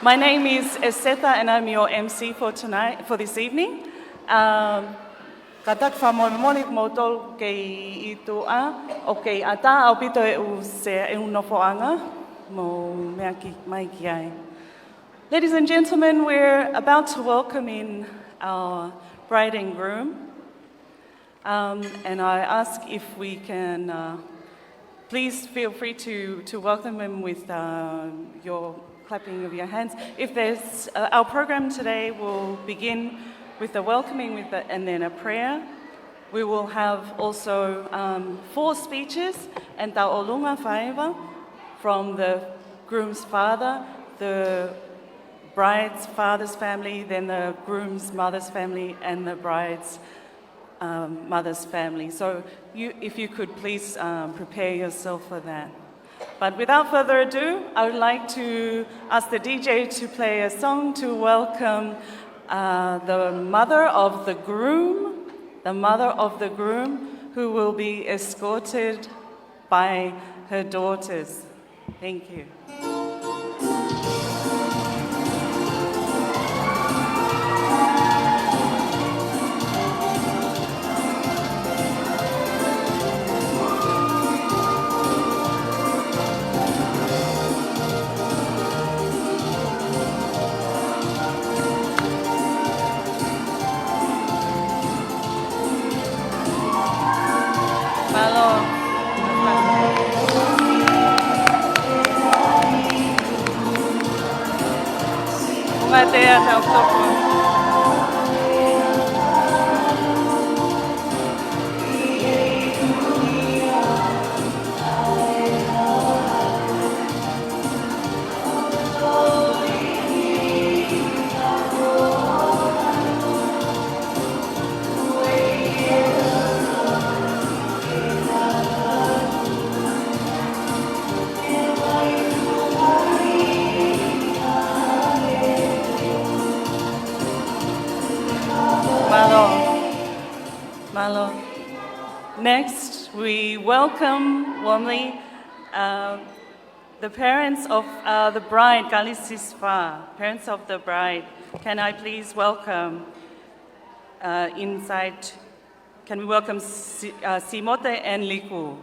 My name is Eseta and I'm your MC for this evening. Katak whamoimoni moutou kei itua o kei ata au pito e u se e unofoanga mo mea ki mai ki ai. Ladies and gentlemen, we're about to welcome in our bride and groom. And I ask if we can please feel free to welcome them with your clapping of your hands. If there's our program today will begin with a welcoming and then a prayer. We will have also 4 speeches and ta'olunga whaewa from the groom's father, the bride's father's family, then the groom's mother's family, and the bride's mother's family. So if you could please prepare yourself for that. But without further ado, I would like to ask the DJ to play a song to welcome the mother of the groom, who will be escorted by her daughters. Thank you. Taufatofua. Malo. Next, we welcome warmly the parents of the bride, Kalisi's parents of the bride. Can I please welcome inside, can we welcome Simote and Liku?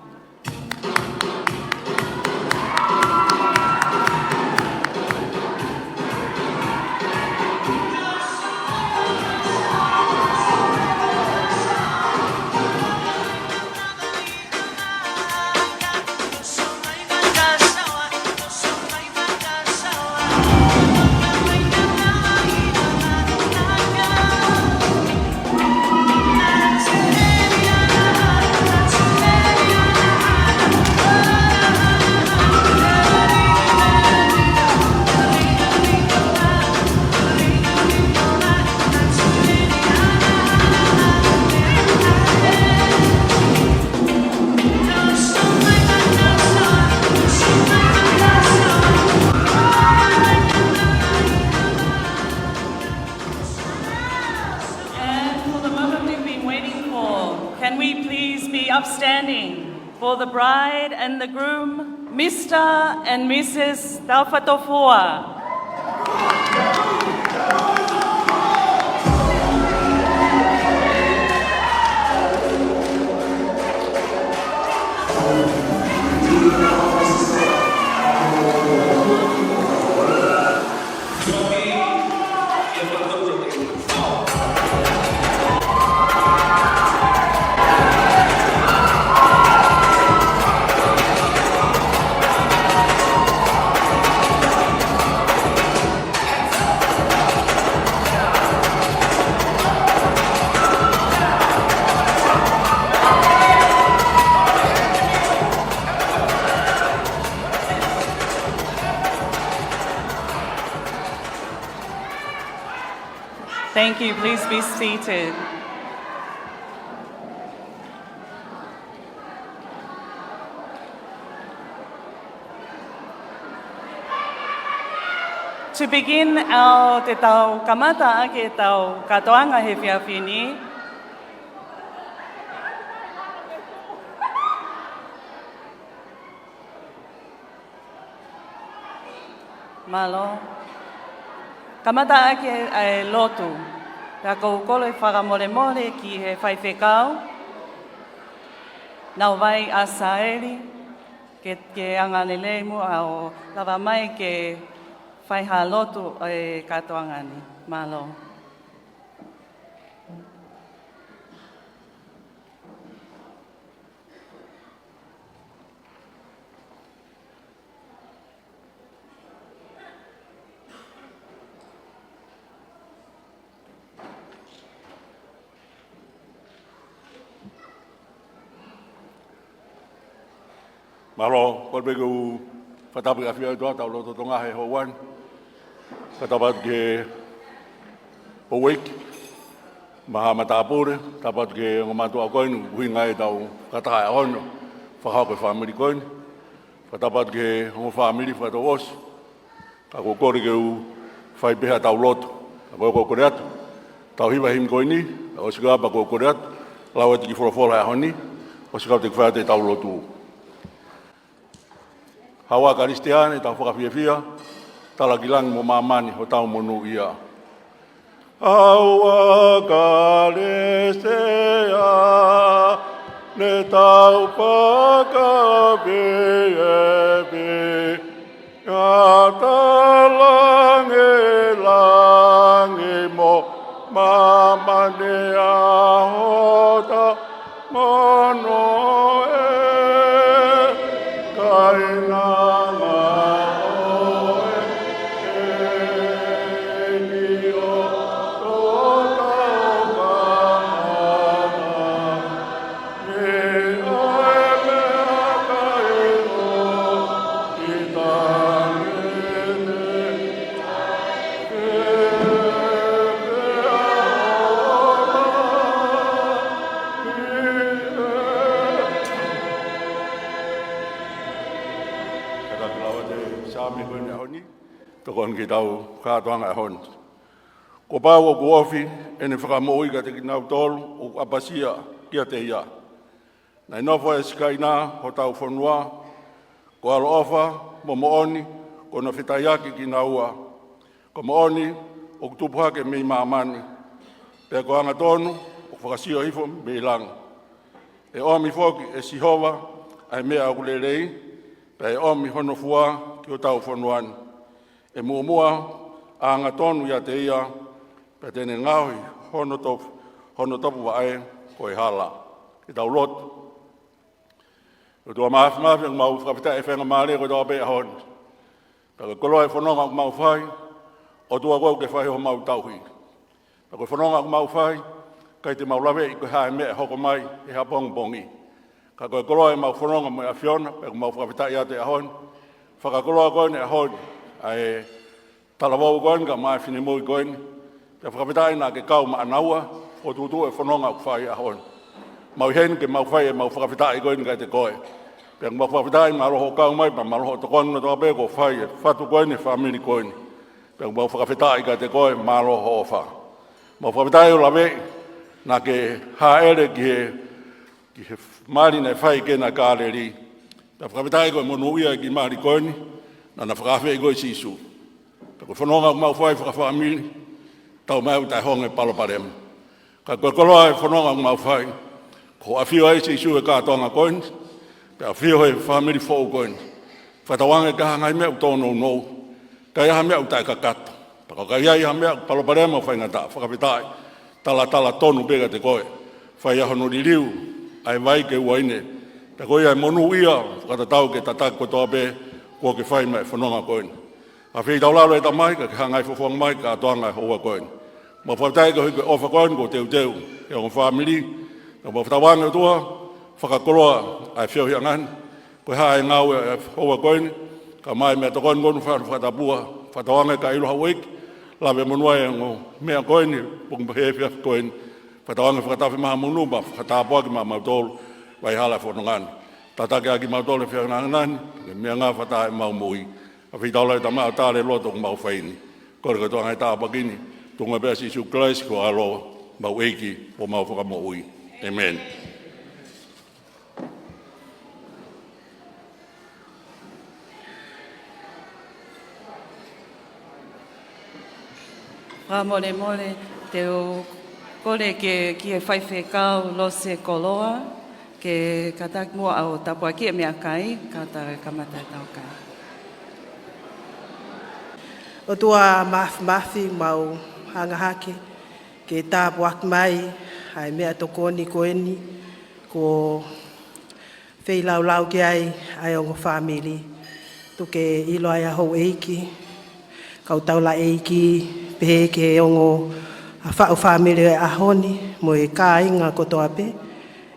Upstanding for the bride and the groom, Mr. and Mrs. Taufatofua. Thank you. Please be seated. To begin our te tau kamata ake tau katoanga he whiawhini, malo. Kamata ake ai Latu. Ka kou kole whakamore ki he whaiwhekau. Nau vai a Saeri, ke angalele mu au lawa mai ke whaiha Lotu e katoangani. Malo. Malo, kau begu fatapi afia itu atau lo Tonga he hoan, katapat ke Powik, Mahamatapur, tapat ke ngomatu akoin, wingai tau kata hon, fahau ke family koin, katapat ke ngom family fatawas, aku kori ke fai beha tau lot, aku koreat, tau hiba him koini, aku segala aku koreat, lawat ki forofol honi, aku segala te fai tau lotu. Hawa Kristiane tau whakawhiawhia, talagilang mo mamani ho tau monu ia. Hawa Kalisia, ne tau whakawhiawhi, lange mo mamani ahota mono kaina. Tokon ki tau kātoanga hon. Ko pāua ku ofi, ene whakamoi ka te ki nau tolu o apasia kia te ia. Nei nofo e sikaina ho Taufonua, ko alo ofa, mo mooni, ko na whitaiaki ki na ua. Ko mooni, o kutupuhake mei maamani. Pea ko anga tonu, o whakasio hifo mei langa. E omi foki e sihova, ai mea au lelei, pea e omi hono fua ki o Taufonuani. E muamua, a anga tonu ia te ia, pea tene ngaui, hono topu wa ae, ko e hala. E tau lotu. O tua maafi ang mau whakapita e whenga maare ko tua bea honi. Pea koloa e whanonga o mau whai, o tua kou ke whai ho mau tauhi. Pea whanonga o mau whai, kai te mau lawe i koe hae mea hoko mai e ha bongbongi. Ka koe koloa e mau whanonga mo e a whiona, pea mau whakapita i ate a honi. Whakakoloa koe ne a honi, ai talavau koe ka mai whine mui koe ni. Pea whakapita i nā ke kau ma anaua, o tutu e whanonga o whai a honi. Mau hen ke mau whai e mau whakapita i koe ni kai te koe. Pea mau whakapita i ma roho kau mai, pa ma roho tokonu na toa peko whai e whatu koe ni whamini koe ni. Pea mau whakawhita i ka te koe mālo ho wha. Mau whakawhita i o lawe, nā ke haere ki he maari nei whai ke nā kāre ri. Pea whakawhita i koe monu ia ki maari koe ni, nā whakawhi i koe sisu. Pea koe whanonga mau whai whakawhamini, tau mai utai honge paloparema. Ka koe koloa e whanonga mau whai, ko a whio ai sisu e kātonga koe ni, pea whio he whamiri whou koe ni. Whatawange ka hangai mea utono nou. Kai ha mea utai ka kato. Paka kai ai ha mea paloparema whaingata, whakapitai, tala tonu pega te koe. Whai ahono li riu, ai vai ke uaine. Ta koe ai monu ia, whakatatau ke tatak ko toa pe, kua ke whai mai whanonga koe. A whi tau lalo e ta mai, ka hangai whawhang mai, ka atoanga hoa koe. Ma whakatai ka hui koe ofa koe, ko teu, e o whamiri. Ka ma whatawange tua, whakakoloa, ai whio hiangan. Koe hae ngau e hoa koe, ka mai mea tokon ngonu whatapua, whatawange ka iloha wiki, lawe monua e ngō mea koeni, pung hewhia koeni, whatawange whakatafi maha monuma, whatapua ki maha mautolu, vai hala whanongani. Tatake aki mautolu e whianganani, mea ngā whatae mau mui, a whitaula e tamau tāre loto ku mau whaini. Kore ka tuanga e tāpakini, tunga pēa si suklaisi ko alo mau eiki po mau whakamoui. Amen. Mole mole, te o kore ki e whaiwhe kau lo se koloa, ke katak mua au tapua ki e mea kai, kata kamata tau kai. O tua mafi mau hangahake, ke tāpua mai, ai mea tokoni koeni, ko whei lau ki ai o ngō whamiri, tuke ilo ai a hou eiki, kau taula eiki, pehe ke ongo a whao whamiri e ahoni, mo e kā inga kotoa pe,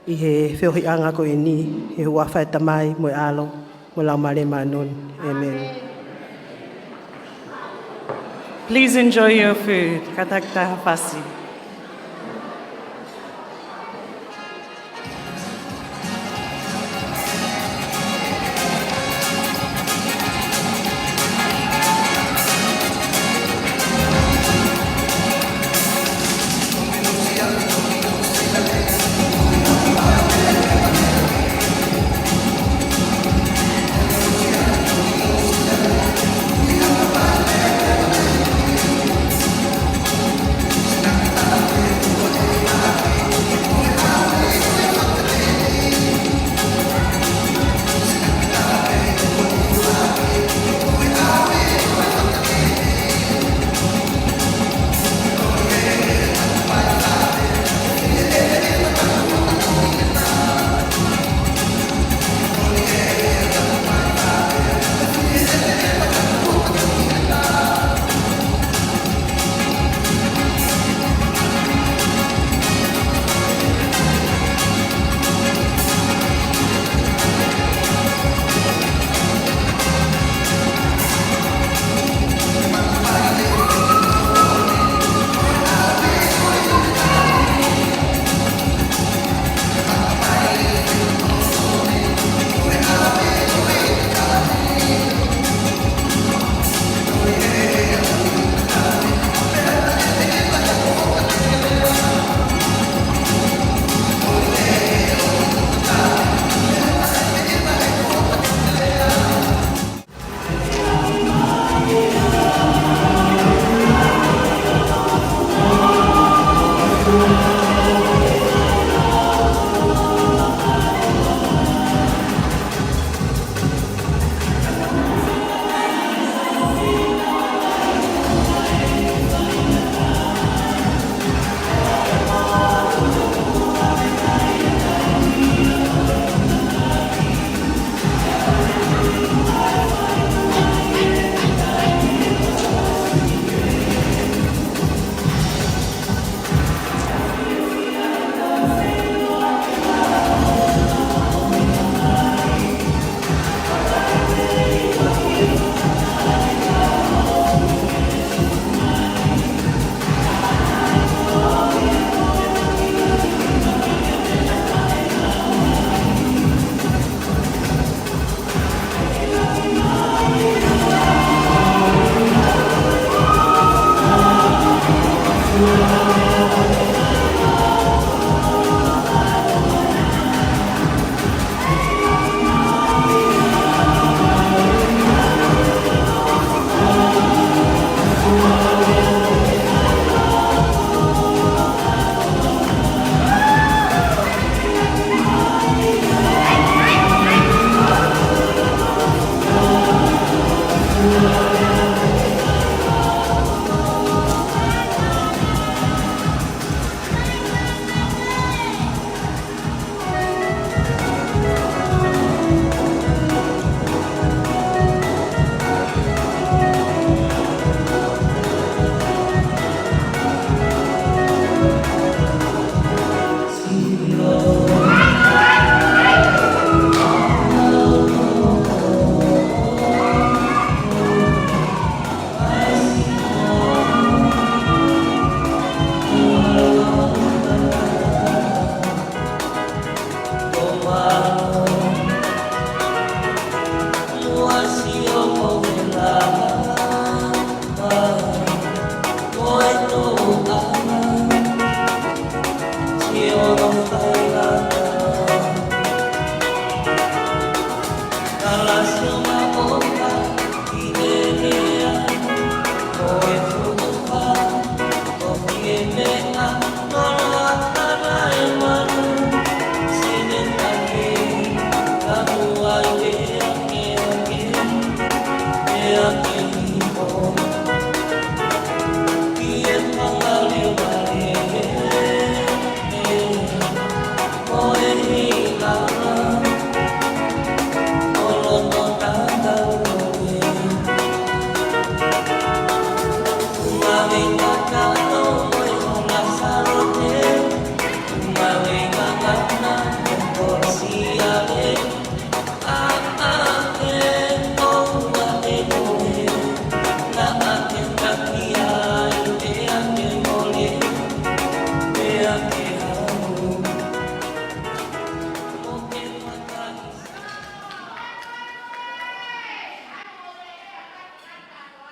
i he whiohi anga ko e ni, he hua whaeta mai, mo e alo, mo lau mare manon. Amen. Please enjoy your food. Katak tahapasi.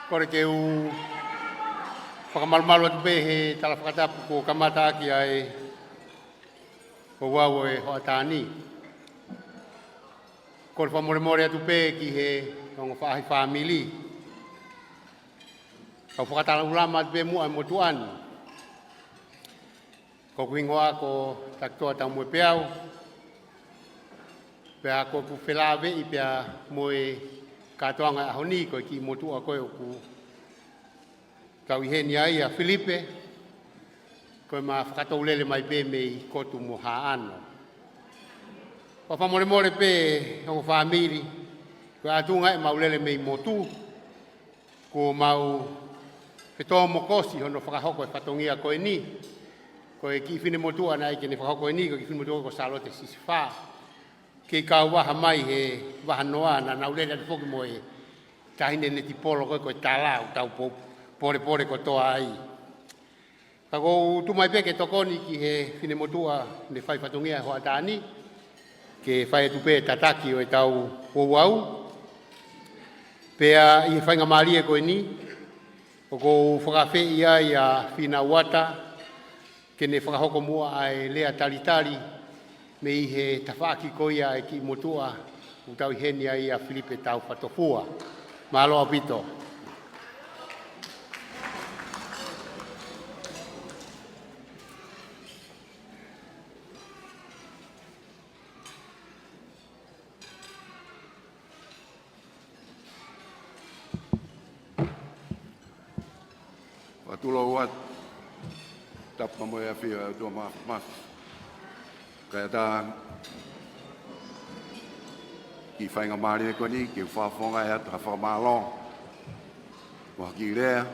Kore ke u whakamalmalu atu pe he Taufatofua ko kamata aki ai ko wau e hoatani. Kore whamoremore atu pe ki he ongo whaahi whamili. Kau whakatala ulama atu pe mua e motuan. Ko kuingoa ko taktoa tau mue peau. Pea ko ku whelawe i pea moe katoanga ahoni ko ki motua koe o ku tau iheni ai a Filipe ko ma whakataulele mai pe mei kotu mo haano. Pa whamoremore pe o whamiri ko atunga e maulele mei motu ko mau whetoa mokosi hono whakahoko e whatongia koe ni ko e ki whine motua na ike ne whakahoko e ni ko ki whine motua ko salote sisifaa. Ke ka waha mai he waha noa na naulele atu poki mo e tahine ne tipolo koe koe tala u tau pore ko toa ai. Kako tu mai peke tokoni ki he whine motua ne whai whatongia hoa tani ke whai atu pe tataki o e tau wauau. Pea i whai ngamarie koe ni o ko whakawhi ia i a whina wata ke ne whakahoko mua ai lea talitali me i he tawhaki koia e ki motua u tau iheni ai a Filipe Taufatofua. Mahalo apito. Whakatulo wat, tapa mo e awhia tua mas. Kaya tā, ki whainga maari e koni, ki whaafonga e atu hawhakamālong. Waki rea,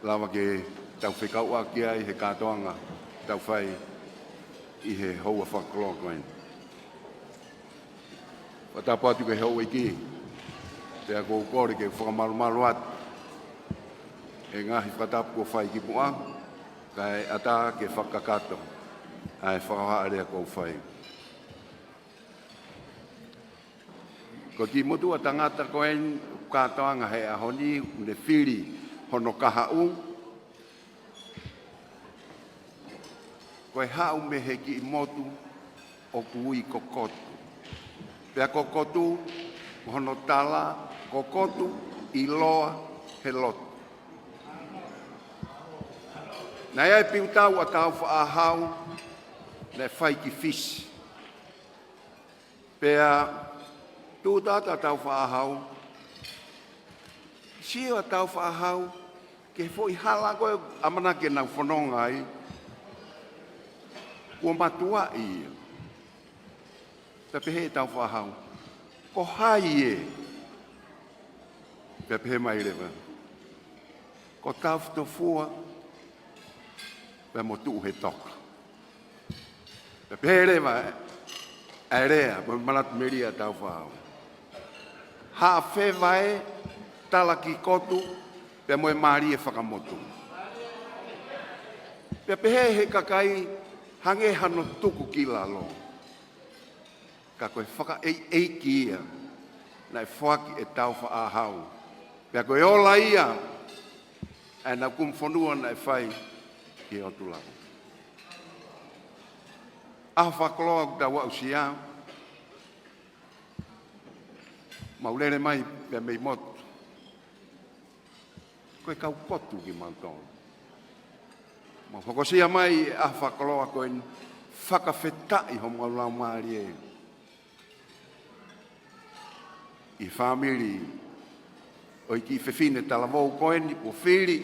lawa ke tau whekau a kia i he kātoanga, tau whai i he houa whakaloa koen. Whatapa atu ke houa i ki, te a kou kore ke whakamalu atu. E ngahi whatapu o whai ki puang, kai ata ke whakakato, ai whakaha area kou whai. Ko ki mutu a tangata koen, kātoanga he ahoni, une whiri, hono kahau. Koe hau me he ki motu, o kui kokotu. Pea kokotu, hono tala, kokotu, i loa, he lotu. Nai ai piutau a tau whaahau, ne whai ki fisi. Pea, tū tata tau whaahau, sio a tau whaahau, ke fwoi hala koe amana ke nau whanonga ai, ua matua i ia. Pepehe tau whaahau, ko hai e, pepehe mai rewa. Ko Taufatofua, pe mo tu he toka. Pepehe rewa, e rea, mo malat meria tau whaahau. Ha whe vai, tala ki kotu, pe moe maari e whakamotu. Pe pehe he kakai, hange hano tuku ki lalo. Ka koe whaka ei ki ia, nai whaki e tau whaahau. Pe koe ola ia, e na kumwhanua nai whai ki otu lau. Aho whakaloa ku tau au siau, maulere mai pe mei motu. Koe kau kotu ki mautonu. Ma whakosia mai a whakaloa koe whakawhetai ho maulau maari e. I whamiri o i ki whewhine talavou koe ni po whiri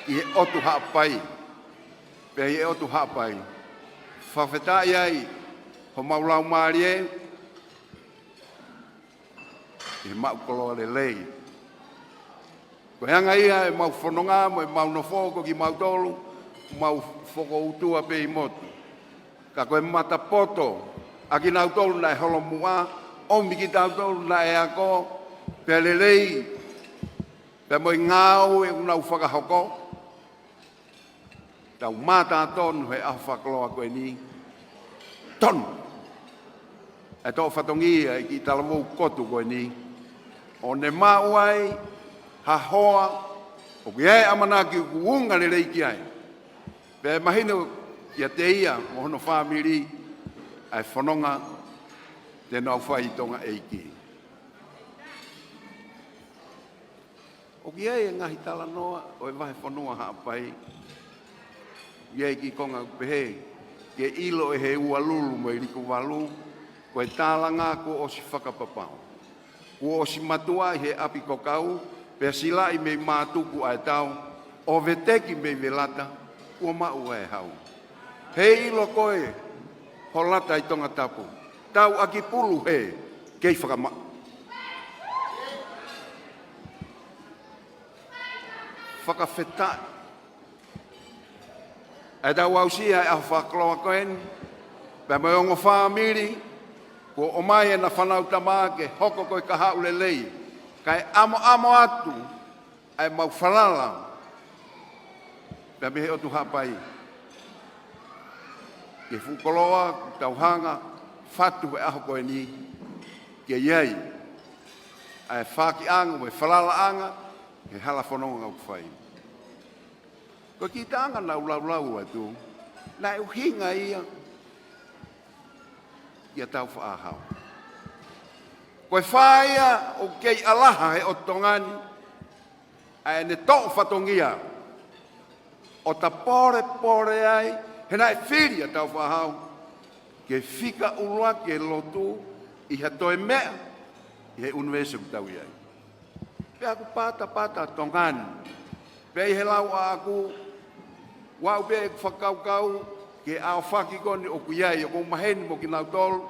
i he otu haapai. Pea i he otu haapai. Whawhetai ai ho maulau maari e. I he maukoloa le lei. Ko hanga ia e mau whanonga, mo e mau nofoko ki mau tolu, mau whoko utua pe i motu. Ka koe matapoto, a ki nau tolu na e holo mua, omi ki tau tolu na e ako, pe lelei, pe mo i ngāu e unau whakahoko. Tau mata tonu he aho whakaloa koe ni, tonu. E tō whatongia e ki talamu kotu koe ni, o ne mauai, ha hoa, o ki ai amana ki kuunga le reiki ai. Pe mahino kia te ia, mo hono whamiri, ai whanonga, te nau whai tonga eiki. O ki ai e ngahi tala noa, o e wahe whanua haapai, iei ki konga pehe, ke ilo e he ua lulu mo i riku walu, ko e tāla ngā ko o si whakapapau. Ko o si matua i he api kokau, pea sila i mei mātuku ai tau, o veteki mei velata, ua mau e hau. He ilo koe, ho lata i Tongatapu, tau aki pulu he, kei whakama. Whakawhetai. E tau ausia e aho whakaloa koen, pea mai ongo whamiri, ko o mai e na whanau tamā ke hoko koe ka hau le lei, kai amo atu, ai mau whalala, pea mehe o tu hapai. Ke whukoloa, tauhanga, whatu e aho koe ni, ke iei, ai whaki anga, me whalala anga, he hala whanonga au whai. Ko ki tanga nau lau atu, nai uhinga ia, ia tau whaahau. Koe whaia o kei alaha he o tongani, ai ne tō whatongia, o ta pore ai, he nai whiri a tau whaahau, ke whika urua ke lotu, i ha toi mea, i he universo ku tau iai. Pe aku pata tongan. Pe he lau a aku wau pe whakau ke au whaki koni o kuiai o kong maheni mo ki nau tolu.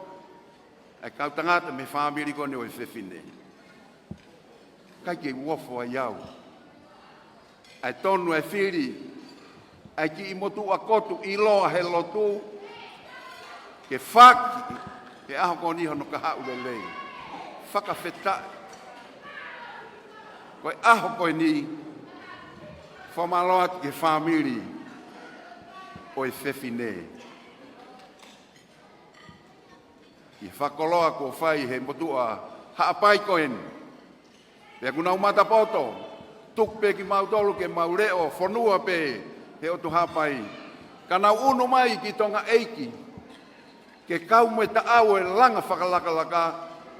Ai kau tangata me whamiri koni o e whewhine. Kai ke uofo a iau. Ai tonu e whiri. Ai ki imotu a kotu i loa he lotu. Ke whaki. Ke aho koni hono ka hau lelei. Whakawhetai. Koe aho koe ni. Whamaloat ke whamiri. O e whewhine. I whakoloa ko whai he motua haapai koen. Pea kuna umata poto, tuk pe ki mautolu ke maureo, whanua pe he otu haapai. Kana unu mai ki tonga eiki, ke kau me ta au e langa whakalakalaka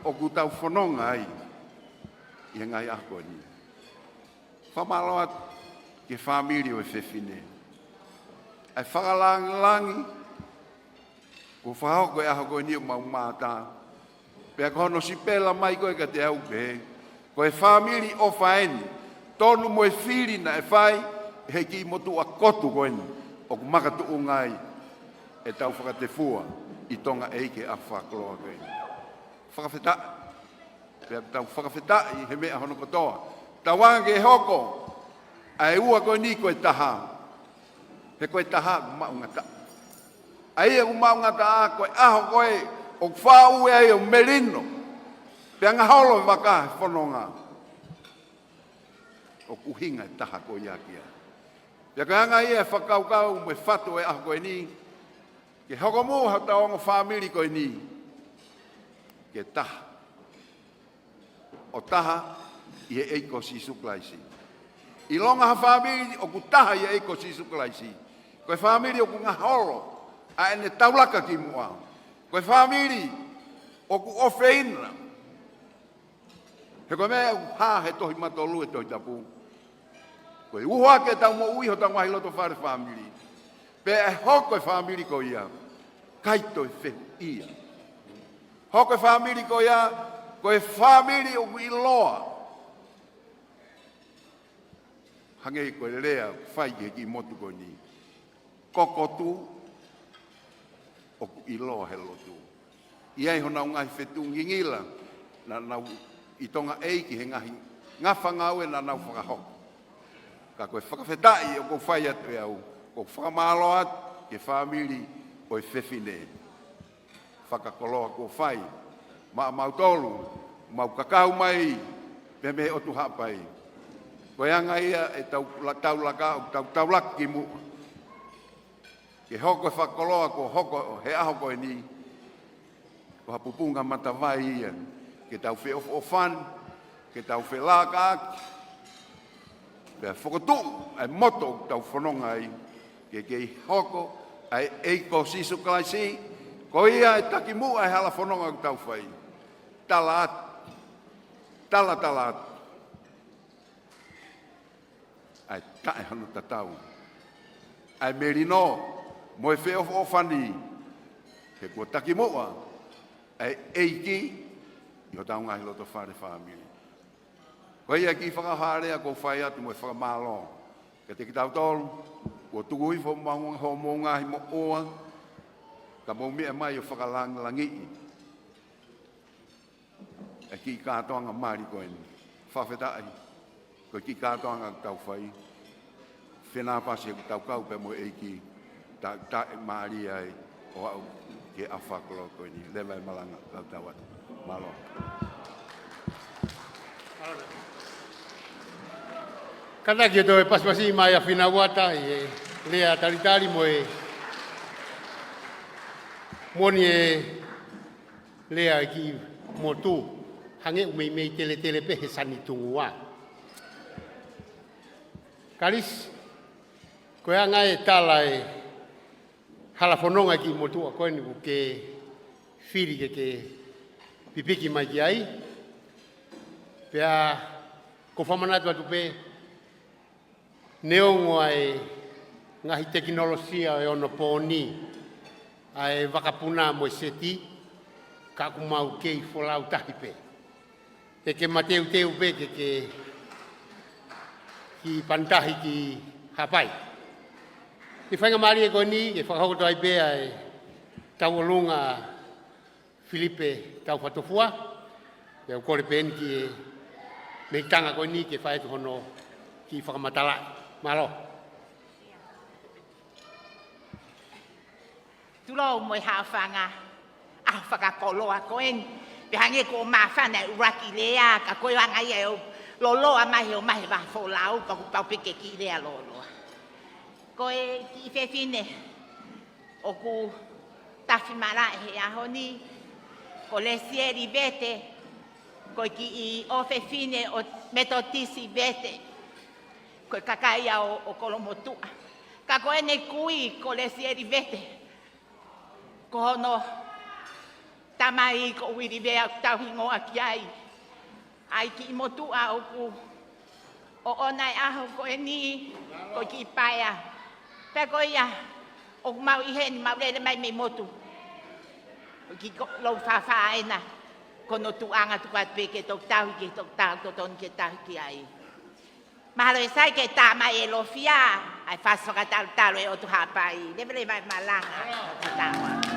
o ku tau whanonga ai. I ngai ako ni. Whamaloat ke whamiri o e whewhine. Ai whakalangi, ko whahau koe aho koe ni o maumata. Pea kono si pela mai koe ka te au pe. Koe whamiri o whaeni. Tonu mo e whiri na e whai, he ki motu a kotu koe ni. O ku makatu ungai e Taufatofua i Tonga eike a whakaloa koe ni. Whakawhetai. Pea tau whakawhetai he mea hono kotoa. Tawange e hoko, ai ua koe ni koe taha. He koe taha ku maungata. Ai e ku maungata a koe aho koe o whau e ai o merino. Pea ngā holo waka he whanonga. O kuhinga e taha koe iakia. Pea koe anga ia e whakaukau me whatu e aho koe ni. Ke hoko mu hau taongo whamiri koe ni. Ke taha. O taha i e eiko si suklaisi. I longa ha whamiri o ku taha i e eiko si suklaisi. Koe whamiri o ku ngā holo. A ene taulaka ki mua. Koe whamiri o ku ofeina. He koe mea hā he tohi matolu e tohi tapu. Koe uhoa ke tau mo uiho tau mahi loto whare whamiri. Pe e hoko e whamiri ko ia. Kaito e whehu ia. Hoko e whamiri ko ia. Koe whamiri o ku iloa. Hangei koe lea whai ke ki motu koe ni. Kokotu o ku iloa he lotu. Iai hona o ngahi whetu ngingila na nau i tonga eiki he ngahi ngafa ngaue na nau whakahoko. Ka koe whakawhetai o kou whai atu e au. Kou whakamaloat ke whamiri o e whewhine. Whakakoloa kou whai. Mautolu, mau kakau mai, pe me otu hapai. Koe anga ia e tau laka ki mu. Ke hoko e whakoloa ko hoko he aho koe ni. Ko hapupunga matawai ia. Ke tau whi ofan, ke tau whi laka aki. Pea whakotu, ai moto tau whanonga ai. Ke hoko, ai eiko sisu klaisi. Ko ia e taki mu ai hala whanonga ku tau whai. Tala atu. Tala atu. Ai tae hanu tatau. Ai merino, mo e whi ofani. Ke kua taki mua. Ai eiki, i o tau ngahi loto whare whamiri. Koe ia ki whakaharea ko whai atu mo e whakamalo. Ke te ki tau tolu, kua tuku hifo maunga ho mo ngahi mo oa, ka mo mea mai o whakalangi. E ki kātoanga mari koe ni. Whawhetai, koe ki kātoanga tau whai. Whenā pasi e tau kau pe mo eiki, ta mari ai, o au ke a whakalo koe ni. Lewa e malanga, tau tau atu. Malo. Kata ki to e pasipasi mai a whina wata e lea taritari mo e moni e lea ki mo tu hange umei mei tele pe he sani tungu wa. Kalisi, koe anga e tala e halafononga ki mo tu a koe ni ke whiri ke pipiki mai ki ai. Pea ko whamanatu atu pe neongo ai ngahi teknolosia e ono pōni ai wakapuna mo seti ka kumau kei folau tahi pe. Te ke mateu teu pe ke ki pantahi ki hapai. I whainga maari e koe ni, e whakahokoto ai pēa e tauolunga Filipe Taufatofua. E au kore pēni ki e mei tanga koe ni ke whaetu hono ki whakamatala. Malo. Tulo moi hawhanga a whakapoloa koen. Pe hange ko mawhana uraki lea ka koe wanga ia o loloa mahi o mahi wa wholau pa kupau peke ki lea loloa. Koe ki whewhine o ku tawhimara he ahoni ko le sieri vete koe ki I o whewhine o metotisi vete koe kakaia o kolomotua. Ka koe ne kui ko le sieri vete ko hono tamai ko wiri vea tauhingoa ki ai. Ai ki motua o ku o onai aho ko e ni ko ki paia. Pe ko ia o mau I heni mau lele mai me motu. Ko ki lau whawhaena ko no tuanga tukat peke tok tau ke tok tau to ton ke tau ki ai. Mahalo e sai ke tama e lo fia ai fas whakatalo e o tu hapai. Lebele mai malanga tawa.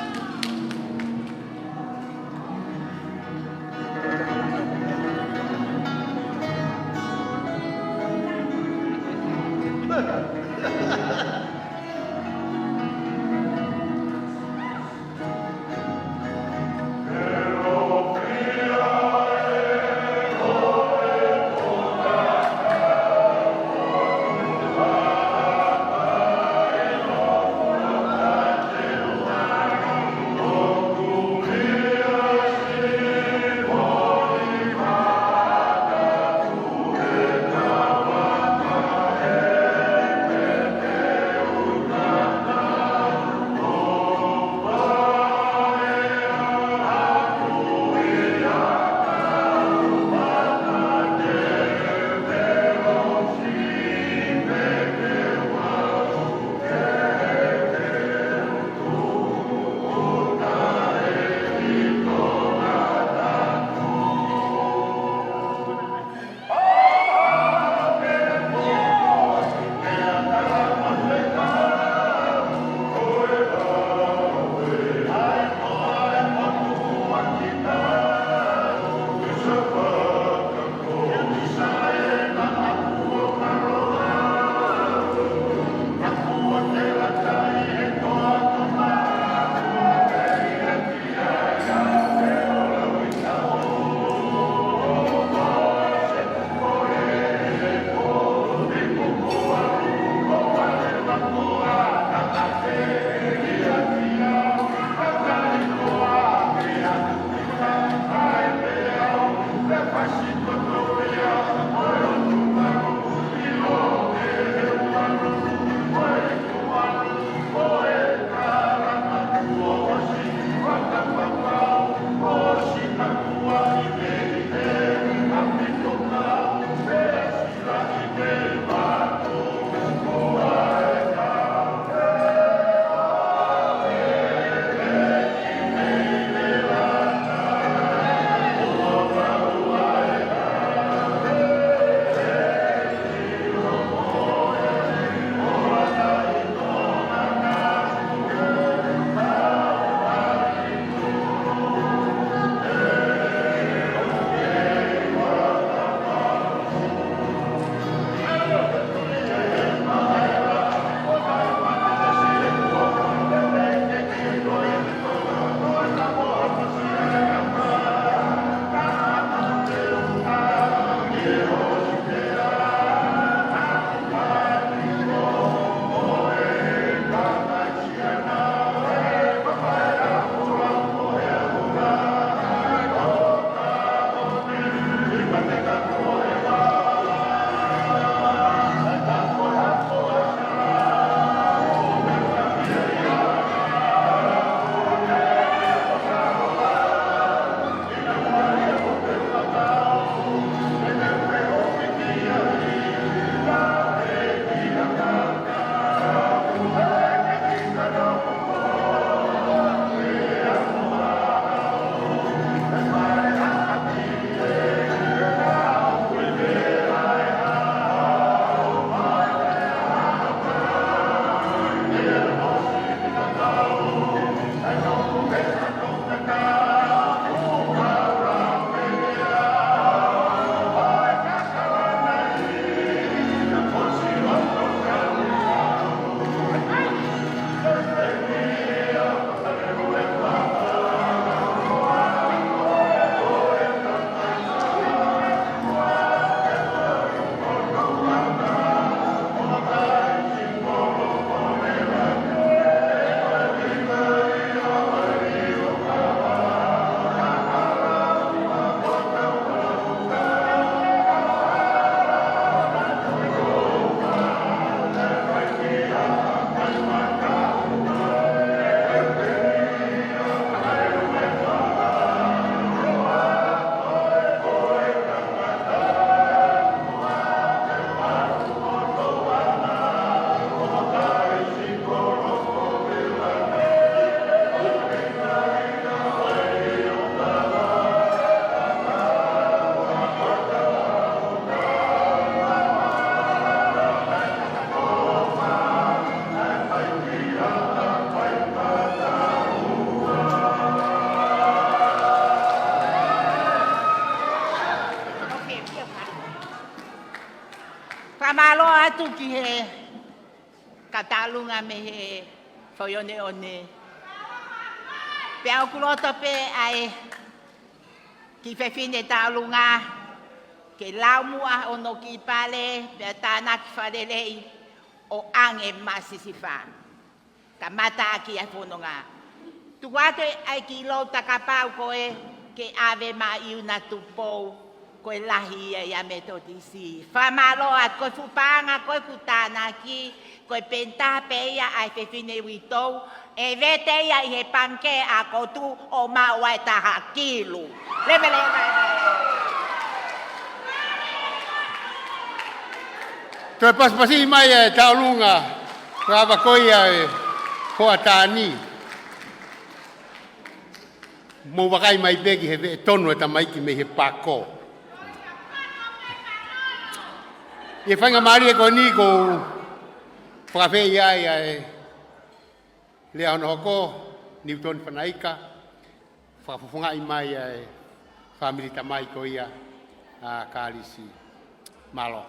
whakatalunga me he whaione one. Pea o kuroto pe ai ki whewhine talunga ke laumua ono ki pale pea tāna ki wharelei o ange masisiwha. Ka mata aki ai whanonga. Tuwate ai ki lo takapau koe ke ave ma iuna tupou koe lahi ia metodisi. Whamaloa koe fupanga koe kutanaki koe penta peia ai whewhine witou e vete ia i he panke a kotu o maua e taha kilu. Levele. Toi paspasi mai e taulunga, rava koia e hoa tāni. Mo wakai mai pegi he ve tonu e tamaiki me he pako. E whainga maari e koe ni ko whakawhe iai e lea hono hoko, Newton Fanaika, whakafufunga i mai e family tamai ko ia a Kalisi malo.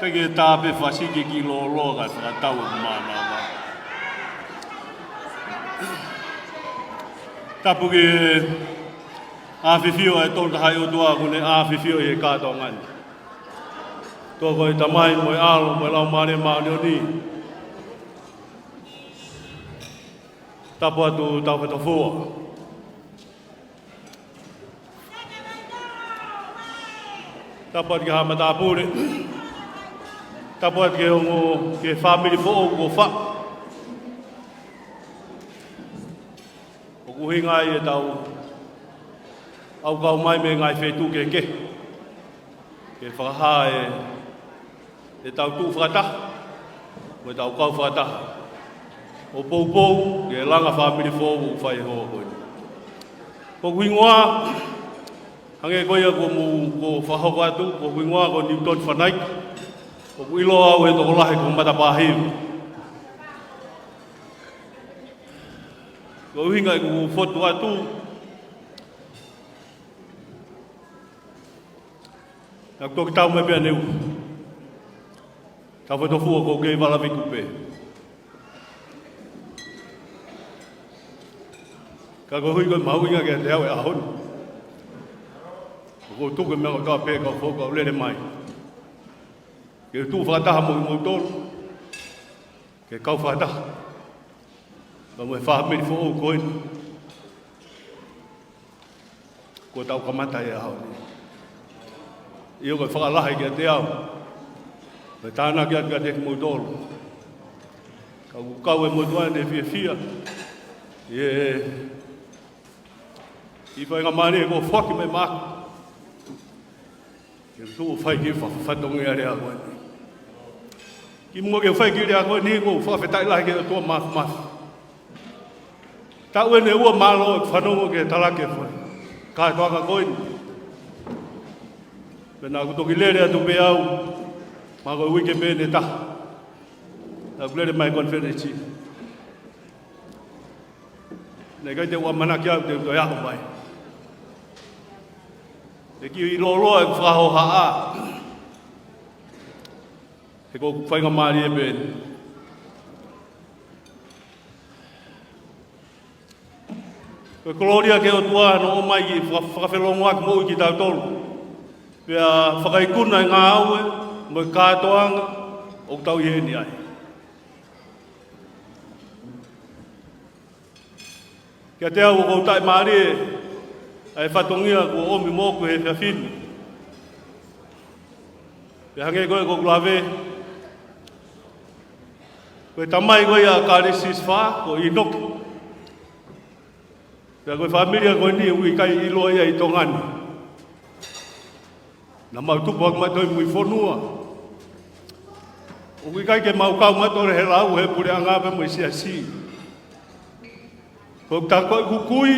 Pege tāpe whasike ki lo kai whakatau e kumana wa. Tapu ke āwhiwhio e tōna hai o tua kune āwhiwhio e kātau ngani. Tō koe tamai moe alo moe lau maare maone o ni. Tapu atu Taufatofua. Tapu atu ki Hamatapure. Tapu atu ke hongo ke family fo'ou ko wha. O kuhinga i e tau au kau mai me ngai whetu ke ke. Ke whakaha e tau tū whakata. O e tau kau whakata. O pou ke langa family fo'ou whai hoa koe. O kuhingoa hange koia ko mu ko whahoko atu. O kuhingoa ko Newton Fanaika. O kuilo au e toko lahe ko matapahiru. Ko uhinga i ku whotu atu. Nā toki tau me pia neu. Taufatofua ko kei wala viku pe. Ka ko hui ko mauinga ke te hau e ahonu. Ko tuke mea ka pe ka whoka o lere mai. Ke tu whakataha mo tolu. Ke kau whakataha. Ka mo e whahamiri fo'ou koe. Ko tau kamata e ahau. Io koe whakalahi ki a te au. Me tāna ki atu ka te mo tolu. Ka kau e mo tuane e fia. I whainga mani e ko whaki me maki. Ke tu whai ki whatongi a rea koe. Ki mua ke whai ki rea koe ni ko whawhetai lahi ke tua mafu. Tau e ne ua malo e whanongo ke talake whai. Ka e toaka koe ni. Pena kutoki lere atu pe au. Ma koe wike me ne taha. Na kulere mai konferensi. Ne kai te ua manaki au te toi aho mai. E ki i loloa e whaho haa. He ko whainga maari e pēn. Koe koloria ke o tua no o mai ki whakawhelongo aki mo i ki tau tolu. Pea whakaikuna i ngā aue, mo i kātoanga, o tau i heni ai. Kia te au o kou tai maari e, ai whatongia ko omi mōku he whiawhinu. Pea hange koe ko klawe, koe tamai koe a Kalisi wha, ko i noki. Pea koe whamiria koe ni ui kai ilo ia i tongani. Na mau tupu ak matoi mui whonua. Ui kai ke mau kau matore he lau he pure angape mui si. Koe ta koe kukui,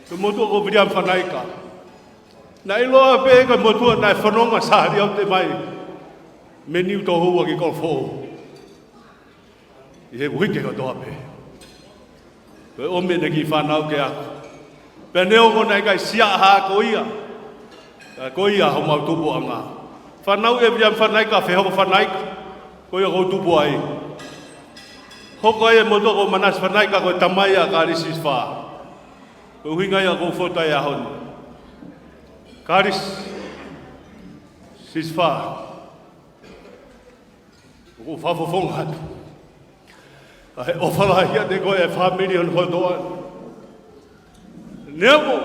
koe motua ko William Fanaika. Na iloa pe koe motua nai whanonga sahari au te mai. Me niu tō hua ki kolfo. I he uike ko toa pe. Koe omene ki whanau ke aku. Pea neo ko nai kai sia haa ko ia. Ko ia ho mau tupu anga. Whanau e William Fanaika whehoko Fanaika. Ko ia ko tupu ai. Hoko e moto ko manas Fanaika ko tamai a Kalisi wha. Ko huinga ia ko whotai a honi. Kalisi wha. Ko whafofonga atu. Ai ofala ia te koe e whamirion hotoan. Neamo,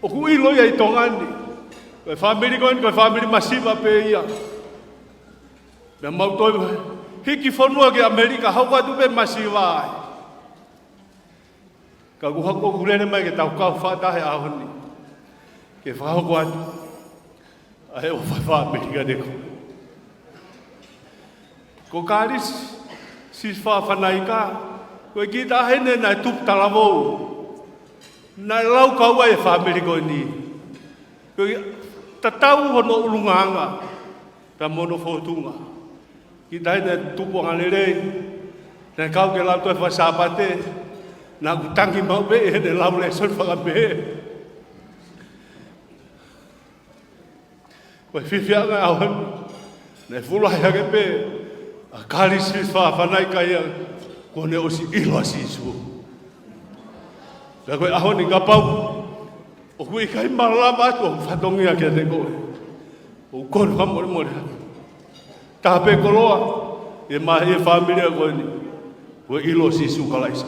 o ku ilo ia i tongani. Koe whamiri koe, koe whamiri masiva pe ia. Mea mau toi, hiki whanua ki Amerika, hauka tu pe masiva ai. Ka ku hako kurene mai ke tau kau whatahe ahoni. Ke whahoko atu. Ai o whamiri ka neko. Ko Kalisi, sis Fanaika, koe ki ta hene nai tup talavou. Nai lau kaua e whamiri koe ni. Koe tatau hono ulunganga, ta mono whotunga. Ki ta hene tupu angalerei, nai kau ke lau toi whasapate, nā kutangi mau be hene lau le son whakabe. Koe whiwhianga awan, nai fulai hake pe, a Kalisi Fanaika ia kone o si ilo si su. Pea koe ahoni ka pau, o kui kai maralama atu o whatongia kia te koe. O kone whamore more. Tāpe koloa, e mahi e whamiria koe ni, koe ilo si su kalaisa.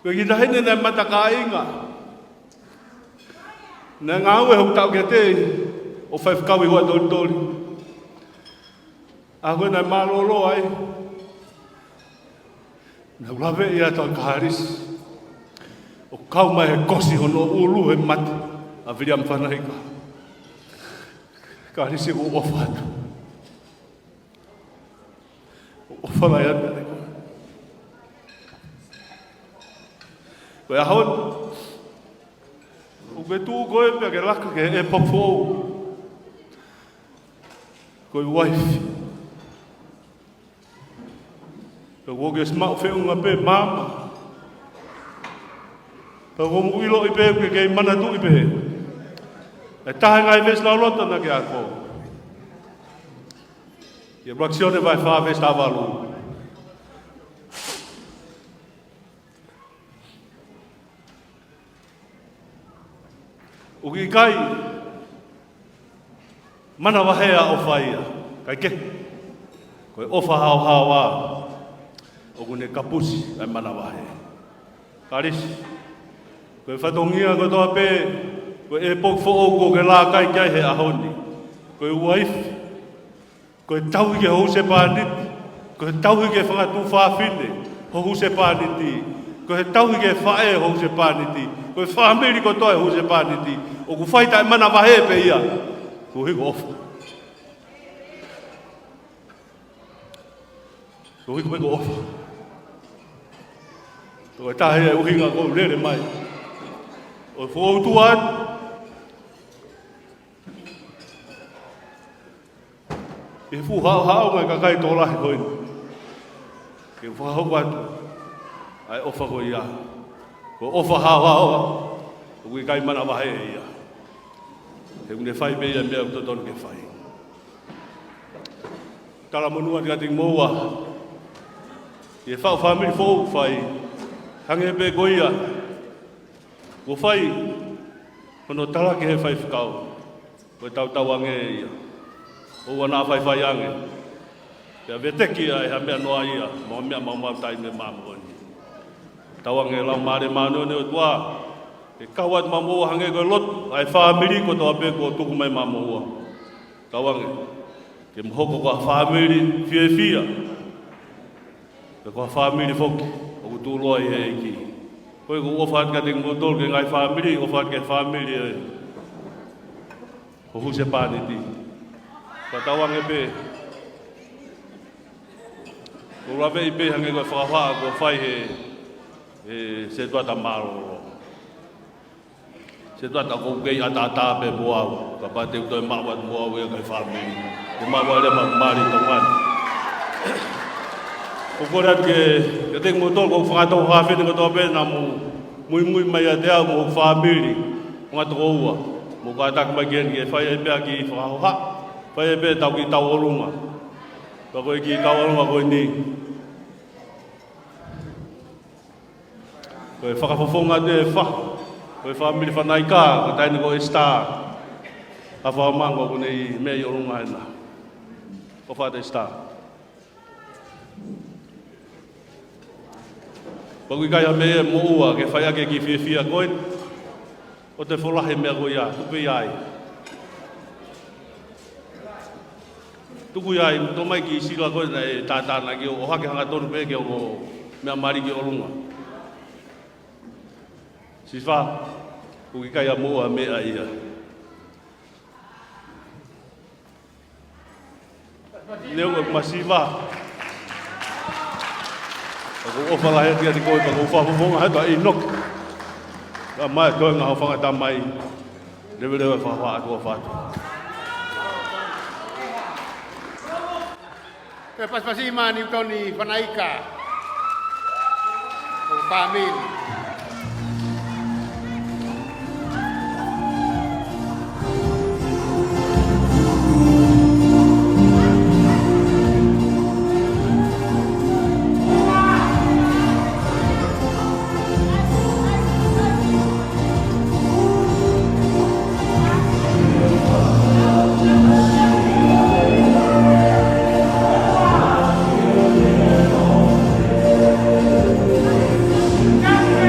Koe ki tahine nei mataka inga. Nei ngāue hau tau kia te, o whai whakawi hoa tori. A koe nai mālolo ai. Nā ulawe ia tau Kalisi. O kau mai he kosi hono ulu he mati. A William Fanaika. Kalisi ko ofa atu. O ofa lai atu. Koe ahon. O ke tū koe pia ke laka ke Apifo'ou. Koe wife. Koe woke smau whiunga pe mama. Koe womu ilo i pe ke kei manatu i pe. E tahe ngai ves lau lota na ke ako. Ia braksione vai wha ves tavalu. Uki kai. Mana wahea o whaia, kai ke, koe ofa hao hao a, o kune kapusi ai mana wahea. Kalisi, koe whatongia koe toa pē, koe e Apifo'ou ko ke lā kai kai he ahoni, koe waifi, koe tauhi ke hou se pāniti, koe tauhi ke whangatu whāwhine, hou se pāniti, koe tauhi ke whae hou se pāniti, koe whamiri ko toi hou se pāniti, o ku whaita e mana wahea pe ia, ko hiko ofa. Ko hiko hiko ofa. Ko e tahe e uhinga ko rere mai. O whou tuan. E fu hao hao mai kakai tō lahi koini. Ke whahau atu. Ai ofa ko ia. Ko ofa hao hao. Ko kai mana wahe ia. He une whai mea mea o totonu ke whai. Tala monua te kating moua. I whao whamiri fōu whai. Hange pe goia. Ko whai. Hono tala ke he whai whakau. Koe tau ange ia. O wana whai ange. Pea veteki ai ha mea noa ia. Mo mea tai me mamoni. Tau ange lau maare mano ne o tua. E kawat mamoa hange koe lot. Ai whamiri ko toa pe ko tuku mai mamoa. Tau ange. Ke mhoko ko whamiri fia. Ke ko whamiri foki. O ku tūloa i he iki. Koe ko ofat ka ting motol ke ngai whamiri. Ofat ke whamiri e. Ko huse pāne ti. Ka tau ange pe. Ko rawe i pe hange koe whakawha ko whai he. Se tuata maro. Se tuata ko kei ata pe boau. Ka pate utoi mawat boau e kai whamiri. Ko mawa le mari tongani. Ko korat ke teng motol ko whakatau hawhene ko toa pe na mui mai a te au mo whamiri. Ngatoko ua. Mo ka tak mai gen ke whai e pea ki whakawha. Whai e pe tau ki tau orunga. Ka koe ki tau orunga koe ni. Koe whakafofonga te wha. Koe whamiri Fanaika, ko taini ko star. A whamango ko nei mea i orunga ena. Ko whate star. Pagui kai a mea mo ua ke whai ake ki fia koe. O te wholahe mea koe ia, tupe iai. Tuku iai, to mai ki sila koe na e tātāna ki o hake hanga tonu pe ke o mea mari ki orunga. Si wha, kuki kai a mua mea ia. Leo ko masi wha. Ako ofa la hea ti koe, ako ufa fufonga heta i nok. Ka mai koe ngā hawhanga tā mai. Rewe whawha ako whatu. Ke paspasima ni utoni Fanaika. O pamili. Yeah.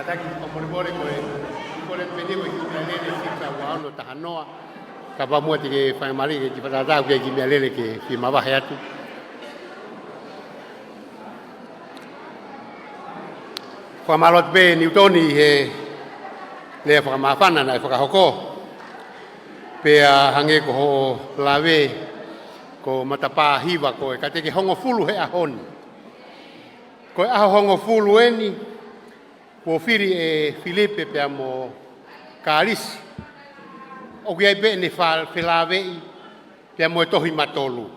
Kataki omoribore koe kore pene koe ki mea lele fika waono tahanoa. Ka pamua te ke whaimari ke ki patatau ke ki mea lele ke ki mawahe atu. Whamalot pe niutoni he lea whakamawhana na e whakahoko. Pea hange ko ho lawe ko matapa hiwa koe ka teke hongo fulu he ahoni. Koe aho hongo fulu eni ko firi e Filipe pea mo Kalisi. O kia ipe ne whelawei pea mo e tohi matolu.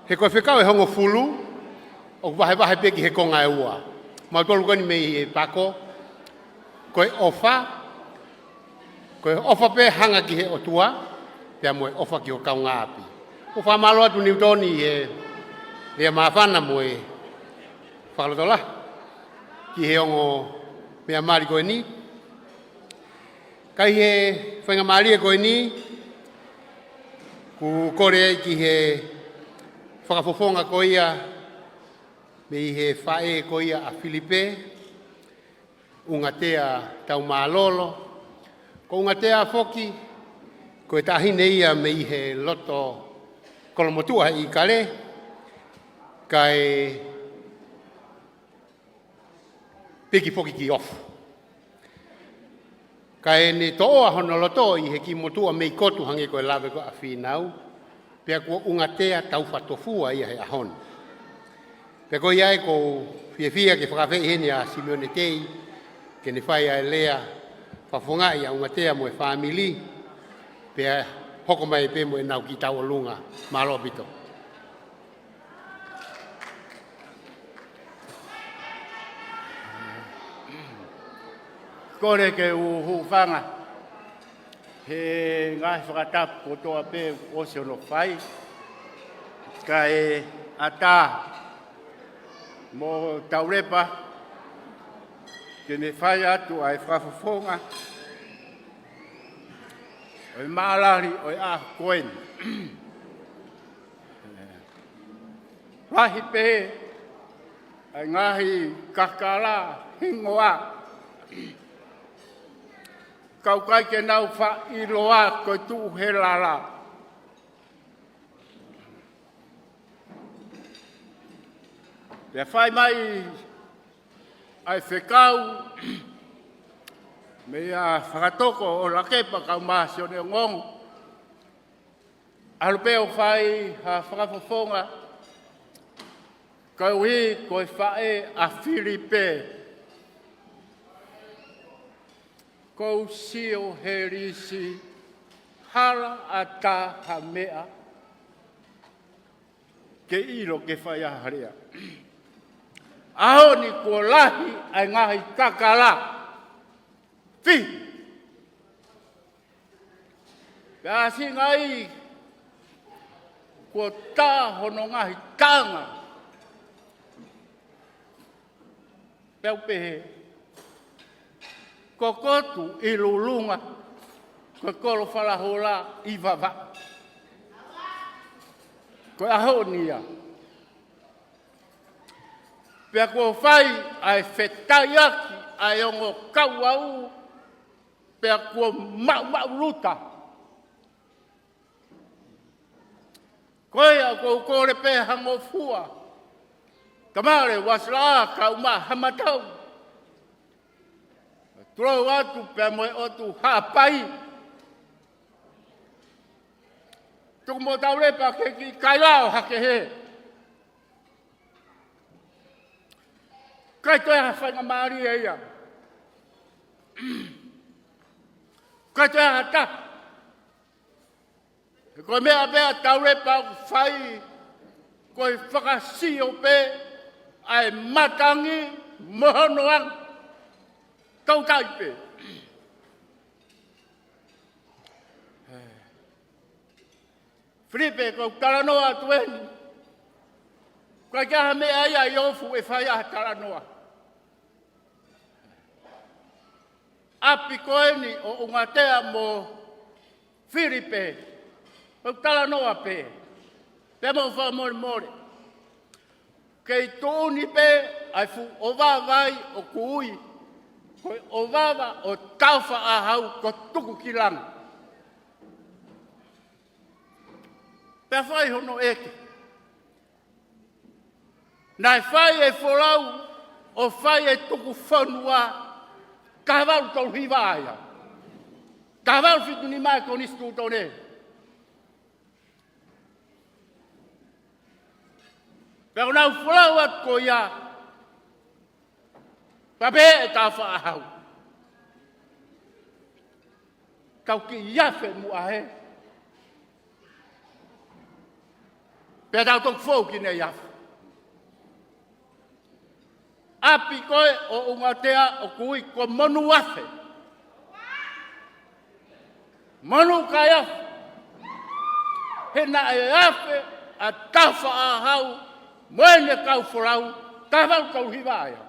He koe whekau e hongo fulu o wahe peki he konga e ua. Mau tolu koni mei e pako koe ofa pe hanga ki he otua pea mo e ofa ki o kaunga api. O whamalo atu niutoni e rea mawhana mo e whakalotola ki he ongo mea mari koe ni. Kai he whainga mari e koe ni ku kore ki he whakafofonga koe ia me i he whae koe ia a Filipe unga tea tau maalolo ko unga tea foki ko e tahine ia me i he loto kolomotua i kare kai piki foki ki ofu. Kai ne toa hono loto i he ki motua mei kotu hange koe lawe ko a whinau pia kua unga tea Taufatofua ia he ahon. Pea koe iai ko fia ke whakawhei hene a Simeone Tei ke ne whai a lea whawhonga i a unga tea mo e whamili pea hoko mai pe mo e nau ki tau alunga malo bito. Kore ke uhu whanga he ngai whakatapu ko toa pe o se ono whai ka e ata mo taurepa ke ne whai atu ai whafafonga o i maalari o i a koen rahi pe ai ngahi kakala hingoa kau kai ke nau wha i loa koe tu he lala. Pea whai mai ai whekau me a whakatoko o lakepa kau maasi o ne ngong. Alupeo whai ha whakafofonga kau hi koe whae a Filipe. Kou sio he risi hala a tā ha mea ke iro ke whai a harea. Aho ni kua lahi ai ngahi kakala. Fi! Pea si ngai kua tā hono ngahi tanga. Pea upehe. Ko kotu i lulunga, ko kolo whalahola i wawa. Ko aho nia. Pea ko whai ai whetai aki ai ongo kauau, pea ko mau luta. Koe au ko kore pe hango fua. Kamare wasla kau ma hamatau. Tro atu pe moe otu hapai. Tuk mo taurepa ke ki kailao hake he. Kai toi ha whainga maari e ia. Kai toi ha ta. Koe mea mea taurepa whai. Koe whakasio pe. Ai matangi mohonoang. Kau taipe. Filipe, kau talanoa tueni. Kau kaha mea ia i ofu e whai aha talanoa. Api koeni o ungatea mo Filipe. Kau talanoa pe. Pe mo wha more more. Kei tōni pe ai fu o vai o kui, koe o vava o taufa a hau ko tuku ki langa. Pea whai hono eke. Nai whai e wholau o whai e tuku whanua ka waru tau hiwa aia. Ka waru fitu ni mai ko nisku tone. Pea nau wholau at ko ia. Pape e taufa a hau. Kau ki iafe mu ahe. Pea tau tong fau ki ne iafe. Api koe o ungatea o kui ko monu afe. Monu ka iafe. Hena e afe a taufa a hau. Moene kau wholau. Kawau kau hiwaya.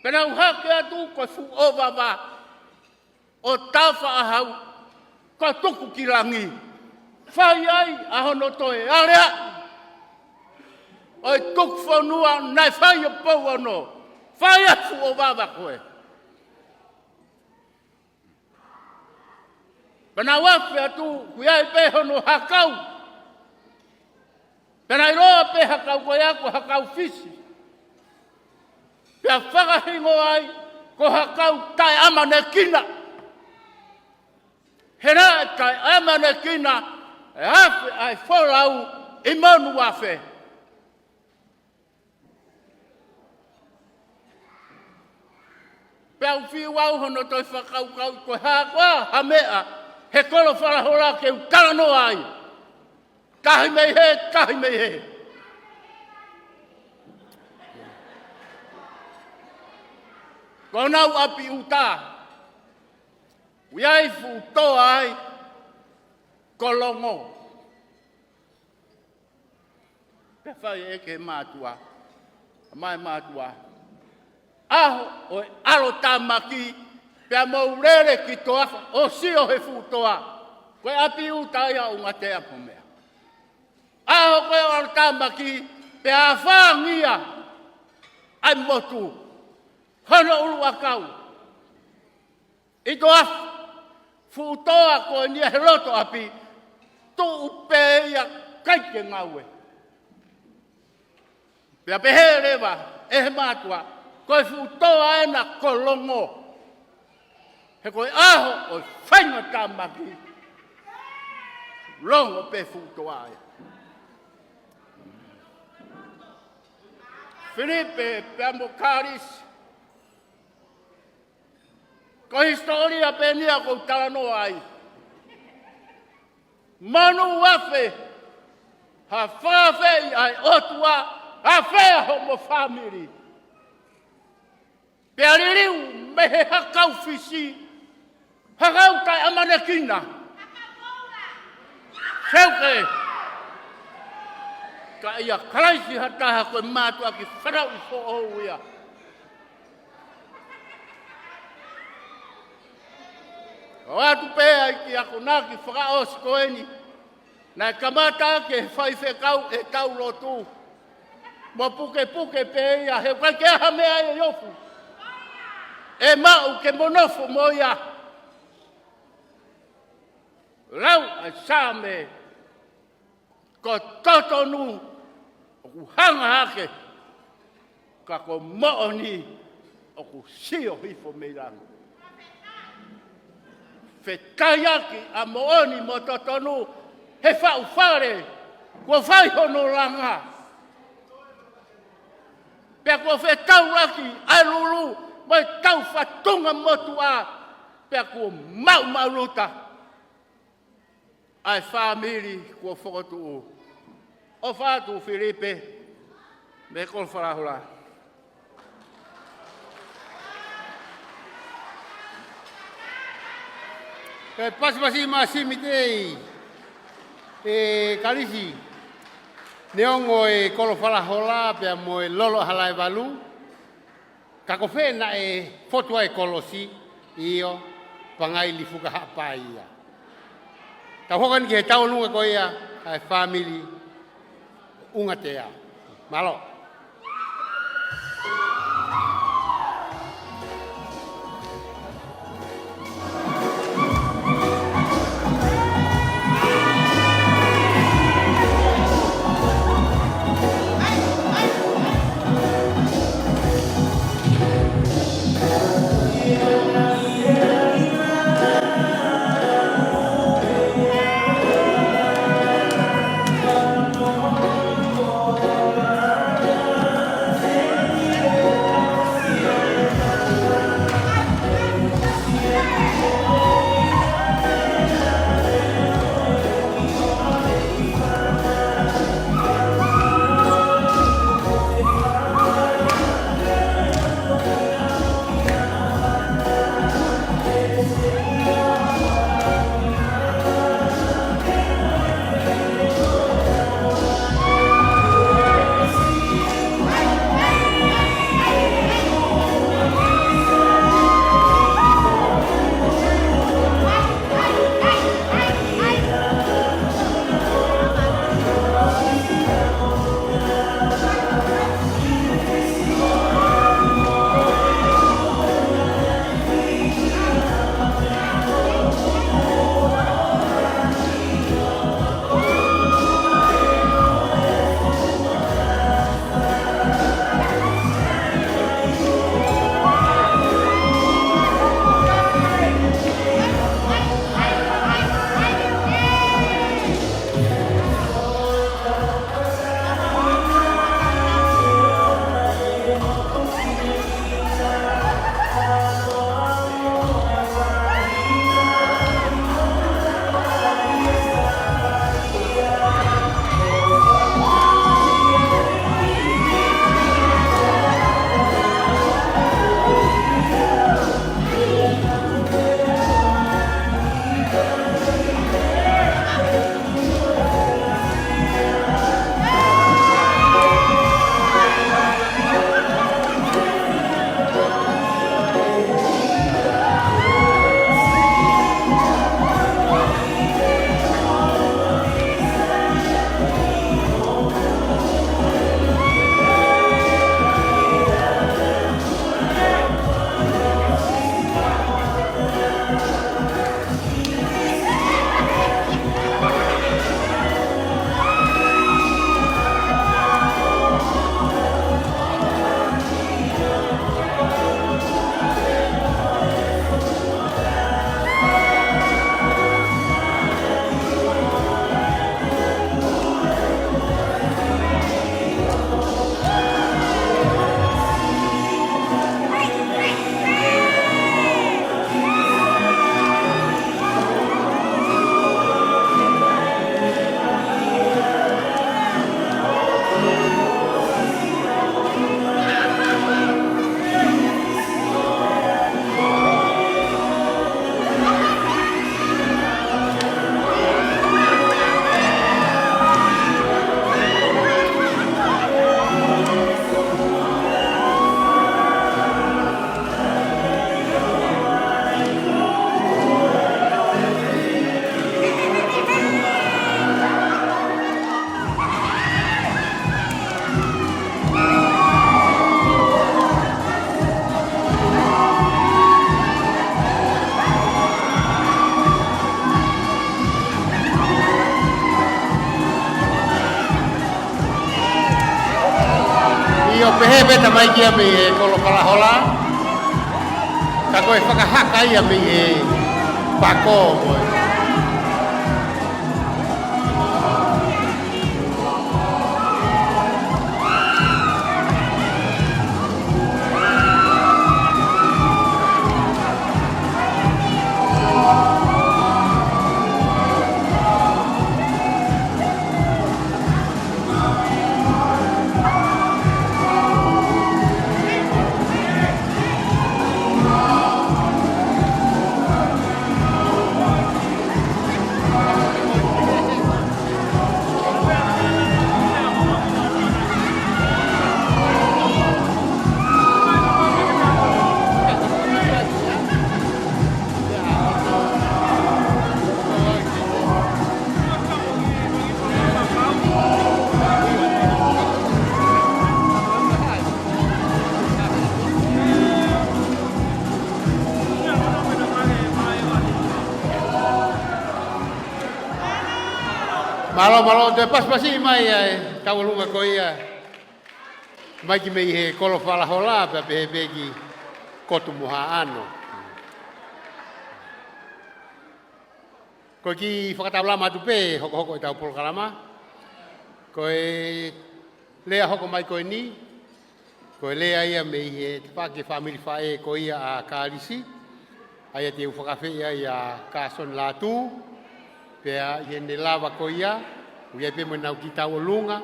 Pena uhake atu ko fu ovava. O taufa a hau. Ko tuku ki langi. Whai ai a hono toe alea. Oi tuk whanua nai whai a pau ano. Whai atu o wawa koe. Pena wafi atu kui ai pe hono hakau. Pena i roa pe hakau koe ako hakau fisi. Pea whakahingo ai ko hakau tai amane kina. Hera tai amane kina. E hafe ai wholau i manu afe. Pea uwhi wau hono toi whakaukau koe hakoa ha mea he kolo wharahola ke utarano ai. Kahi mei he, kahi mei he. Ko nau api uta. Uiai fu toa ai. Kolongo. Pea whai eke mātua. Mai mātua. Aho o alo tamaki. Pea maurere ki toa. O sio he fu toa. Koe api uta ia ungatea po mea. Aho koe o alo tamaki. Pea whangia. Ai motu. Hono ulu akau. I toa. Fu toa koe nia he roto api. Tu upe ia kaike ngaue. Pea pehe rewa, ehe mātua, koe fu toa ena kolongo. He koe aho o whainga tāmaki. Longo pe fu toa ea. Filipe, pea mo Kalisi. Ko historia pe nia ko talano ai. Manu wafe, ha whawhei ai otua, ha whea homo family. Pea ririu mehe hakau fisi, hakau tai amanekina. Seuke, ka ia Kalisi hataha koe mātua ki whanau i Apifo'ou ia. O atu pēa i ki ako nā ki whakaos koeni. Nai kamata ke whai whekau e tau lotu. Mo puke puke pēia he kai ke aha mea e yofu. E mau ke monofo mo ia. Lau a sāme. Ko totonu. O ku hanga hake. Ka ko mooni. O ku sio hifo meirangu. Whetaiaki a mooni mo totonu he whau whare kua whai hono langa. Pea kua whetau raki ai lulu mo tau whatunga motu a pea kua mau mauruta. Ai whamiri kua whakotu u. O whatu Filipe me kon wharahura. Kei pasipasi masimi tei. Kalisi. Neongo e kolo whalahola pea mo e lolo halai walu. Kako whena e fotua e kolosi io pangai li fuka hapa ia. Ka hokan ki he tau lunga ko ia ai family unga tea. Malo. o pehe beta mai kia me e kolo palahola. Ka koe whakahaka ia me e pako moe. Malo, te pas-pasi mai tawalunga ko ia. Mai ki mei he kolo whalahola pe pehe peki kotu muha ano. Ko ki whakatawala matu pe hoko i tau polokalama. Ko e lea hoko mai koe ni. Ko e lea ia mei he te pake whamiri whae ko ia a Kalisi. Aia te whakawhea ia Kason Latu. Pea i ne lava ko ia, uia pe mo nau ki tau lunga,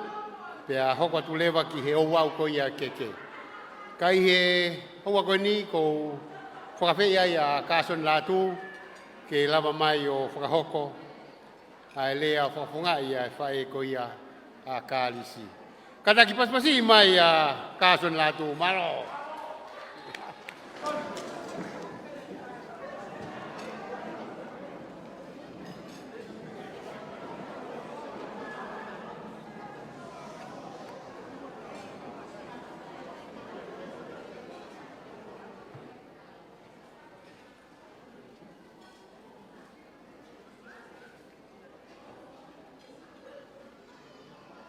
pea hoko tu lewa ki he ouau ko ia keke. Kai he hoa ko ni ko whakawhea ia Kason Latu, ke lava mai o whakahoko, ai lea whakafonga ia e whae ko ia a Kalisi. Kata ki paspasi mai a Kason Latu, maro!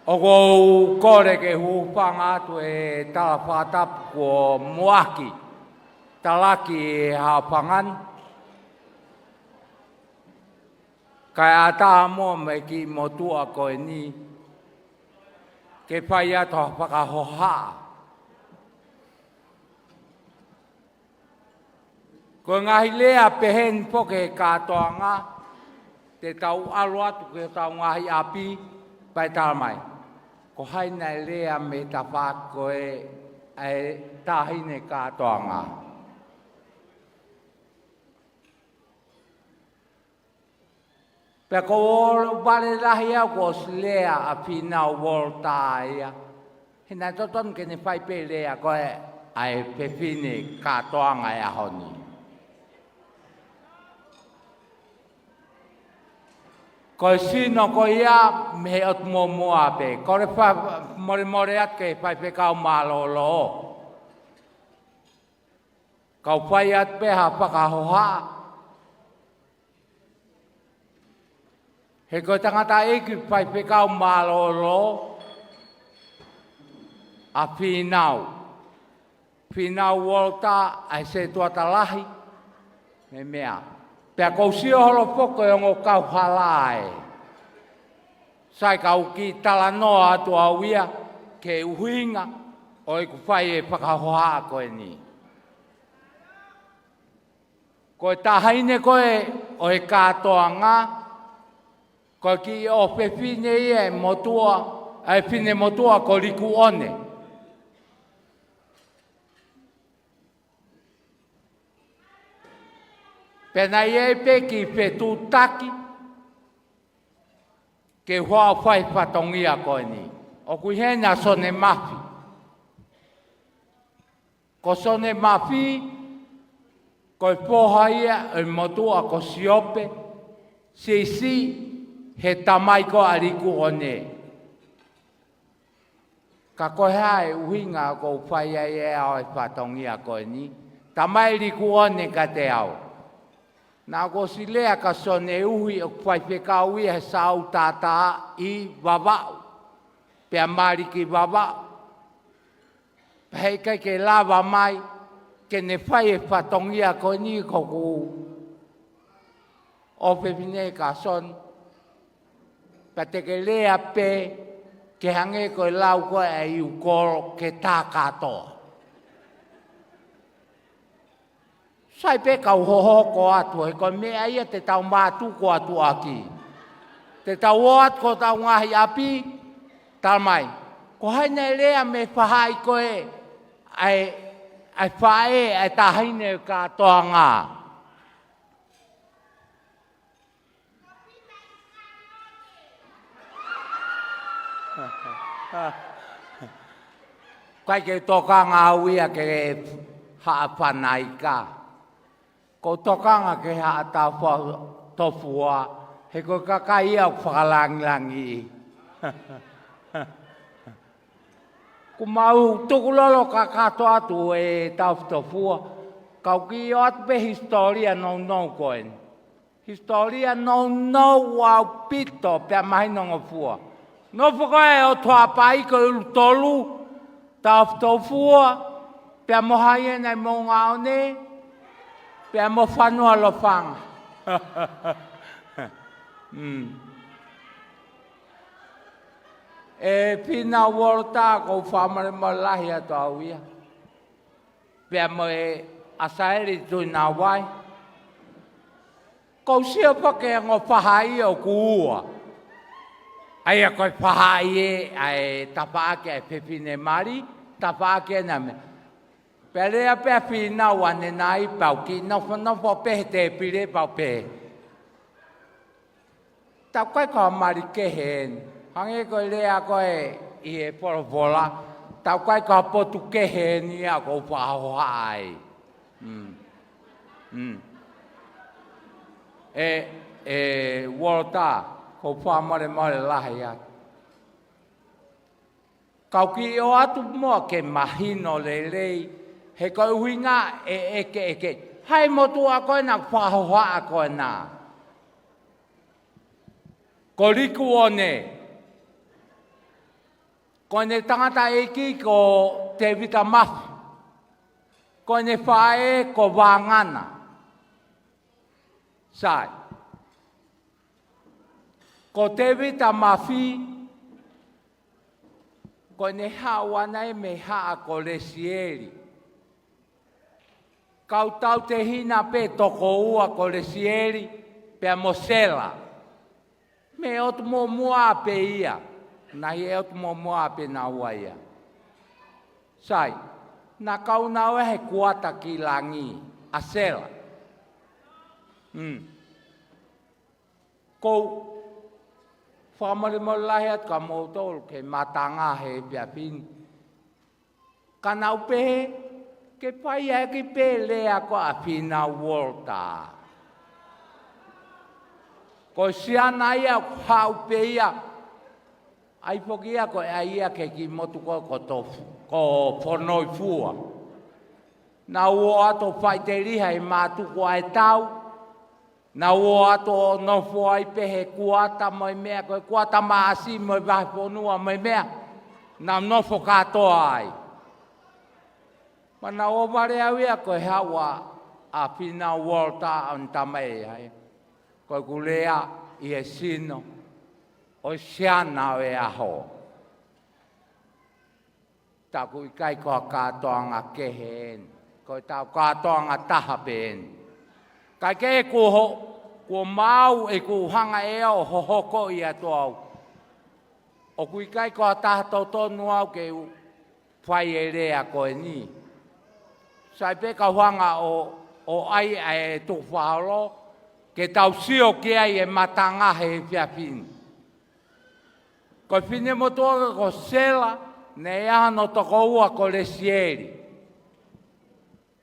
O kou kore ke hupanga atu e Taufatofua ko Moaki, talaki e haupangan. Kai ata mo me ki motua koe ni, ke pai ato whakahoha. Ko ngahi lea pehen poke katoanga, te tau alo atu ke tau ngahi api, pai talamai. Ko haina lea me ta whakoe e tahine katoanga. Pea ko wale lahi au ko lea a whina volta ia. Hina toton ke ne whai pe lea koe ai pepine katoanga e ahoni. Ko sino ko ia me ot mo ape. Ko re fa more at ke pai pe kau malolo. Kau pai at pe ha pa ka hoha. He ko tangata e ki pai pe kau malolo. A finau. Finau volta ai se tua talahi. Me mea. Pea kou sio holo poko e ongo kau halae. Sai kau ki tala noa atu au ia ke uhinga o i ku whai e whakahoha koe ni. Koe tahaine koe o e katoanga, koe ki o pepine ia e motua, e pine motua ko liku one. Pena ie peki pe tu taki ke hoa whai whatongia koe ni. O kui hena sone mafi. Ko sone mafi, koe poha ia e motua ko siope, si he tamai ko ariku one. Ka koe hae uhinga ko whai e au e whatongia koe ni. Tamai riku one ka te au. Nā ko si lea ka sone uhi o whai whekau ia he sau tātā i wawau. Pea mariki wawau. Pahei kai ke lava mai, ke ne whai e whatongia ko ni ko ku. O pepine ka son, pa te ke lea pe, ke hange ko e lau ko e iu koro ke tā katoa. Sai pe kau hoho ko atu, e ko mea ia te tau mātu ko atu aki. Te tau oat ko tau ngahi api, tal mai. Ko haina lea me whahai koe, ai whae, ai tahine katoa ngā. Kai ke toka ngā uia ke haa Fanaika. Ko toka ngā ke haa Taufatofua, he ko kakai au whakalangilangi. Ko mau tukulolo ka kato atu e Taufatofua, kau ki o atu pe historia nou koen. Historia nou au pito pe mahinonga fua. No whakae o toa pai ko ulu tolu, Taufatofua, pia mohaie nei mō ngaone, pia mo whanua lo whanga. E pina worota ko whamare mo lahi ato au ia. Pia mo e asaeri tui nā wai. Ko sia pake ngō whahai o kuua. Aia koe whahai e ai tapaake ai pepine mari, tapaake na me. Pelea pia whina wane nai pau ki nofo pehe te pire pau pehe. Tau koe koe mari kehen. Hange koe lea koe i e poropola. Tau koe koe potu kehen ia kou whahohai. Worota. Ko whamare lahi atu. Kau ki o atu mua ke mahino lelei, he koe uhinga e eke. Hai motu a koe na whahoha a koe nā. Ko riku o ne. Ko ne tangata eki ko te vita mafi. Ko ne whae ko wāngana. Sai. Ko te vita mafi, ko ne hawana e me haa ko lesieri. Kau tau te hina pe toko ua ko lesieri, pe mosela. Me otu mo mua pe ia, na i otu mo mua pe na ua ia. Sai, na kau na he kuata ki langi, a sela. Ko whamare mo lahi atu ka mō tōru ke matanga he pia pini. Ka nau pehe, ke pai ki pe lea ko a pina worta. Ko siana ia hau pe ia, ai poki ia ko a ia ke ki motu ko tofu, ko whanoi fua. Na ua ato whai te riha i mātu ko ai tau, na o ato no foi pehe kuata mai mea ko kuata maasi mai vai ponua mai mea na no fo katoa ai mana o vare awia ko hawa a pina volta an tamai ai ko kulea i sino o siana e aho ta ku kai ko katoa nga kehen ko ta katoa nga tahapen ka ke ko mau e ko hanga e o hohoko i ato au. O kui kai ko tato tonu au ke whai e rea ko e ni. Sai pe ka hanga o ai e tu whaholo ke tau sio ke ai e matanga he whiapini. Ko whine motoa ko sela ne ano toko ua ko lesieri.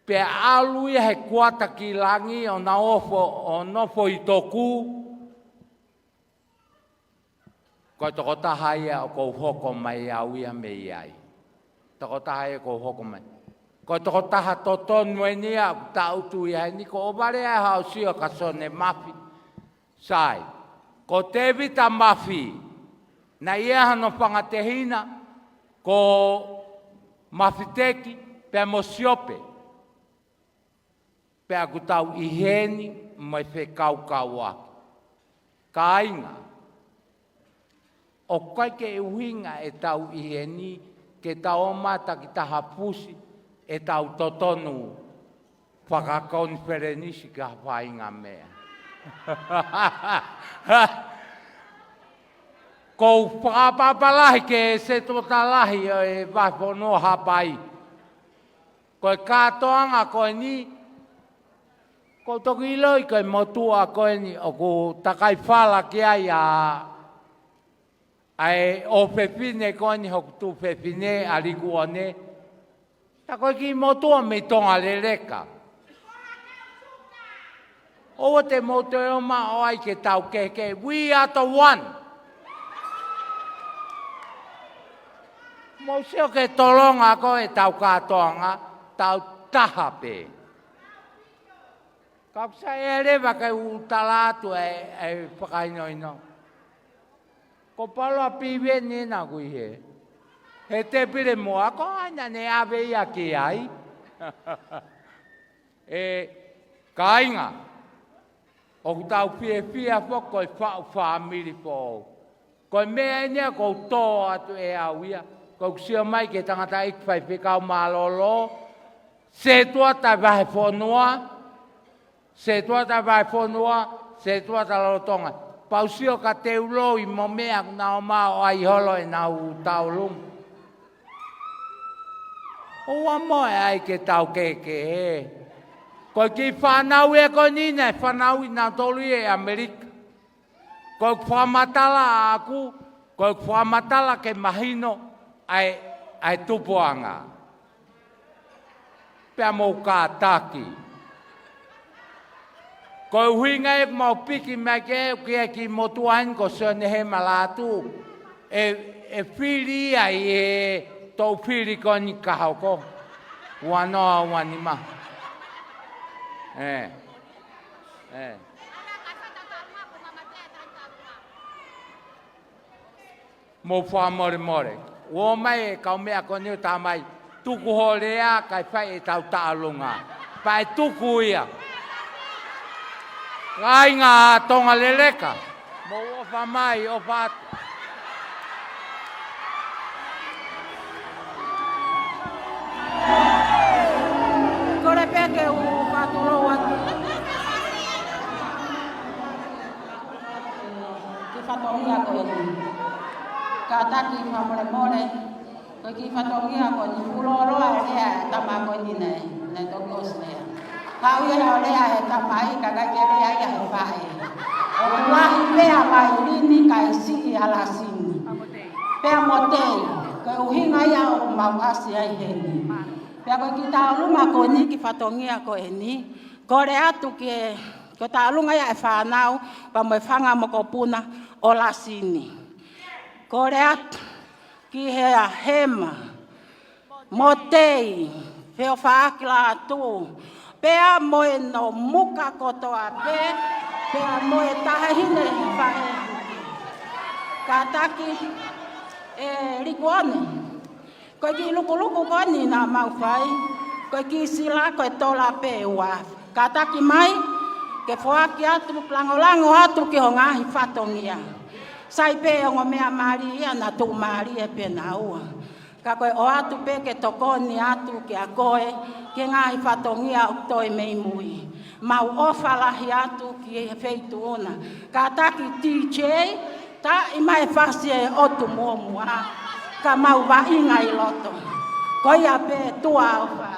Pe alu ia he kuata ki langi o na nofo i toku. Ko toko taha ia o kou hoko mai au ia me iai. Toko taha ia kou hoko mai. Ko toko taha totonu e nia tautu ia ni ko obare a hao sio ka sone mafi. Sai, ko te vita mafi na ia hano pangatehina ko mawhiteki, pia mo siope. Pia ku tau iheni, mai whe kau aki. Ka inga, o kai ke e uhinga e tau iheni, ke tau mata ki taha pusi, e tau totonu, whakakonferenisi ka whainga mea. Ko whakapapalahi ke se totalahi e whapono hapai. Ko e katoanga ko e ni, ko toki iloi ko e motua ko e ni, o ko takai whala ki ai ai o pepine ko e ni hoku tu pepine a riku ane. Ta ko ki motua me tonga le reka. O te moto e oma o ai ke tau keke, we are the one. Mo seo ke tolonga ko e tau katoanga, tau tahape. Kapsa e rewa ke utalatu e whakainoino. Ko Paula piwe nina kui he. He te pire mua, ko aina ne ave ia ki ai. E kainga. O tau pia whako e whau whamiri po. Ko mea enia ko tō atu e awia. Ko kusio mai ke tangata ikwhai whikau malolo. Se tua tai wahe whanua. Se tua tai wahe whanua. Se tua tai lalotonga. Pausio ka te uloi mo mea kuna o mao ai holo e nau taulung. Oa moe ai ke tau keke he. Ko ki whanau e ko nina, whanau i nā tolu e Amerika. Ko whamatala aku, ko whamatala ke mahino ai tupuanga. Pea mou ka taki. Ko huinga e mau piki mai ke kia ki motuain ko sone he malatu. E whiri ai e tau whiri ko ni kahau ko. Wanoa wanima. Mo wha more. O mai e kau mea ko niu tā mai. Tuku ho rea kai whai e tau tālunga. Pai tuku ia. Rai ngā tonga leleka. Mo ofa mai, ofa atu. Kore peke u whāturo atu. Ki whatongia ko e. Ka taki whamore. Ko ki whatongia ko ni uroroa e rea e tama ko ni nei. Nei toki osnea. Ka uia o rea e tamai ka kai rea ia he whae. O kulahi pea mai rini kai si alasini. Pea motei. Ka uhinga ia o mauasi ai heni. Pea koe ki tālunga ko ni ki whatongia ko e ni. Kore atu ke tālunga ia e whanau pa moe whanga mo ko puna o lasini. Kore atu ki hea hema, motei, peo whaakila atu. Pea moe no muka kotoa pea moe tahahine whae. Ka taki rikuane. Koe ki luku koni nā mau whai. Koe ki sila koe tola pe ua. Ka taki mai, ke whaaki atu, lango atu ki ho ngahi whatongia. Sai pe o mea mari ia na tu mari e pe na ua. Ka koe o atu pe ke tokoni atu ki a koe, ke ngahi whatongia o toi mei mui. Mau ofalahi atu ki e feitu ona. Ka taki TJ, ta i mai whasi e otu mua. Ka mau wa inga i loto. Koia pe tua o wha.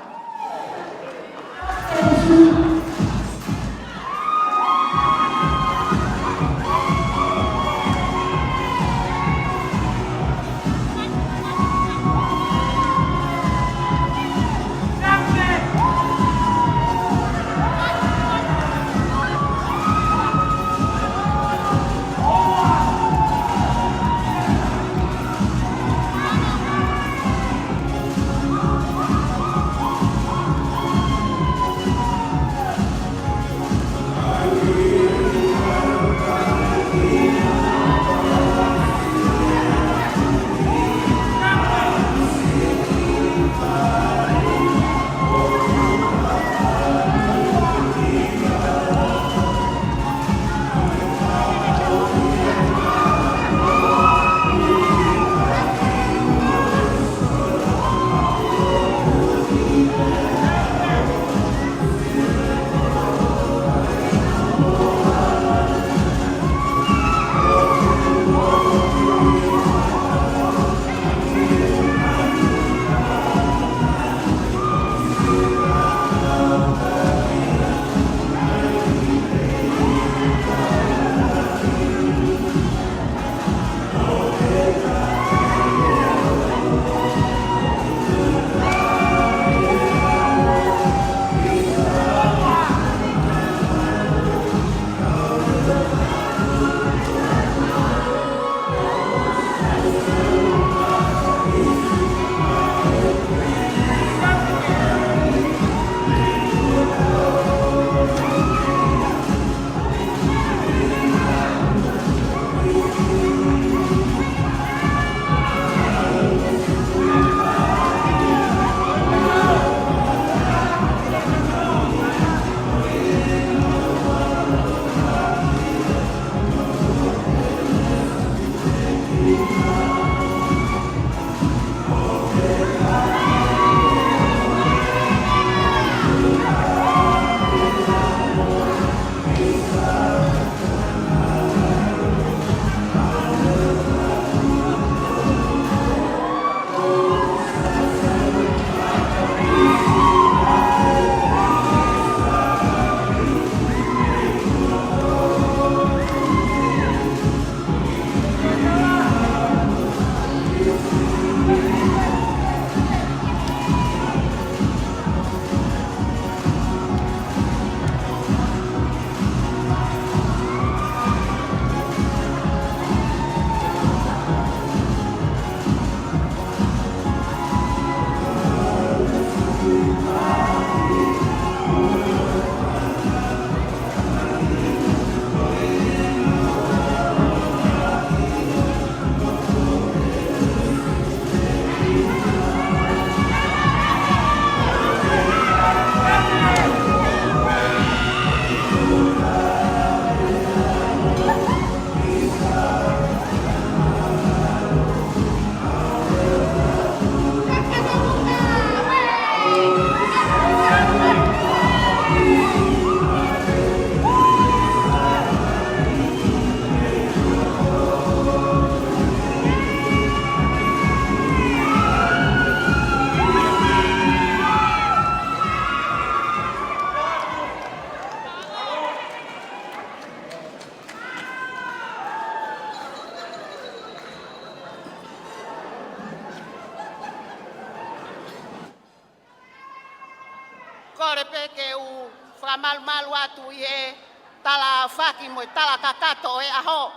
kore peke u whamalu atu i e tala whaki mo tala kakato e aho.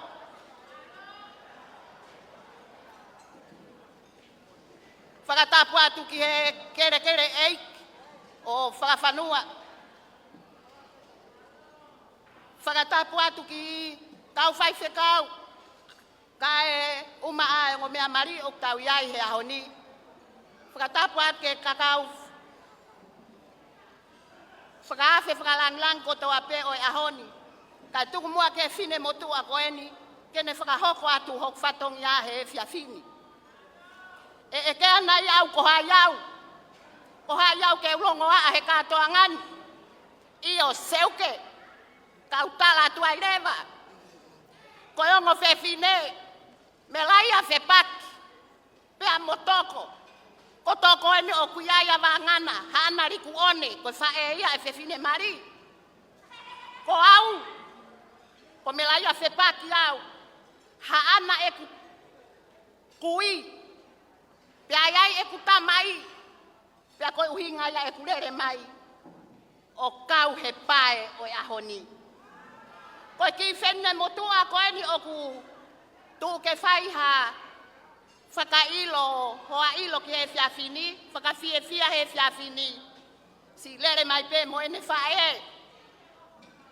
Whakatapu atu ki he kere eik o whakawhanua. Whakatapu atu ki tau whai whekau. Ka e uma a e ngo mea mari o tau iai he ahoni. Whakatapu atu ke kakau. Whakaafe whakalanglang ko toa pe o e ahoni. Ka tuku mua ke fine motu a koeni. Kene whakahoko atu hok whatong ia he fiafini. E ke ana iau ko ha iau. Ko ha iau ke ulongo a he katoa ngani. Io seuke. Ka utala tua ireva. Ko yongo fe fine. Melaia fe paki. Pea motoko. Ko toko eni o kuiaia vangana. Hana riku one. Ko fa ia e fe fine mari. Ko au. Ko melaia fe paki au. Haana e kui. Pea iai e kuta mai, pea koe uhinga ia e kurere mai, o kau he pae o e ahoni. Koe ki whenne motua koe ni oku tu ke whai ha whakailo, hoa ilo ki he whiawhini, whakawhiewhia he whiawhini. Si lere mai pe mo ene whae e,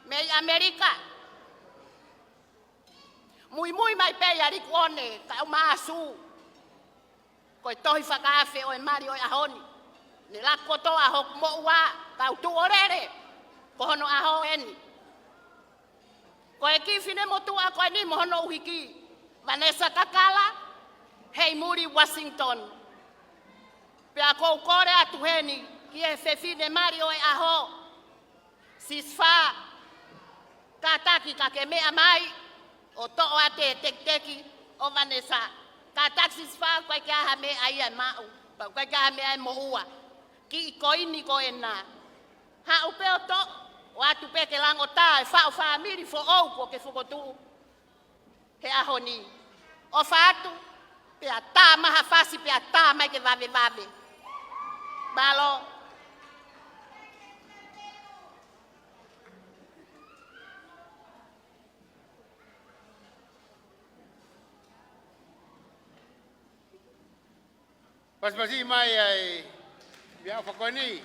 mei Amerika. Moimoi mai pe ia riku one, ka au maasu. Koe tohi whakaafe o e mari o e ahoni. Ni lako toa hoku mo ua, kau tu orere, kohono aho eni. Koe ki fine motua koe ni mohono uhiki. Vanessa Kakala, hei muri Washington. Pea kou kore atu heni, ki e fefine mari o e aho. Sisfa, kataki kake mea mai, o to'o ate tek-teki o Vanessa. Ka taxis fa kwa kia hame ai mau, kwa kia hame ai moua. Ki koini ko ena. Ha upeo to, watu peke lango ta, fa family fo ou ko ke fokotu. He ahoni. O fatu, pe ata maha fasi pe ata mai ke vave. Balo. Pas-pasi mai ai biar fakoni.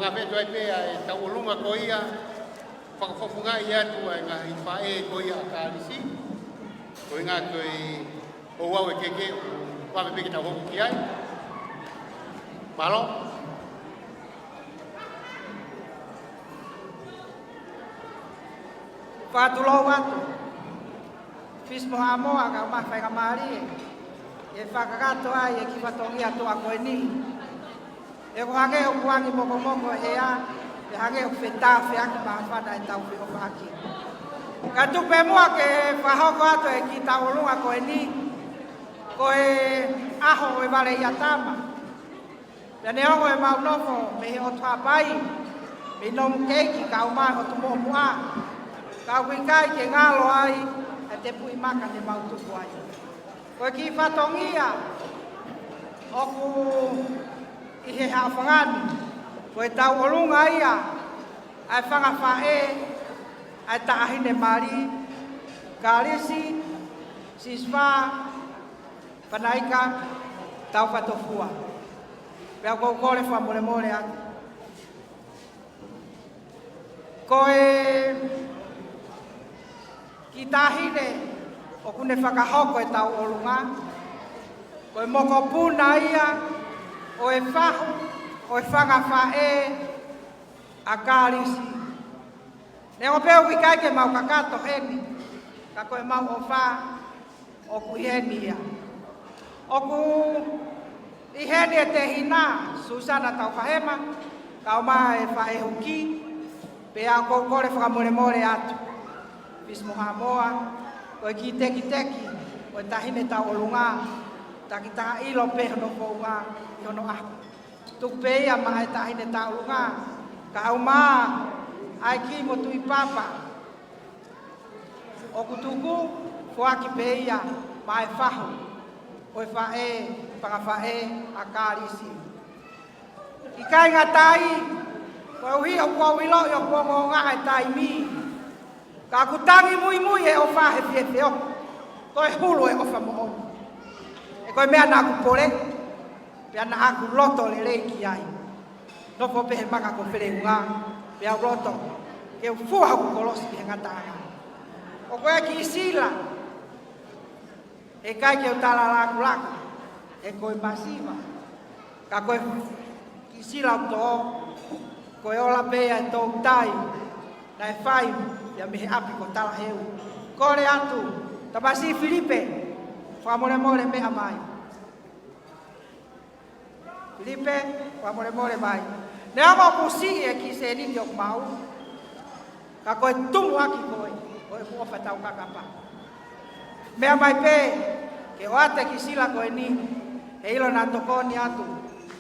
ngā whetoi pēa e tau olunga ko ia, whakafofunga ia tu e ngā hiwhae ko ia a Kalisi. Ko ngā koe o wau e keke o wawe peke tau hoku ki ai. Malo. Whātulau atu. Fismo hamoa ka mawhai ka maari e whakakato ai e ki whatongi atu a koe ni. E ko hange o kuangi moko moko e a, e hange o whetawhi aki maa whana e tau whio whaki. Ka tupe mua ke whahoko atu e ki tau olunga koe ni, koe aho e wale i atama. Pea ne ongo e maunofo me he o tuapai, me nomu keiki ka umai o tu mohu mua. Ka wikai ke ngalo ai, e te pui maka te mautuku ai. Koe ki whatongia, oku i he hawhangani, koe tau olunga ia, ai whangawhae, ai taahine mari, Kalisi, Siswa, Fanaika, Taufatofua. Pea kou kore whamore more atu. Koe ki tahine o kune whakahoko e tau olunga, koe moko puna ia, o e whahu, o e whangawhae a Kalisi. Ne o peo ki kai ke mau kakato heni, ka koe mau o wha, o ku heni ia. O ku i heni e te hina, Susana tau whahema, ka o maa e whae huki, pea kou kore whakamore more atu. Pismo hamoa, koe ki teki teki, koe tahine tau olunga, taki taha ilo peho no pounga, i hono aku. Tupe ia maa e tahine tau olunga, ka au maa, ai ki mo tui papa. O kutuku, fuaki pe ia, maa e whahu, koe whae, whangawhae a Kalisi. I kai ngā tai, koe uhi o kua wilo i o kua ngonga e tai mi. Ka kutangi mui mui e o whahe fie feo, koe hulu e o whamoho. E koe mea nā kupore, pia nā aku loto le reiki ai. Nofo pehe maka ko whire unga, pia loto, ke u fuha ku kolosi ki he ngatanga. O koe ki isila, e kai ke o tala laku laku, e koe masiva. Ka koe ki isila o to, koe ola pea e tō tai, na e whai, ia mihe api ko tala heu. Kore atu, tabasi Filipe, whamore more mea mai. Filipe, whamore more mai. Ne ama kusi e ki se nini o mau, ka koe tumu aki koe, koe kuofa tau kakapa. Mea mai pe, ke o ate ki sila koe ni, he ilo nā tokoni atu,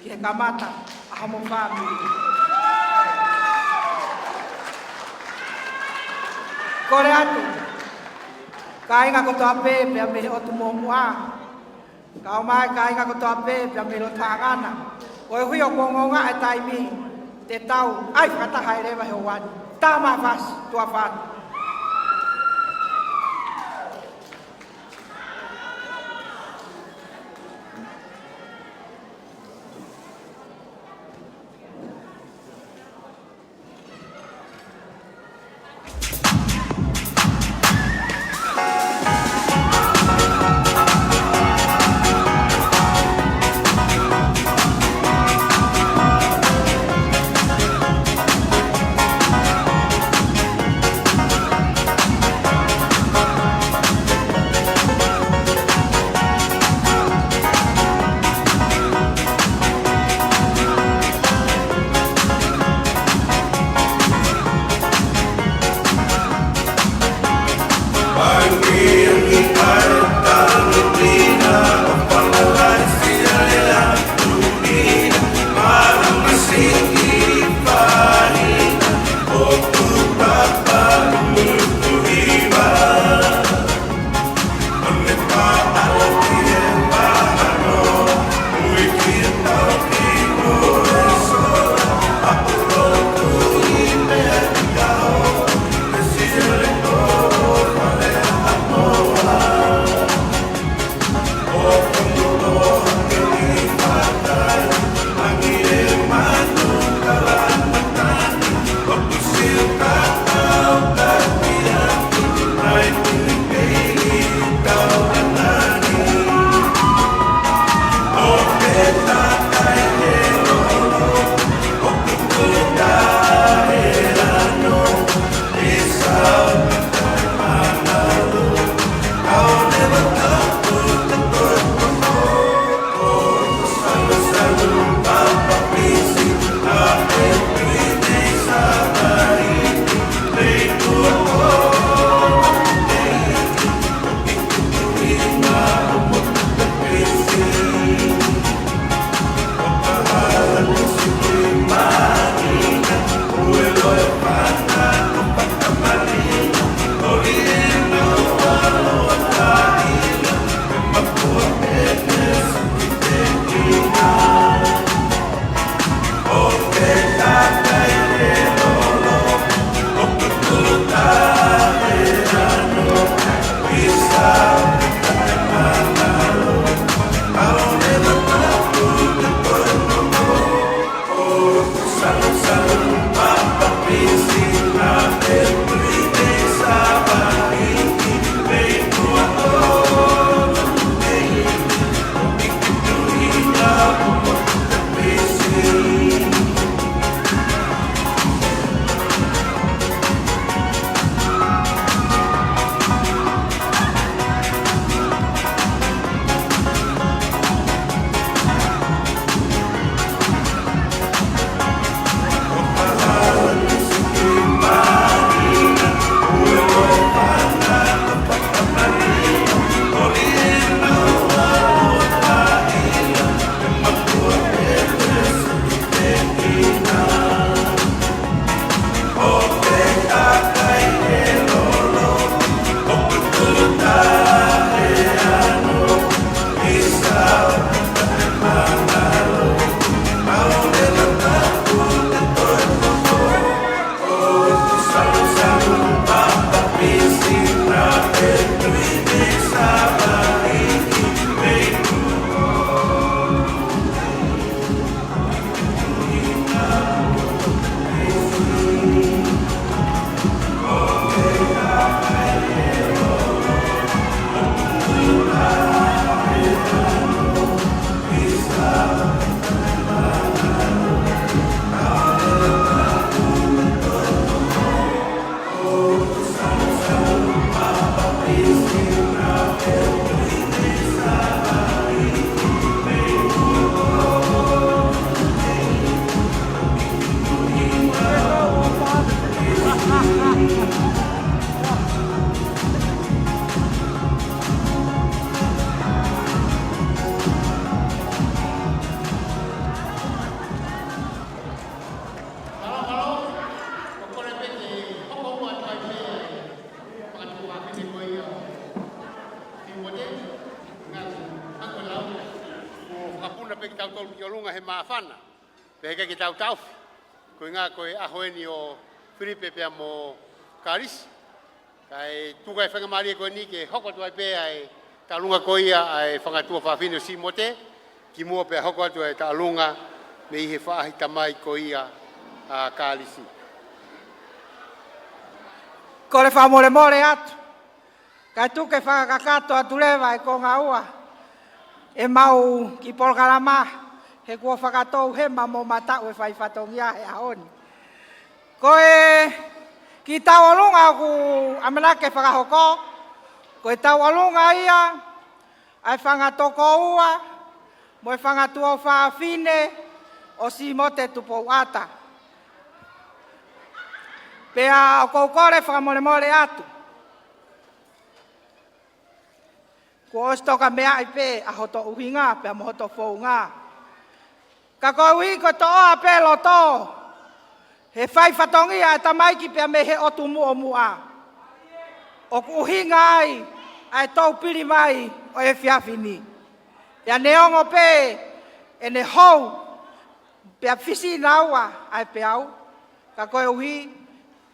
ki he kamata, a homo whamiri. Kore atu, ka inga ko toa pe, pia mehe o tu mo'omua. Ka o mai ka inga ko toa pe, pia mehe o tāngana. Koe hui o kongonga e taimi, te tau, ai whakataha e rewa he o wani. Tā maa whasi, tua whanu. ki tau tolu ki o lunga he maafana. Pe heke ki tau taufi. Koe ngā koe ahoeni o Filipe pia mo Kalisi. Kai tuka e whangamari e koe ni ke hoko atu ai pēa e talunga ko ia ai whangatua whawhine o Simote. Ki mua pia hoko atu ai talunga me i he whaahi tamai ko ia a Kalisi. Ko le whamore more atu. Kai tuke whakakato atu lewa e ko ngā ua. E mau ki polkarama. He kua whakatou he mamo matau e whai whatongia he aoni. Ko e ki tau alunga ku amenake whakahoko. Ko e tau alunga ia. Ai whangatoko ua. Mo e whangatua o whaafine. O Simote tupou ata. Pea o koukore whakamore atu. Ko ostoka mea i pe a hoto uhinga, pea mo hoto whounga. Ka koe ui ko to oa pe loto. He whai whatongia e tamaiki pea me he otu mua mua. O ku uhinga ai, ai tau piri mai o e whiawhini. Pea neongo pe, e ne hou, pea fisi naua ai pe au. Ka koe ui,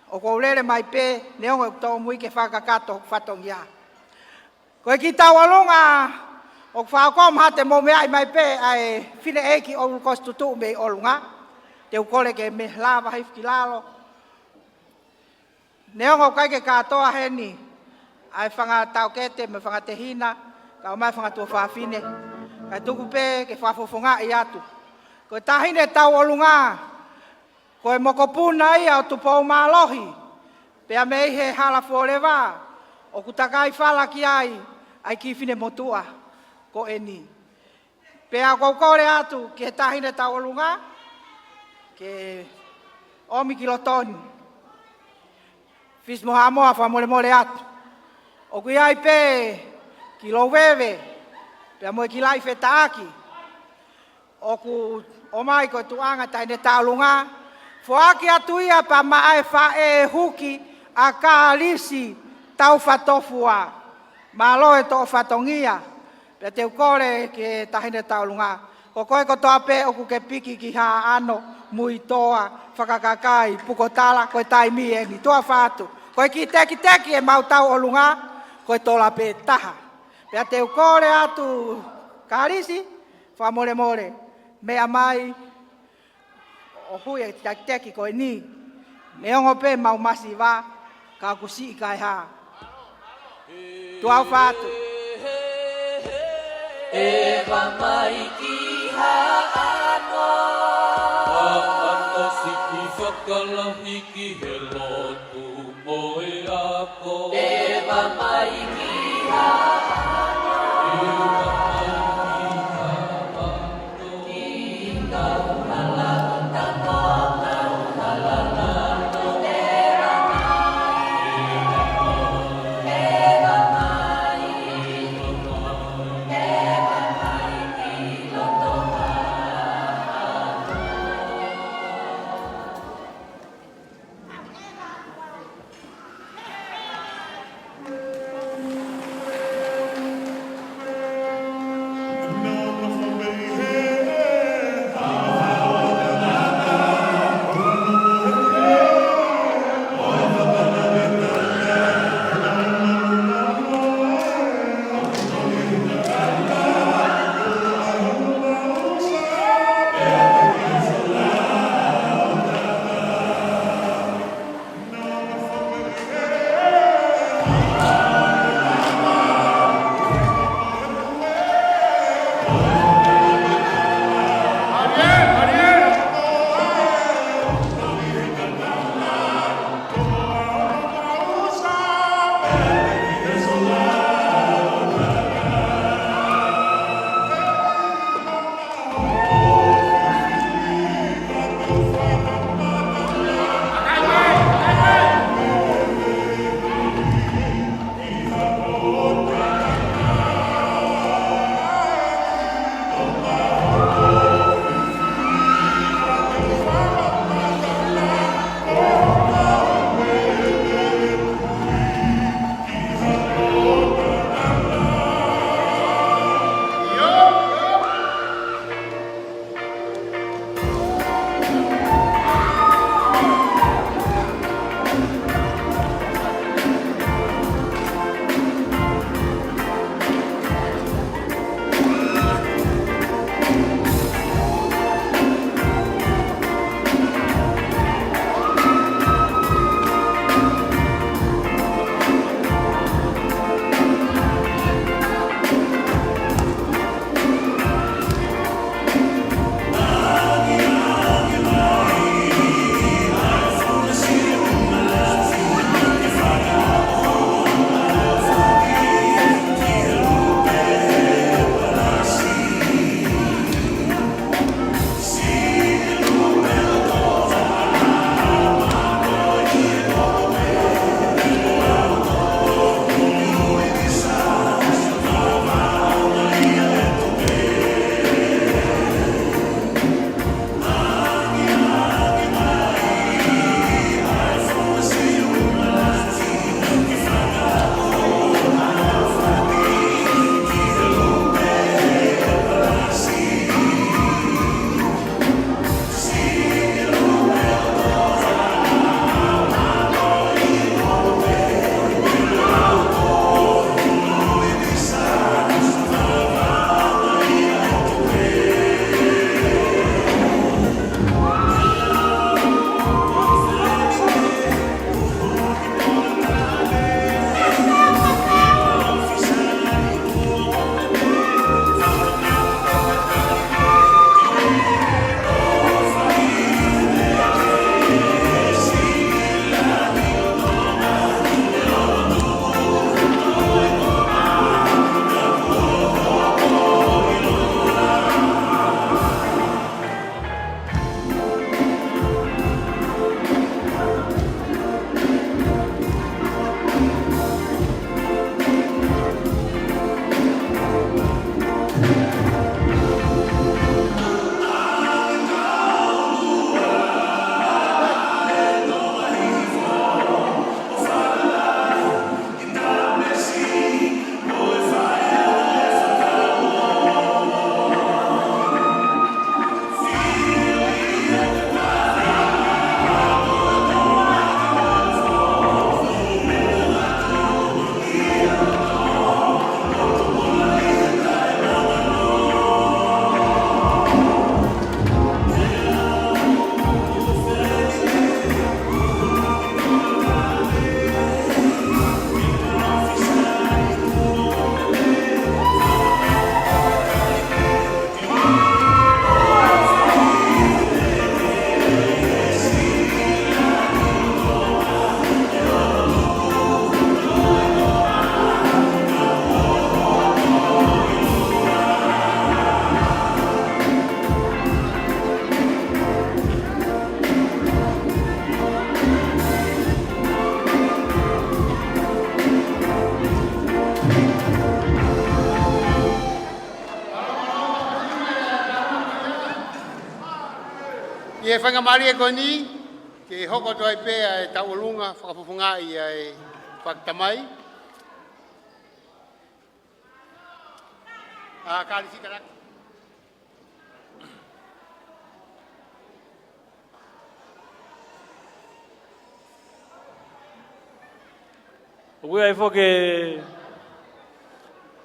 o ko lere mai pe, neongo e tau mui ke whakakato whatongia. Koe ki tau alunga, o whaakom hate mo mea i mai pe, ai whine eki o kostutu me i olunga. Te ukole ke me lava hifki lalo. Neongo kai ke katoa heni, ai whanga tau kete me whanga te hina, ka o mai whanga tua whaafine. Kai tuku pe ke whaafofonga i atu. Koe tahine tau olunga, koe mokopuna ia o tupou malohi, pea me ihe hala forewa, o kutakai whala ki ai ki whine motua, ko eni. Pea koukore atu, ki he tahine tau olunga, ke omi ki lotoni. Fis moha moa whamore atu. O kui ai pe, ki lo wewe, pea moe ki lai whetaaki. O ku o mai ko tuanga taine tau olunga, Foaki atu ia pa maae whae huki a Kalisi Taufatofua. Maloe to whatongia. Pea te ukore ke tahine taulunga. Ko koe ko toa pe oku ke piki ki ha ano mui toa whakakakai pukotala koe taimi engi. Toa whātu. Koe ki teki e mau tau olunga koe tola pe taha. Pea te ukore atu Kalisi whamore mea mai o hui e teki koe ni. Neongo pe mau masi wā, ka kusi i kai ha. Tuau whātu. E mai ki ha ano. Ano siki whakalahi ki he lotu moe ako. E mai ki ha ano. Ke whanga mari e koe ni, ke hoko toi pēa e tau lunga, whakapupunga i e whakatamai. Kalisi karaka. Ui ai whoke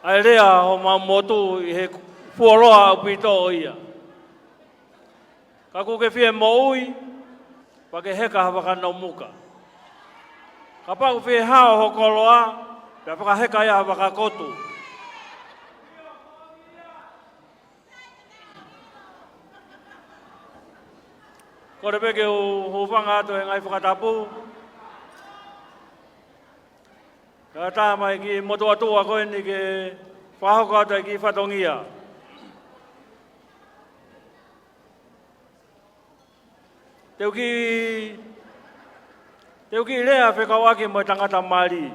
ai rea ho ma motu i he fuoroa au pito o ia. Ka kuke whie mo ui, pa ke heka hawa ka nau muka. Ka paku whie hao ho koloa, pia whaka heka ia hawa ka kotu. Kore peke o whanga ato e ngai whakatapu. Ka tā mai ki motu atua koe ni ke whahoko ata ki whatongia. Teu ki rea whekawaki mo tangata mari.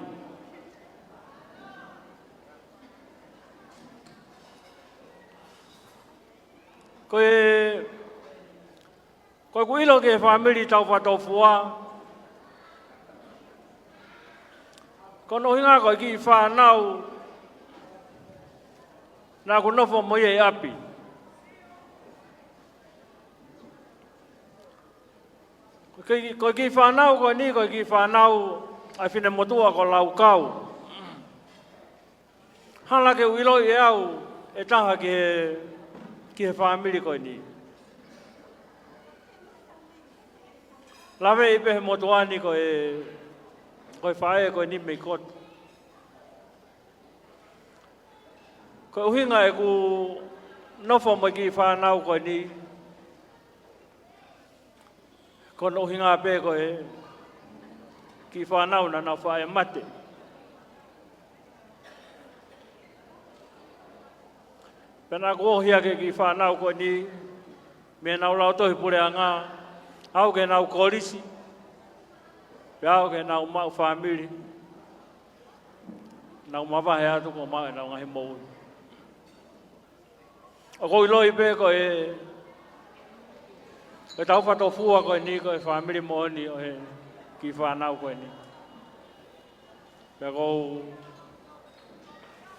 Koe kuilo ke whamiri Taufatofua. Kono hinga koe ki whanau nā kunofo mo e api. Koe ki whanau koe ni koe ki whanau ai whine motua ko lau kau. Hala ke uilo i au e taha ke he whamiri koe ni. Lawe i pehe motuani koe whae koe ni mei kotu. Koe uhinga e ku nofo mo ki whanau koe ni. Kono uhinga pe koe ki whanau na nau whae mate. Pena ku ohia ke ki whanau koe ni. Me nau lau tohi pure a ngā. Au ke nau Kalisi. Pea ke nau mau whamiri. Nau mawahe atu ko mau e nau ngahi mou. O koi loi pe koe Taufatofua koe ni koe whamiri mooni o he ki whanau koe ni. Pea kou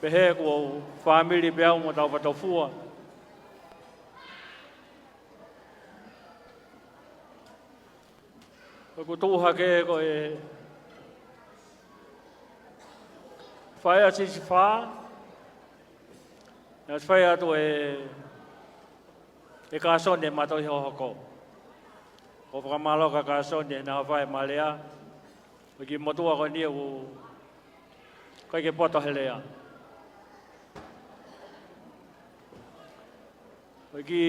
pehe ko whamiri pea mo Taufatofua. Ko tuha ke koe whae a sisi whaa. Nā whae atu e kāsone matoi hohoko. Ko whakamaloka kāsone nā whae malea. Ko ki motua koe nia u koe ke poto helea. Ko ki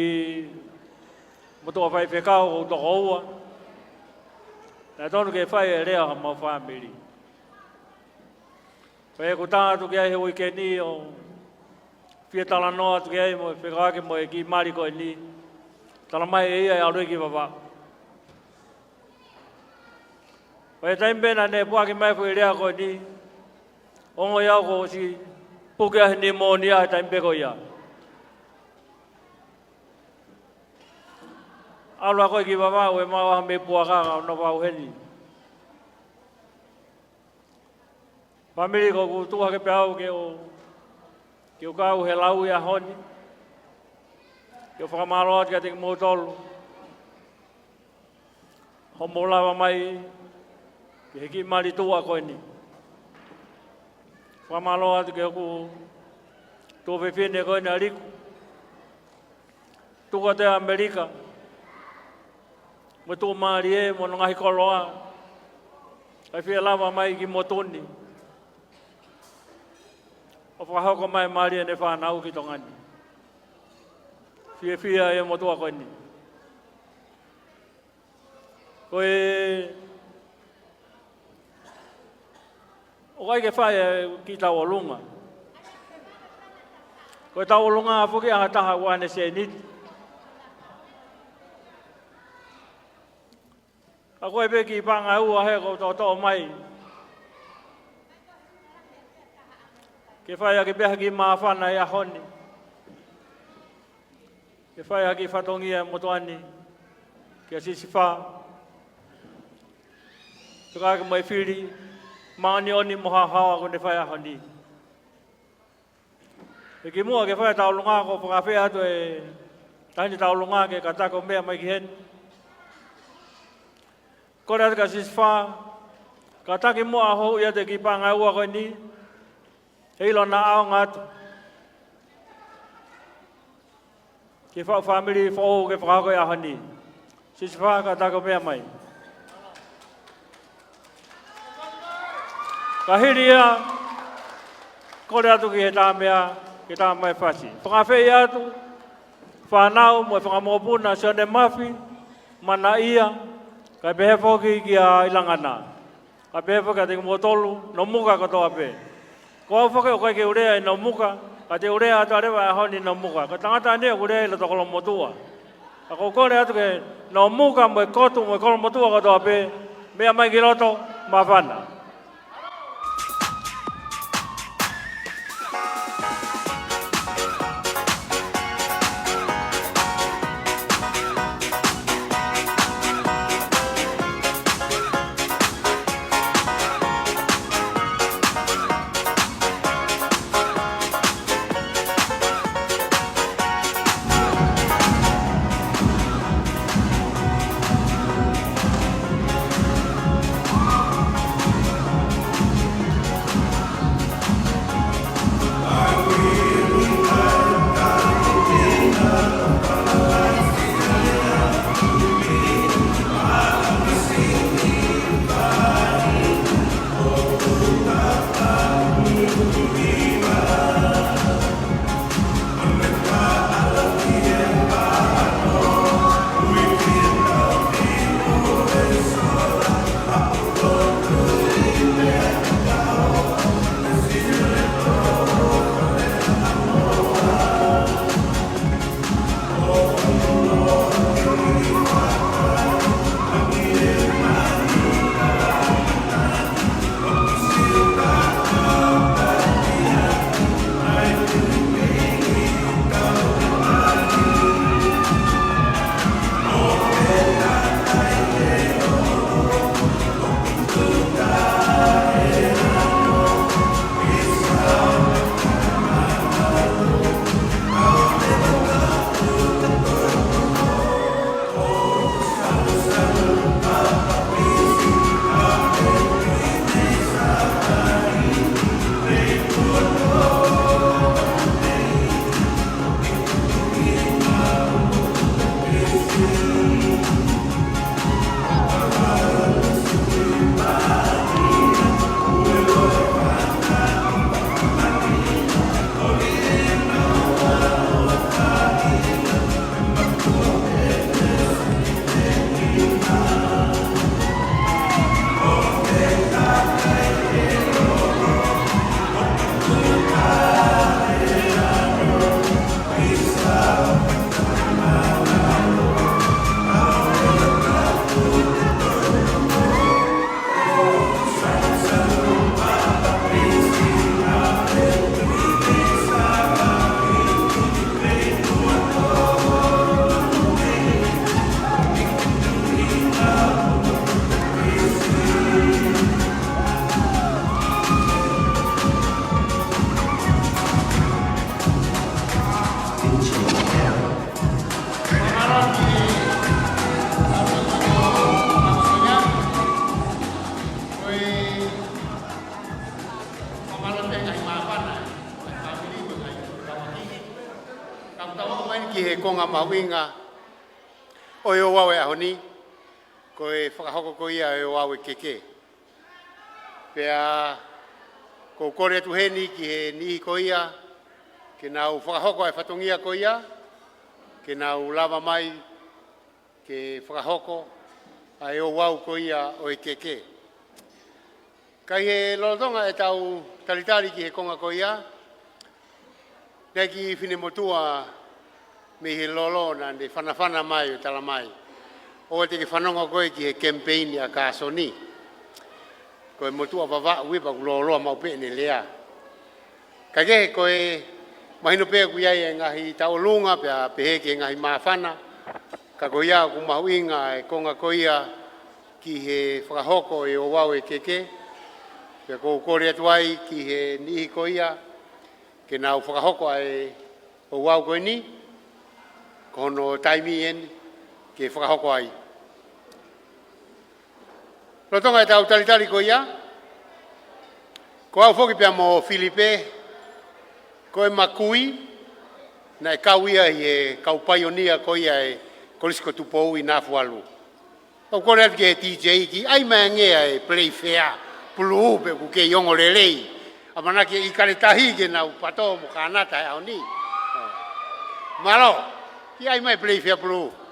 motua whae whekau o toko ua. Nā tonu ke whae e rea ha mau whamiri. Whae ku tātu ke ai hui ke ni o whia tala noa tu ke ai mo e whekake mo e ki mari koe ni. Tala mai e ia e aurui ki wawa. Whae taimbena ne puake mai hui rea koe ni. Ongo iau ko si puke ahi ni mo ni a taimbe ko ia. Alua koe ki wawa ue mawa me puakanga o no wau heni. Pamiri ko ku tuha ke peau ke o kau he lau ia honi. Ke o whakamaroa tika tiki mōtolu. Ho mōlawa mai ke he ki mari tua koe ni. Whakamaroa tika ku tō whewhine koe ni a riku. Tuka te Amerika. Mo tō maari e, mo ngahi koloa. Ai whia lawa mai ki motoni. O whakahoko mai maari e ne whanau ki tongani. Whia e mo tua koe ni. Koe... O kai ke whae ki tau o lunga. Koe tau o lunga a whuki anga taha wane se niti. A koe peki i panga ua he ko tō mai. Ke whae a ke peha ki maa whana e a honi. Ke whae a ki whatongia motoani. Ke kia sisifa. Tuka ke mai fili, maani oni moha hawa ko ne whai aho ni. E ki mua ke whai taulunga ko whakawhi atu e tahini taulunga ke katako mea mai ki hen. Kore atu ka sisifa, ka taki mua aho ia te ki pāngai ua koe ni, e ilo na ao ngātu. Ki whao whamiri whao ke whakako e aho ni. Sisifa ka tako mea mai. Ka hiri ia, kore atu ki he tā mea, ki tā mai whasi. Whakawhi atu, whanau, mo e whakamopuna, sione mafi, mana ia, ka pehe whoki ki a ilangana. Ka pehe whoki a te kumotolu, no muka katoa pe. Ko au whoki o koe ke urea i no muka, ka te urea atu arewa e honi no muka. Ka tangata ania urea i lo tokolo motua. Ka kore atu ke no muka mo e kotu mo e kolo motua katoa pe, mea mai ki roto, ma whana. konga mawinga o yo wawe ahoni ko e whakahoko ko ia e wawe keke. Pea ko kore tu heni ki he nihi ko ia, ke nau whakahoko e whatongia ko ia, ke nau lava mai ke whakahoko a e o wau ko ia o e keke. Kai he lolotonga e tau talitari ki he konga ko ia, nei ki whine motua me he lolo na ne whanawhana mai o tala mai. O te ki whanonga koe ki he campaign a kāsoni. Koe motua wawa uipa ku loloa maupe ne lea. Ka kehe koe mahino pēa ku iai e ngahi tau lunga pea pehe ke ngahi mawhana. ka koia ku mahuinga e konga koia ki he whakahoko e o wau e keke. Pea ko kore atuai ki he nihi koia ke nau whakahoko ai o wau koe ni. Ko hono taimi en ke whakahoko ai. Rotonga e tau talitali koia. Ko au whoki pia mo Filipe. Ko e makui. Na e kauia i e kaupaionia koia e Kalisi ko tupou i Nafualu. Au kore atu ke TJ ki ai mai ngea e play fair. Pulu upe ku ke yongo lelei. Amana ke i karetahi ke nau pato mo kanata e au ni. Malo, ki ai mai play fair pulu.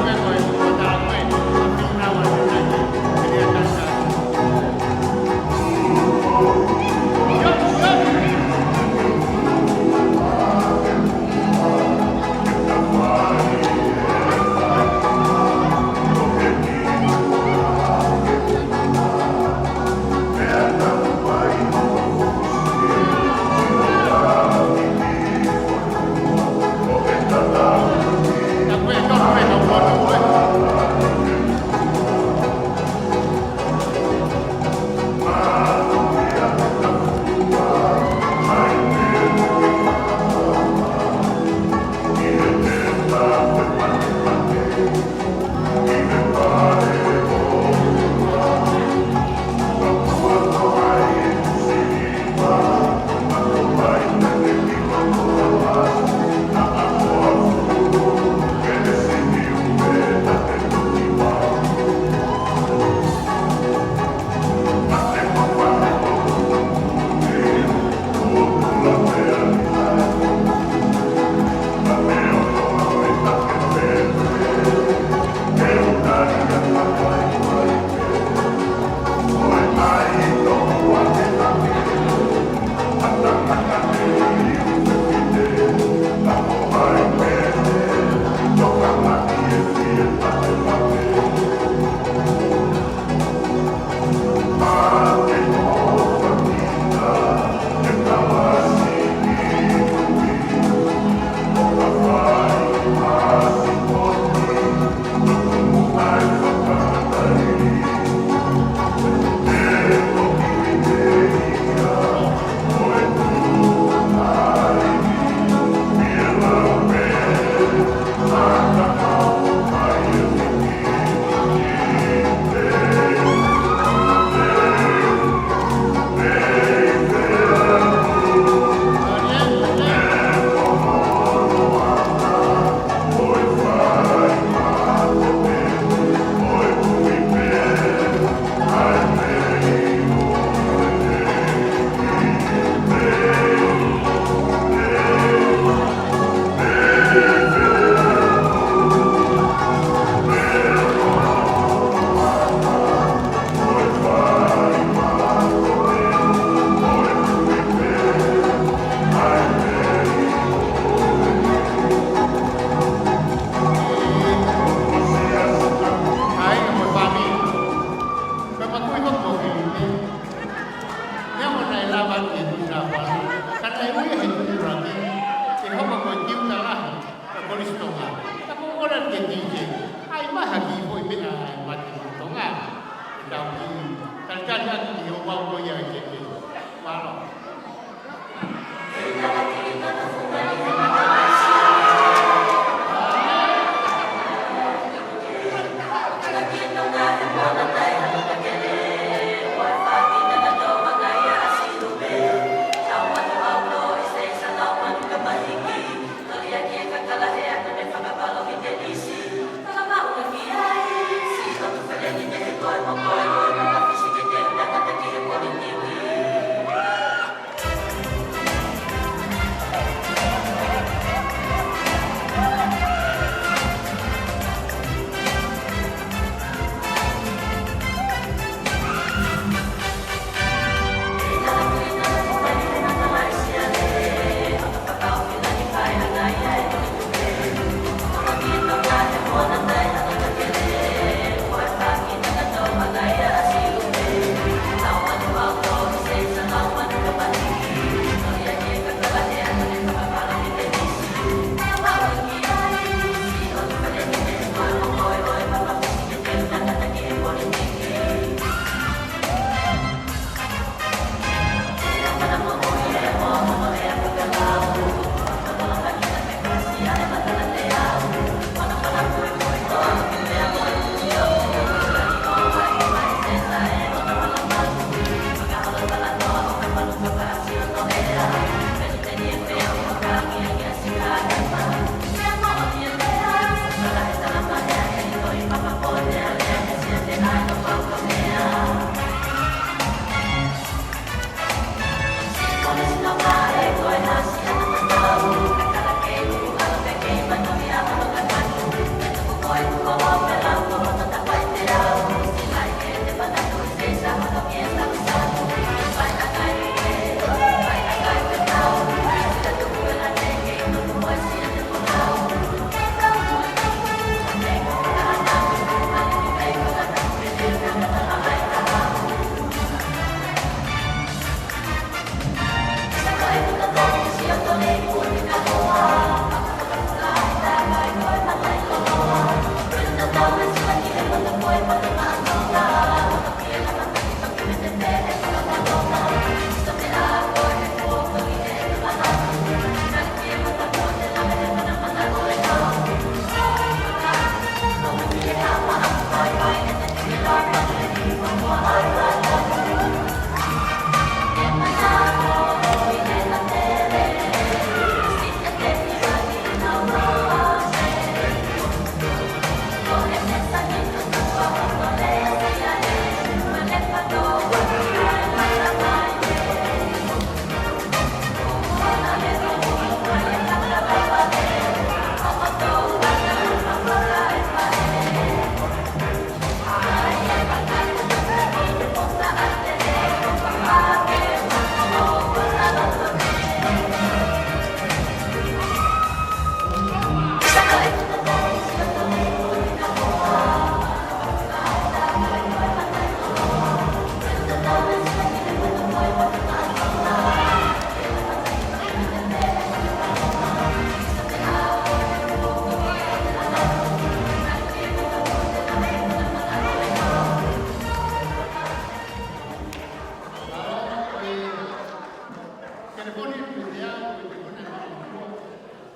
Ko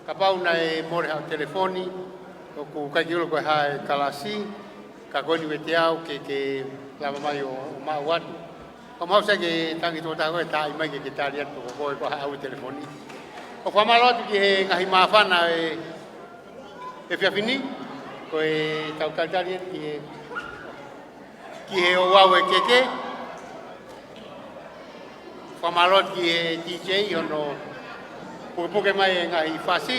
Ka pau na e more hao telefoni, o ku kai kiulo koe hae Kalisi, ka koe ni wete au ke lama mai o mau atu. Ka mau sa ke tangi tō tākoe tā i mai ke tāri atu ko koe ko hau telefoni. O kwa malo atu ki he ngahi mawhana e whiawhini, ko e tau tātari atu ki he o wau e keke. Kwa malo atu ki he DJ hono puke mai e ngahi whasi.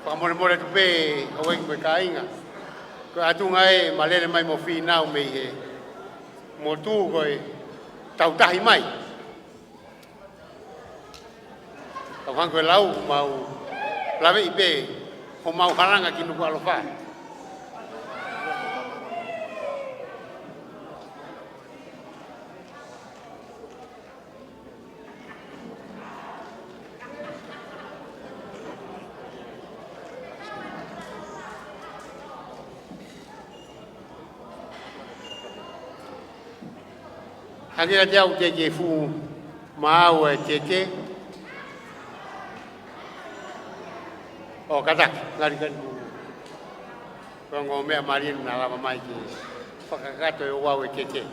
Whamore tu pe hawai koe ka inga. Koe atunga e malele mai mo whinau mei he. Mo tū koe tautahi mai. Ka whan koe lau mau lawe i pe ho mau haranga ki nuku alofa. Hangea te au te fu mau e teke. O katak, ngari kan ku. Kau ngau mea marin na lama mai ki. Whakakato e o wau e teke.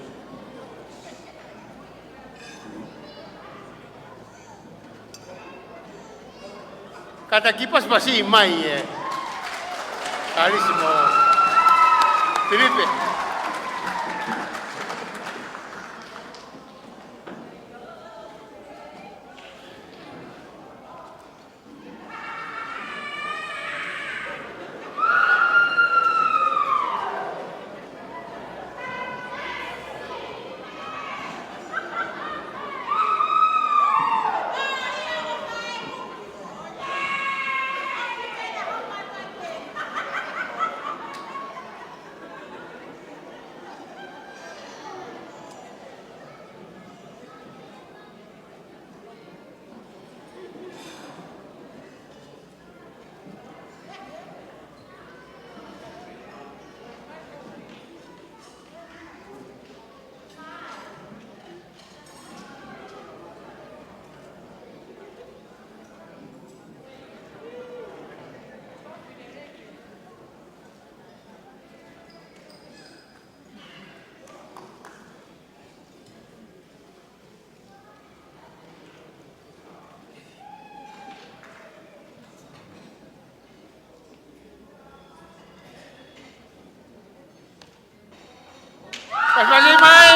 Kata kipas pasi mai e. Kalisi mo Filipe. Pagi mai.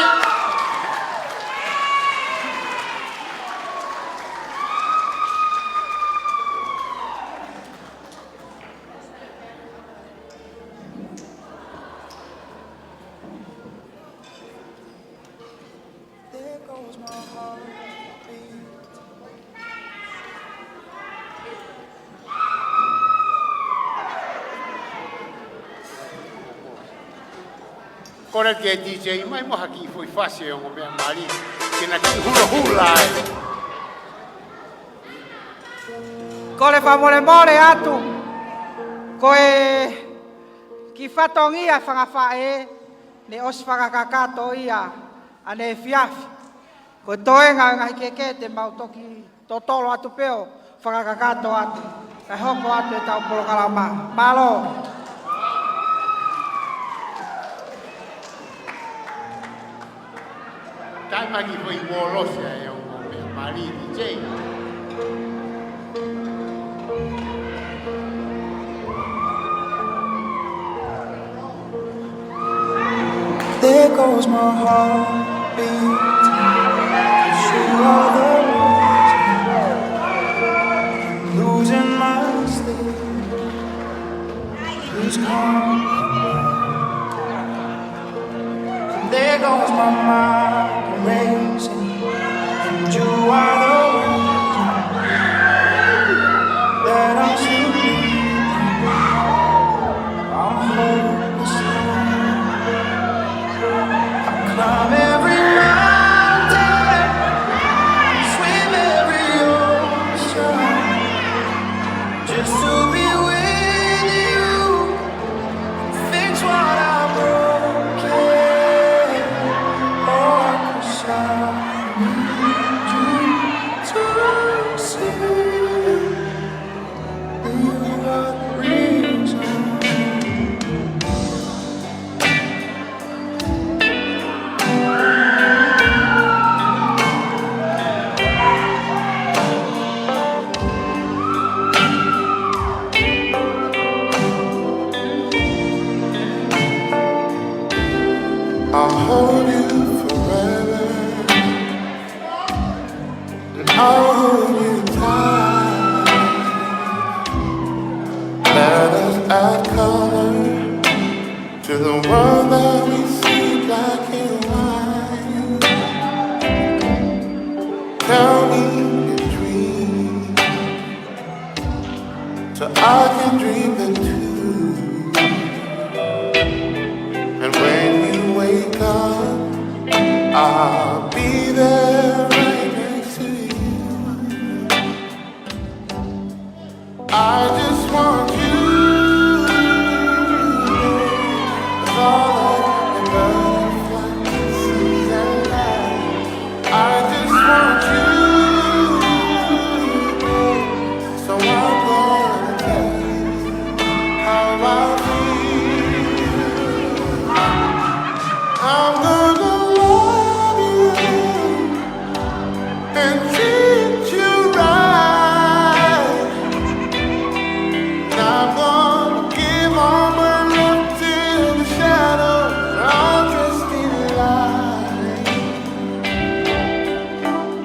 Kore ke DJ mai mo haki foi fácil o mea mari que na ki hula hula. Kore whamore more atu. Koe ki whatongia whangawhae ne os whangakakato ia ane whiafi. Koe toenga ngahi keke te mautoki totolo atu peo whangakakato atu. Kai hoko atu e tau polo kalama. Malo. Tai magi foi wolosia e o mea mari DJ. There goes my heartbeat. You are the reason. Losing my sleep. Please come. There goes my mind racing. And you are the reason that I'm sleeping. I'm hopeless. Climb every mountain, swim every ocean, just to be with you, fix what I'm broken. I'll hold you forever. And I'll hold you tight. Let us add color to the world that we see black and white. Tell me your dreams, so I can dream them too. And when you wake up, I'll be there right next to you. I just want you. With all of the butterfly kisses and light. I just want you. So I'm gonna tell you how I feel. I'm gonna love you and treat you right. And I'm gonna give all my love till the shadows are dressed in light.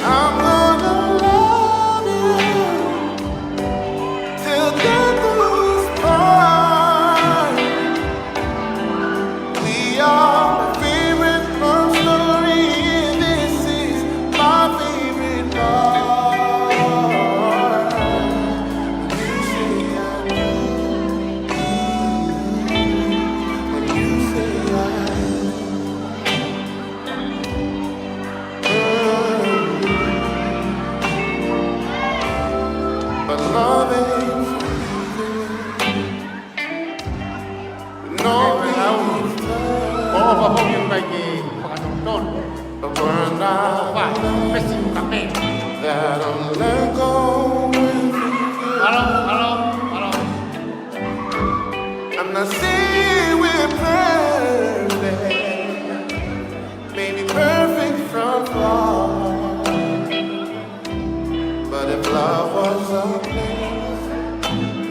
I'm gonna love you till death do us part. We are my favorite love story, and this is my favorite part. You say I do, and you say I but love is no reason to burn out that I'll let go when you I'm not saying we're perfect, maybe perfect from far. But if love was a place,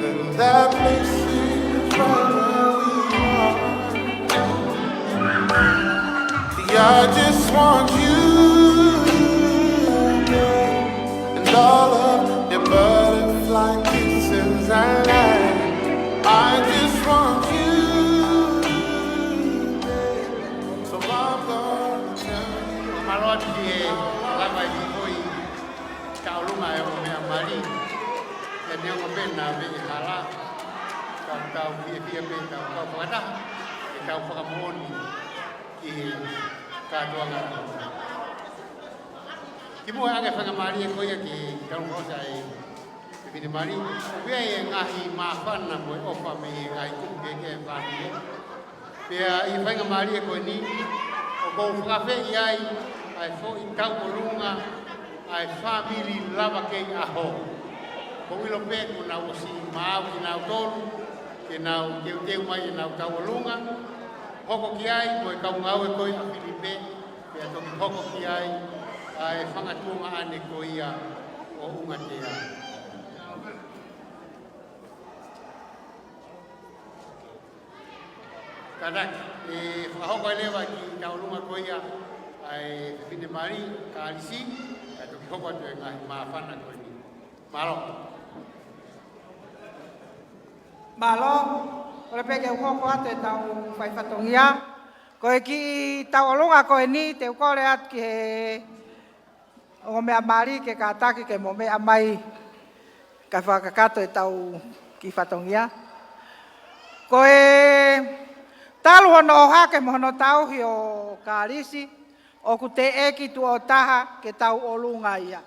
then that place is right where we are. See, I just want you and all of your butterfly kisses and light. I just want you, so I'm gonna tell you. Maloti lama i koi kaulunga e o mea mari e mea ngo pena me i hala kau pia pia pe kau whakata e kau whakamoni ki kātuanga ki mua ange whakamari e koia ki kau rosa e pini mari pia e ngahi mawhana mo e ofa me i ngai kuke ke whani pia i whakamari e koe ni o kou whakafe i ai ai fo i tau olunga ai family lava ke aho ko ilo pe ko na osi mau ki na tolu ke na ke mai na tau olunga hoko ki ai ko ka ngau e ko i Filipe pe to ki hoko ki ai ai fanga tunga ane ko ia o unga te ai kadak e hoko lewa ki tau olunga ko ia ai Filipe Mari Kalisi ka to hoko te ngai mafana ko ni malo ore peke hoko ate tau fai fatongia ko ki tau olunga ko ni te ko le at ki o mea mari ke ka taki ke mo mea mai ka whakakato e tau ki fatongia ko talu hono hake mo hono tau hi o Kalisi o ku te eki tu o taha ke tau olunga ia.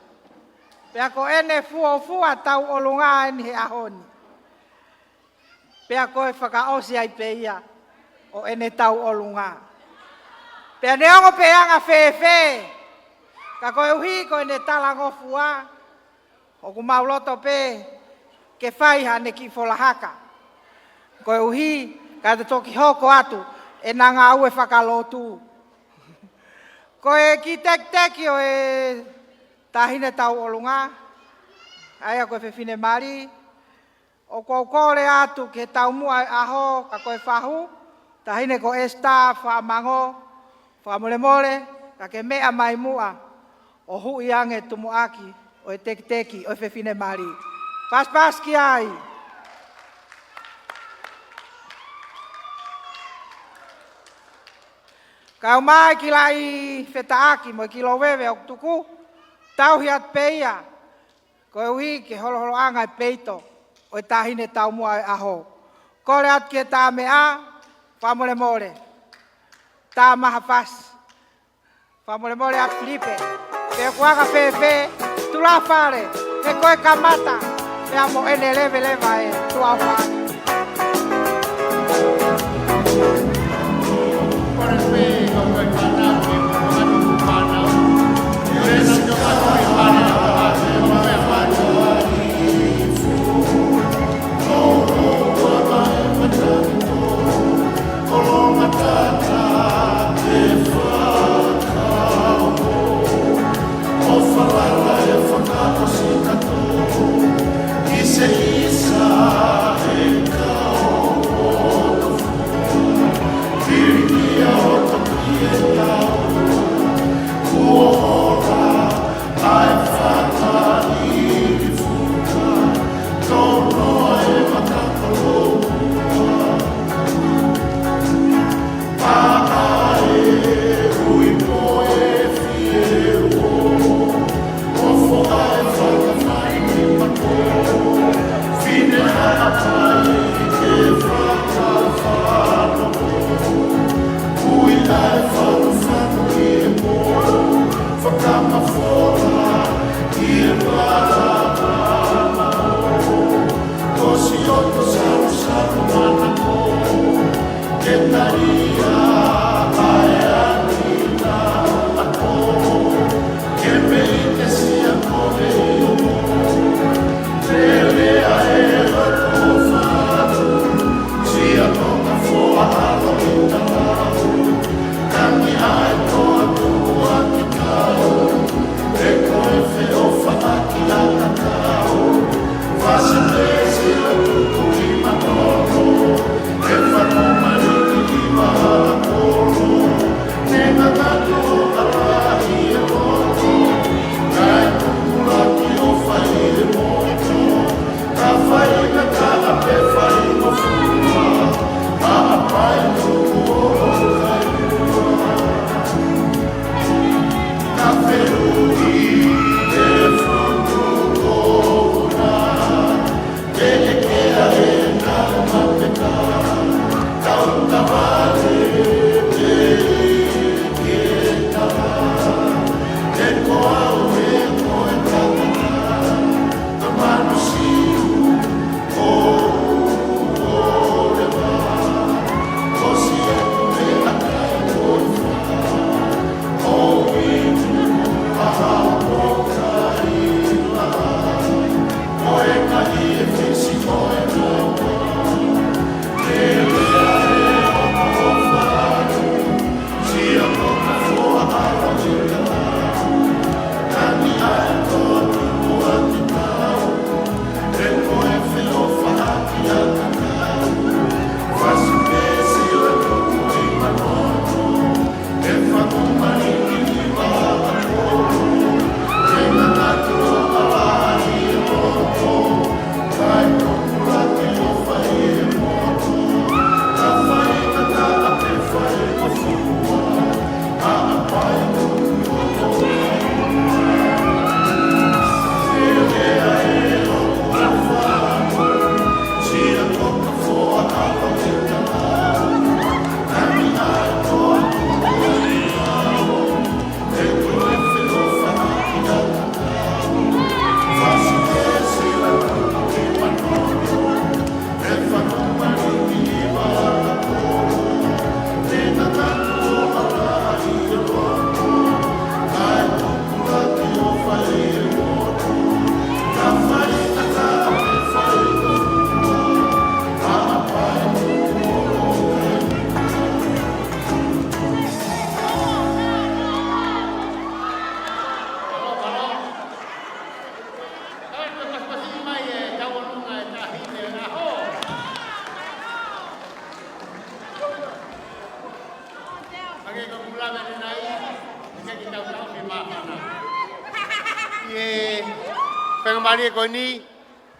Pea ko ene fua tau olunga eni he ahoni. Pea ko e whakaosi ai pe ia o ene tau olunga. Pea neongo pe anga fe. Ka ko e uhi ko ene talango fua o ku mauloto pe ke whai hane ki folahaka. Ko e uhi ka te toki hoko atu e nanga au e whakalotu. Ko e ki teki o e tahine tau olunga, aia ko e whewhine mari, o ko kore atu ke tau mua aho ka ko e whahu, tahine ko e sta whamango, Whamole mole, ka ke mea mai mua, o hui ange tumuaki, o e teki teki, o e whewhine mari. Pas pas ki ai. Kau mai ki lai whetaaki, mo ki lo wewe o tuku, tau hiat peia, ko e ui ke holo holo anga e peito, o e tahine tau mua e aho. Kore at ke tā mea, whamole mole, tā maha pas. Whamole mole at Filipe, pe kuanga pepe, tula whare, e koe kamata, pe amo ene leve leva e tua whare. lava ni nai ke ki tau tau me mafana ye penga mari ko ni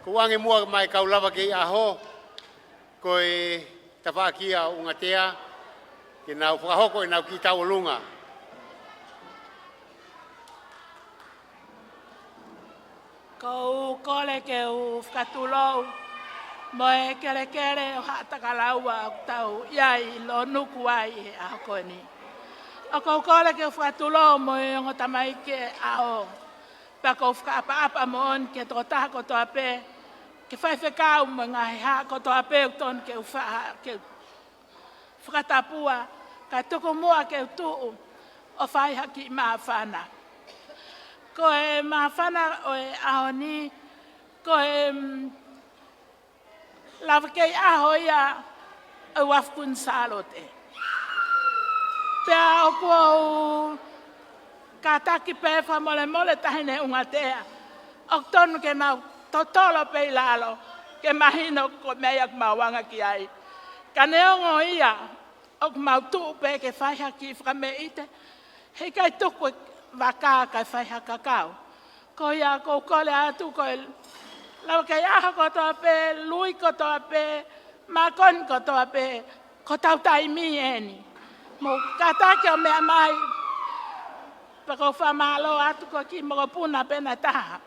ko wange mua mai kau lava ke aho ko e tafakia ungatea ke nau whakahoko e nau ki tau lunga. Ko kole ke u whakatulou, moe kere kere o hatakalaua o tau iai lo nuku ai e aho koe ni. O ko kole ke u whakatulou moe o tamai ke aho. Pa ko whakaapa mo on ke toko taha ko toa pe, ke whaiwhekau mo ngahi ha ko toa pe o ton ke u whakatapua, ka tuku mua ke u tuu o whaiha ki maa whana. Ko e mawhana o e aho ni, ko e lawakei aho ia o wafkun salote. Pea o kua o kataki pefa mole mole tahine ungatea. O tonu ke mau totolo pei lalo, ke mahino ko meiak mawanga ki ai. Ka neongo ia, o mau tuu pe ke whaiha ki whakame ite, hei kai tuku waka kai whaiha kakao. Ko ia ko kole atu ko lau kei aha ko toa pe, lui ko toa pe, makon ko toa pe, ko tau taimi eni. Mo katake o mea mai, pa ko whamalo atu ko ki mo puna pena taha.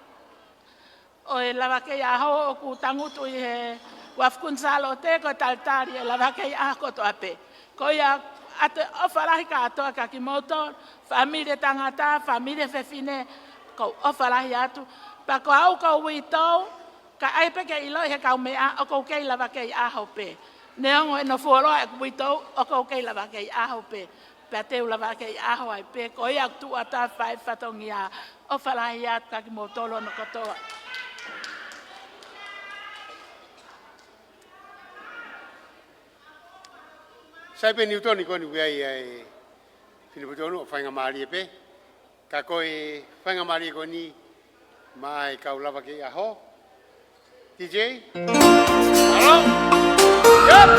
O e lawa kei aho o ku tangutu i he wafkun salo te ko taltari e lawa kei aha ko toa pe. Ko ia ate ofarahi ka atoa ka ki motor, familie tangata, familie fefine, ko ofarahi atu. Pa ko au ka uitou, ka aipe ke ilo he kau mea o ko kei lawa kei aho pe. Neongo e no fuoroa e uitou o ko kei lawa kei aho pe. Pa teu lawa kei aho ai pe, ko ia tu ata whai whatongi a ofarahi atu ka ki motolo no kotoa. Sai pe Newton ko ni ai ai Filipe tonu o whainga maari e pe. Ka koe whainga maari ko ni mai kau lava ke aho. DJ? Hello? Yep!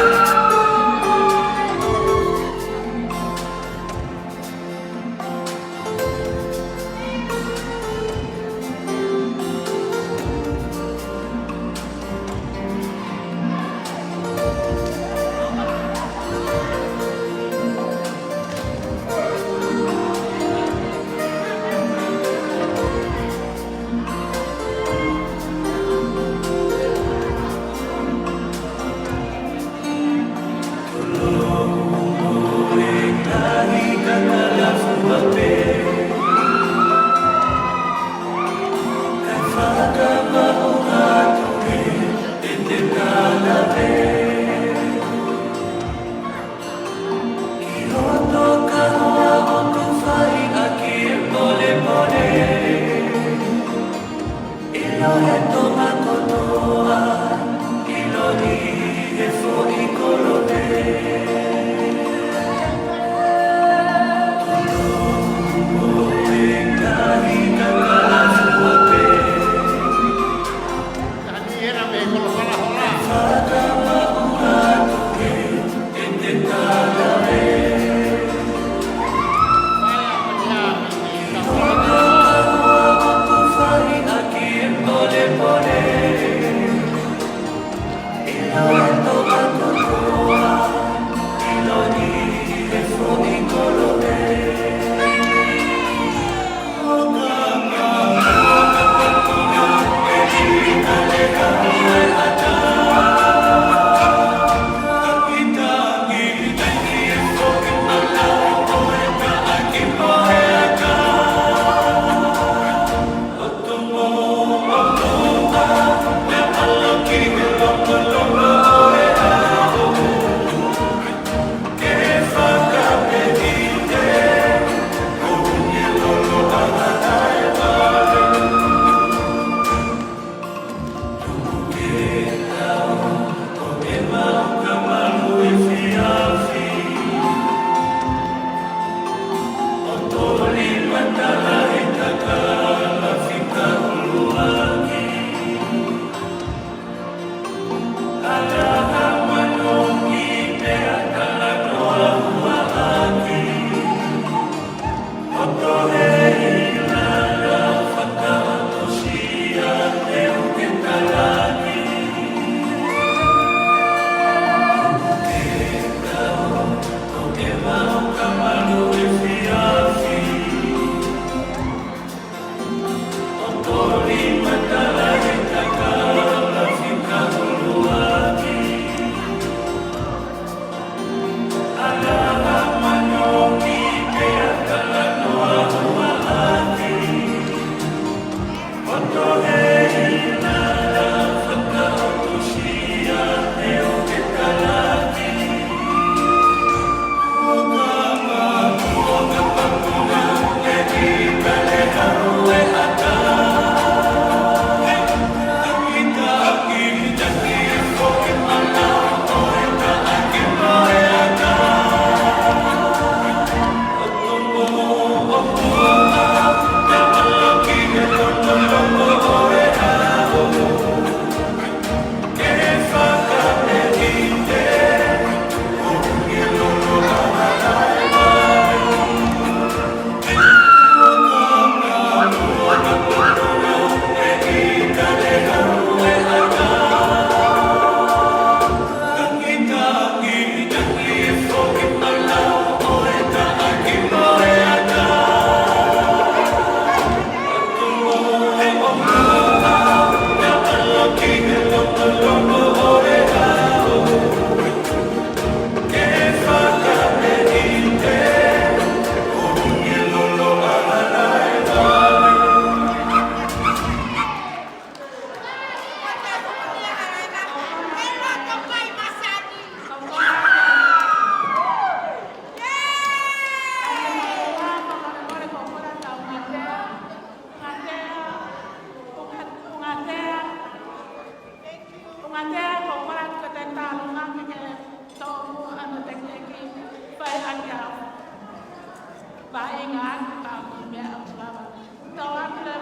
Painga ka mea lava. Tau atu le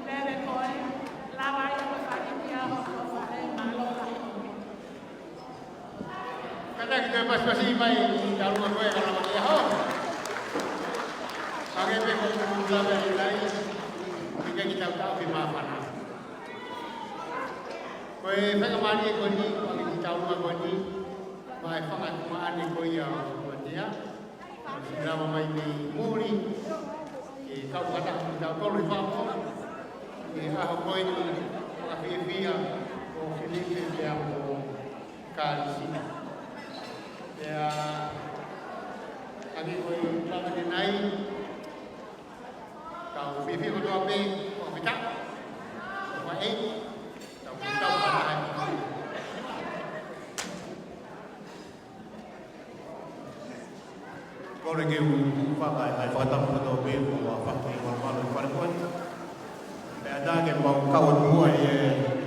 mele koe. Lava i ko whakitia ho ko whare malo lai. Kata kita pas-pasi mai dalam koe kana mai ho. Kage pe ko mula be lai. Kita kita tahu di mana. Koe whakamani ko ni, pagi kita tahu ko ni. Mai whakatumani ko ia ko dia. Nama mai ni muri. Kau kata kita tolong apa? Aku koe ni Apia o Filipe dia o Kalisi. Ya, kami koe lama ni nai. Kau Filipe ko tu apa? Kau kita. Kau tahu apa? Kau lagi pakai iPhone atau apa pakai malu pada pun. Ada yang mau kau buat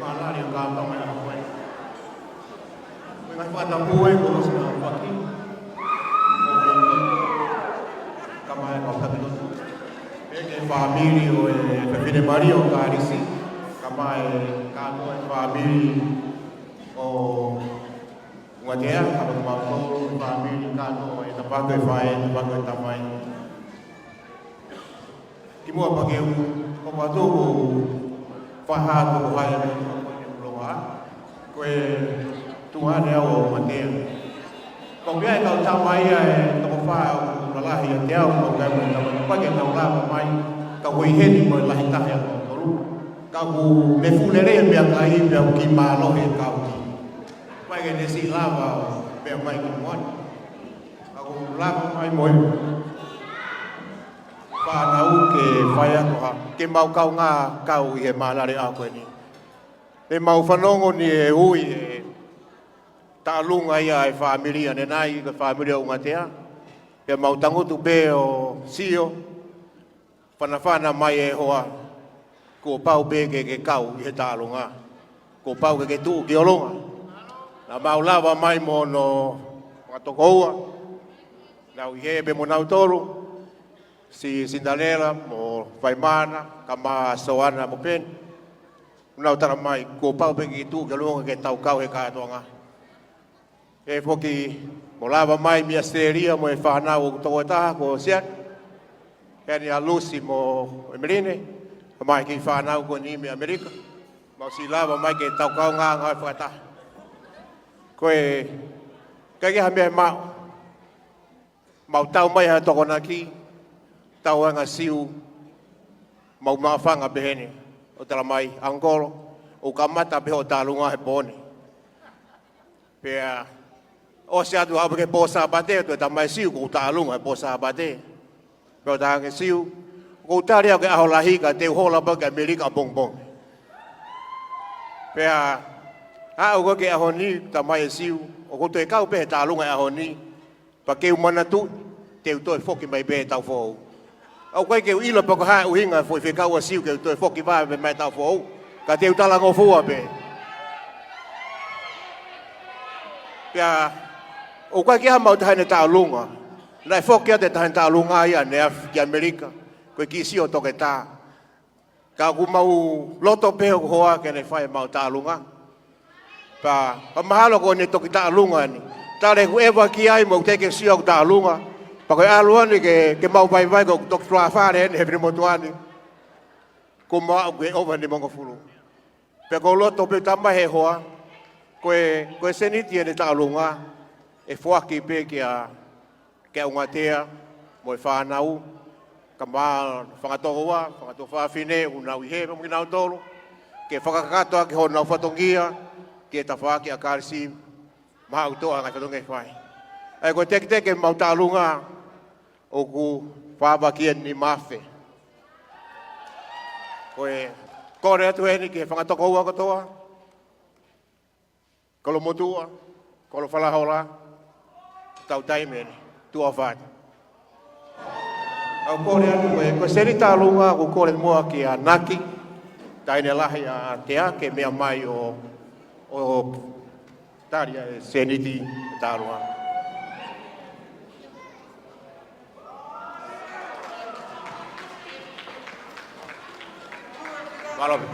malah dia kau tahu mana buat. Dengan pada buat kau sudah pakai. Kamu kau tak tahu. Bagi family Filipe Mario Kalisi, kamu kau family Wadia kalau mau family kano tempat kefai tempat ketamai. Kimu apa kau kau tu faham tu hai belum kue Tuhan dia o Wadia. Kau biar kau tamai kau faham malah yang dia kau kau tempat yang kau lah mai kau hihen mo lah hitah yang kau kau mefulere yang biar kau biar kimalo yang kau. Mai cái gì la vào bèo mai cái món, aku la mai mồi, và nấu cái phai ăn của cái màu cao nga cao cái mà là để ăn cái này, cái màu phun ngon thì ui, ta lung ai family này này cái family ông anh cái màu tangu tu beo sio, phana mai hoa, cổ bao bê cái cao cái ta lung à, cổ bao cái tu kiểu lung à. Na Paula va mai mono Tonga na uhebe mo na toro si Cinderella mo Faimana kama soana mo pen na tara mai ko pau pe itu galong ke tau kau he ka Tonga e foki mo lava mai mi asteria mo fana o Tongatapu ko siat yani alusi mo emerine mai ki fana ko ni mi Amerika mo si lava mai ke tau kau nga ngai fata koe cái hambe mau tau mai ha to kona ki tau nga siu mau mafanga behene o tala mai angolo o kamata be o talunga he pone pe o se atu ha ke posa bate to ta mai siu ko talunga posa bate pe ta ke siu ko taria ke aholahi ka te hola ba ke Amerika bongbong pe o ke ahoni tamai siu o ko te kau pe ta lunga ahoni pa ke mana tu te to foki mai be tau fo o ko ke ilo pa ko ha u hinga fo fe kau siu ke to foki va be mai tau fo ka te tala ngo fo be ya o ko ke ha mau ta ne ta lunga lai foki te ta lunga ya ne ke Amerika ko ki si o to ke ta ka ku mau loto pe ho ke ne fai mau ta lunga pa mahalo ko ni toki ta lunga ni tare ku eva ki ai mo te ke sio ta lunga pa ko aluan ni ke mau vai ko tok tra fa ne he mo tuani ko ma ko over ni mo fulu pe ko lo to pe tamba he hoa ko seni tie ni ta lunga e fo ki pe ke unga tea mo fa nau kama Taufatofua fine una uhe mo na tolo ke fakakato ke hona fatongia ke tafaki a Kalisi mau to anga to ngai fai ai ko tek tek mau talunga o ku fa kien ni mafe ko re tu ni ke fanga to ko ko to ko lo motua ko lo fala hola tau tai men tu afat au ko re ko seri talunga ko le mo ki a naki tai ne lahi a te ke me mai o taria seniti tarua Malawi.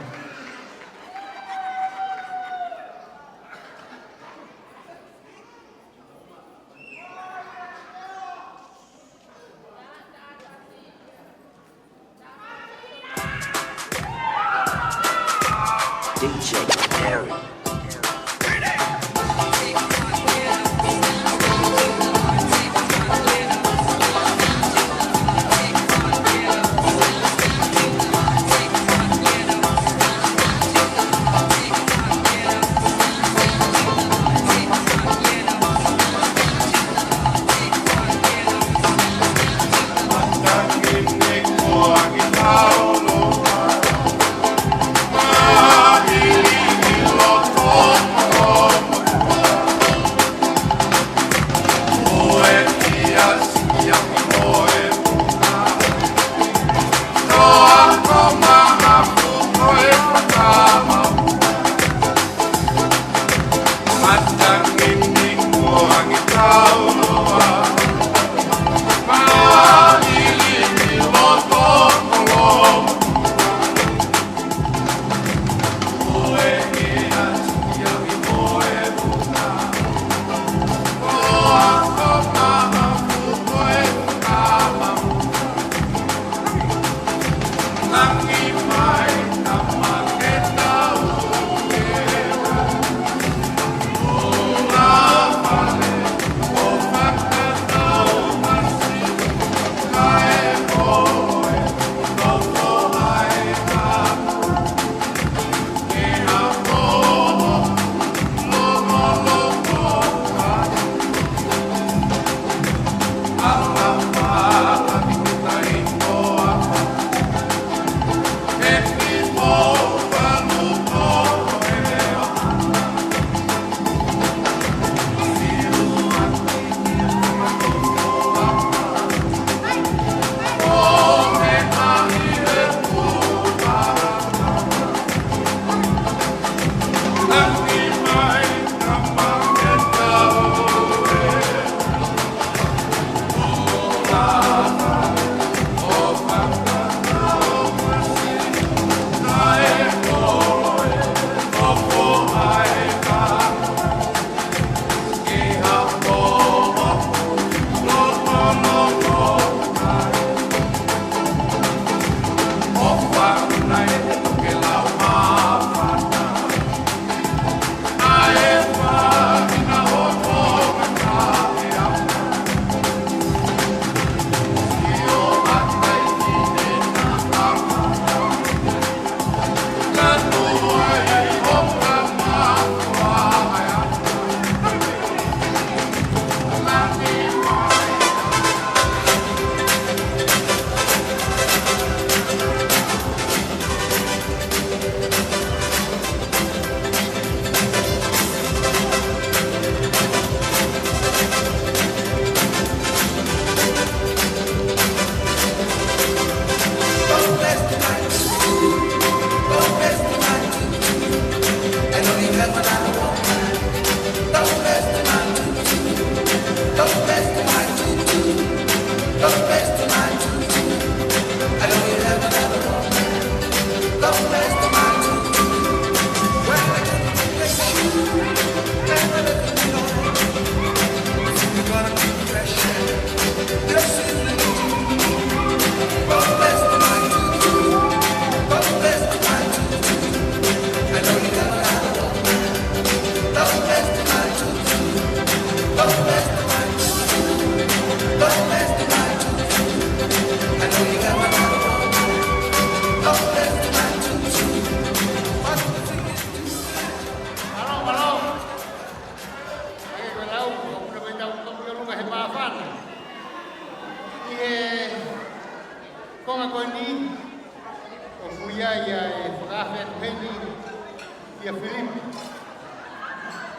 DJ Harry.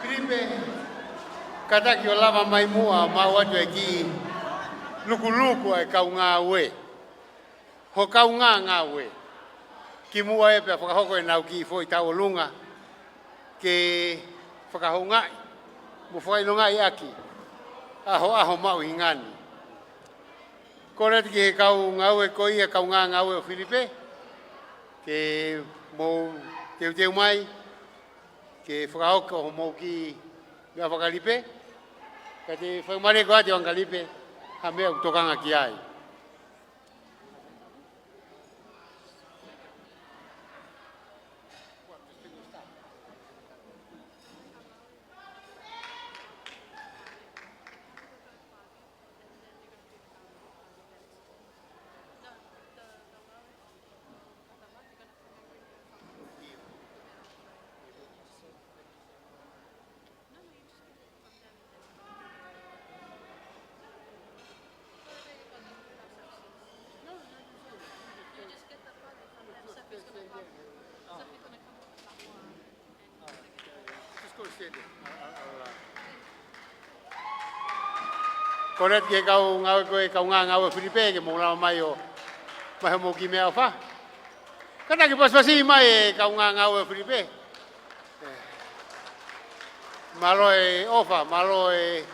Filipe, kata ki o lava mai mua mau atu e ki luku e kau ngā ue. Ho kau ngā ue. Ki mua e pia whakahoko e nau ki fo i tau o lunga ke whakahongai. Mo whakailongai aki. Aho mau i ngani. Kore ki he kau ngā ue ko ia kau ngā ue o Filipe. ke mo teu mai ke whakao ko mo ki ngā whakalipe ka te whakamare ko ate wangalipe ha mea utokanga ki ai. Koret ke kau ngau koe kau ngau Filipe ke mo la mai o mai mo ki mea fa. Kana ke pas pasi mai kau ngau Filipe. Malo e ofa, malo e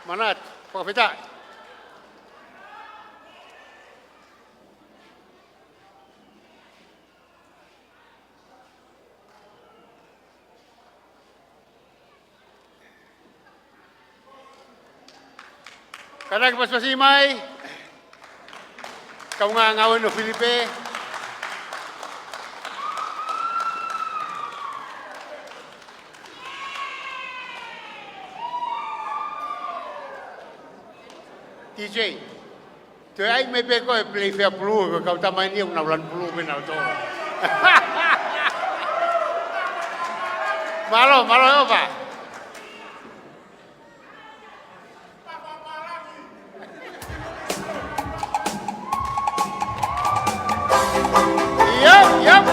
manat, profeta. Kana ke pas pasi mai kau ngau no Filipe. DJ, tu ai me pe ko play fair blue ko kau tamai ni una ulan blue ben auto. Malo apa? Yep.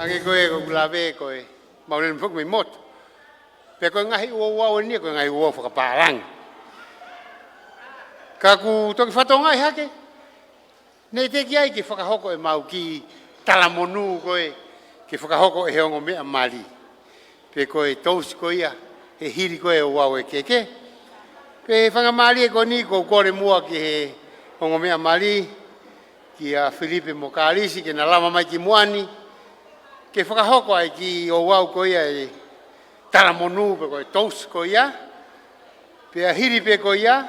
Ange koe ko ulave koe maulen fuk me mot. Pe koe ngahi ua ni koe ngahi ua whakaparang. Ka ku toki whatonga i hake. Nei te ki ai ki whakahoko e mau ki talamonu koe ki whakahoko e heongo mea mali. Pe koe tous koe ia he hiri koe o wau e keke. Pe whangamali e koe ni ko kore mua ki he hongo mea mali ki a Filipe mo Kalisi ki na lama mai ki muani. Ke whakahoko ai ki o wau koe ia e taramonu pe koe tous koe ia. Pe a hiri pe koe ia.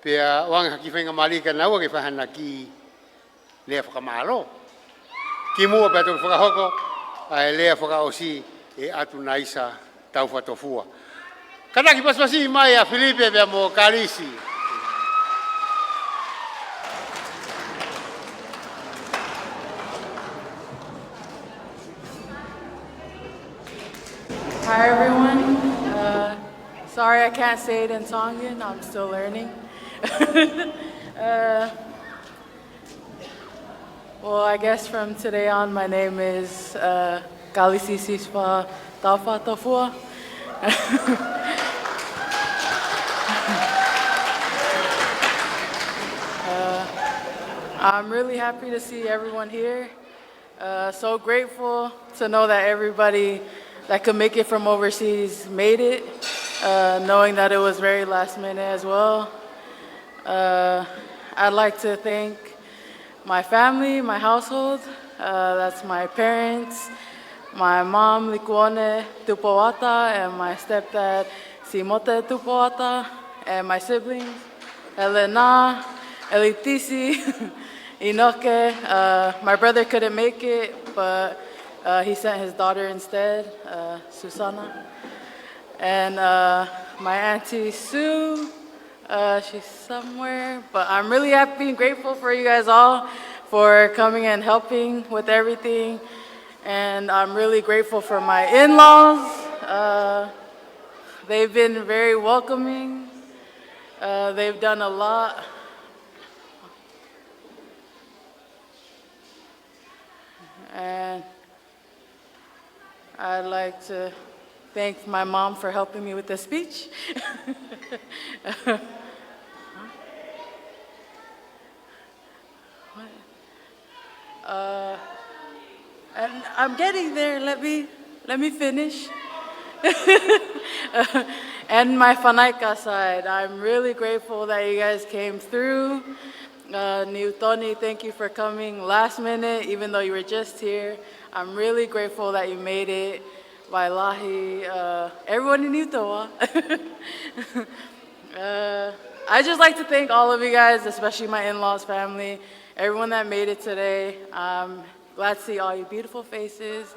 Pe a wanga ki whangamali ka naua ke whahana ki lea whakamalo. Ki mua pe atoki whakahoko a e lea whakaosi e atu naisa Taufatofua. Kanaki pasipasi mai a Filipe pe mo Kalisi. Hi everyone. Sorry I can't say it in Tongan. I'm still learning. Well, I guess from today on, my name is Kalisi Sispa Taufatofua. I'm really happy to see everyone here. So grateful to know that everybody that could make it from overseas made it, knowing that it was very last minute as well. I'd like to thank my family, my household. That's my parents, my mom, Likuone Tupowata, and my stepdad, Simote Tupowata, and my siblings, Elena, Elitisi, Inoke. My brother couldn't make it, but he sent his daughter instead, Susana. And my auntie Sue, she's somewhere. But I'm really happy and grateful for you guys all for coming and helping with everything. And I'm really grateful for my in-laws. They've been very welcoming. They've done a lot. And I'd like to thank my mom for helping me with the speech. And I'm getting there. Let me finish. And my Fanaika side, I'm really grateful that you guys came through. Niutoni, thank you for coming last minute, even though you were just here. I'm really grateful that you made it. Wailahi, everyone in Niutoa. I just like to thank all of you guys, especially my in-laws family, everyone that made it today. I'm glad to see all your beautiful faces.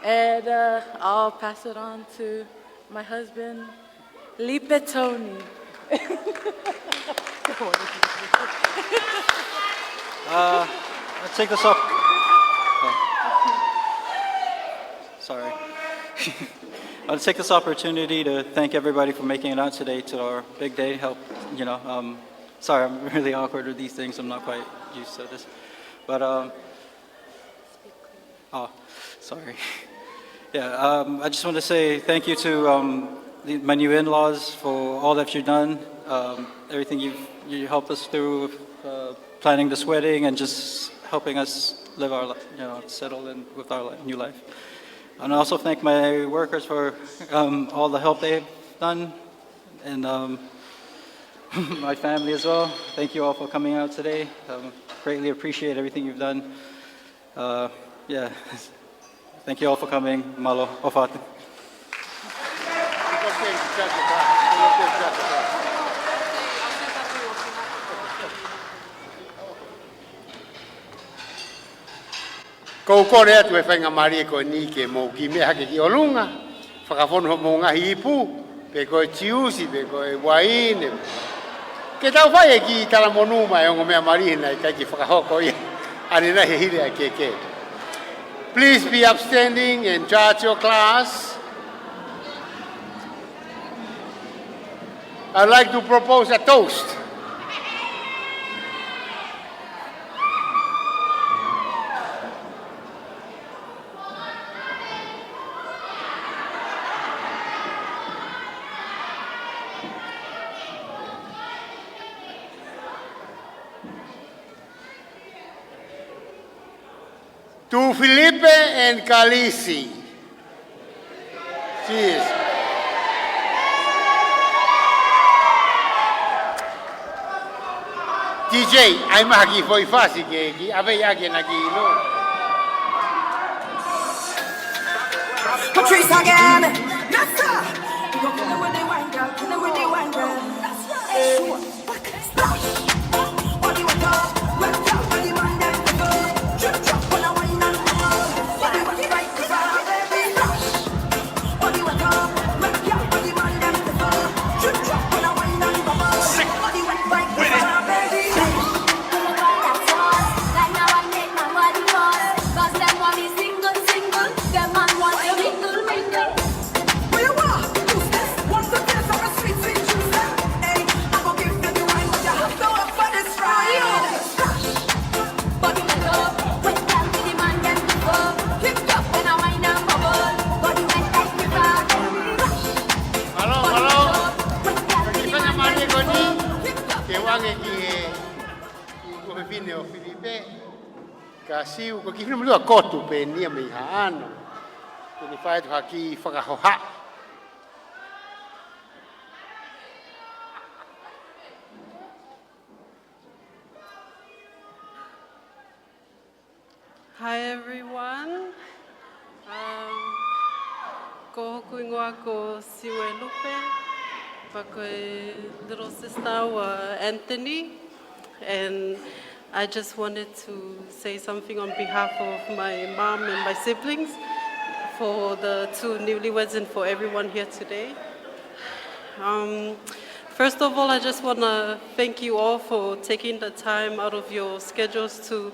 And I'll pass it on to my husband, Filipe Tony. I'll take this up. Sorry. I'll take this opportunity to thank everybody for making it out today to our big day. Sorry, I'm really awkward with these things. I'm not quite used to this. But, sorry. Yeah, I just want to say thank you to my new in-laws for all that you've done, everything you helped us through planning this wedding and just helping us live our, settle in with our new life. And I also thank my workers for all the help they've done, and my family as well. Thank you all for coming out today. Greatly appreciate everything you've done. Yeah, thank you all for coming. Malo, ofatu. Ko kore atu e whainga mari e koe ni ke mou ki mea hake ki olunga. Whakawhono mou ngahi ipu, pe koe tiusi, pe koe waine. Ke tau whai e ki tala monuma e ongo mea mari hina i kai ki whakahoko ia. Ani nahi hire a keke. Please be upstanding and judge your class. I'd like to propose a toast. To Filipe and Kalisi. Cheers. DJ, ai maki foi fácil que ave aqui na aqui no. Patrice again. Yes, sir. You go kill it with the wine, girl. Kill it with the wine, girl. Sure. Splash. Body wet up. Wet up. Body man them to go. Drip drop on a wine and go. Body wet right to the baby. Splash. Body wet up. Wet up. Body man them to go. Drip drop on a wine and go. Body wet right to the baby. Like now I make my body pause. Cause them want me single, single. Them man want me mingle, mingle. Where you are? Who's this? Want to taste of a sweet, sweet juice? Hey, I go give them the wine, but you have to work for this ride. Body wet up. Wet down to the man them to go. Lift up when I wine and bubble. Body wet like the bar. Halo, halo. Kita mari koni. Kewange ki ko vine o Filipe. Kasiu ko kifino mlu akotu pe ni me haano. Ni fai to haki whakahoha. Hi everyone. Ko hoku ingoa ko siwe Lupe. Pa koe little sister wa Anthony. And I just wanted to say something on behalf of my mom and my siblings, for the two newlyweds and for everyone here today. First of all, I just want to thank you all for taking the time out of your schedules to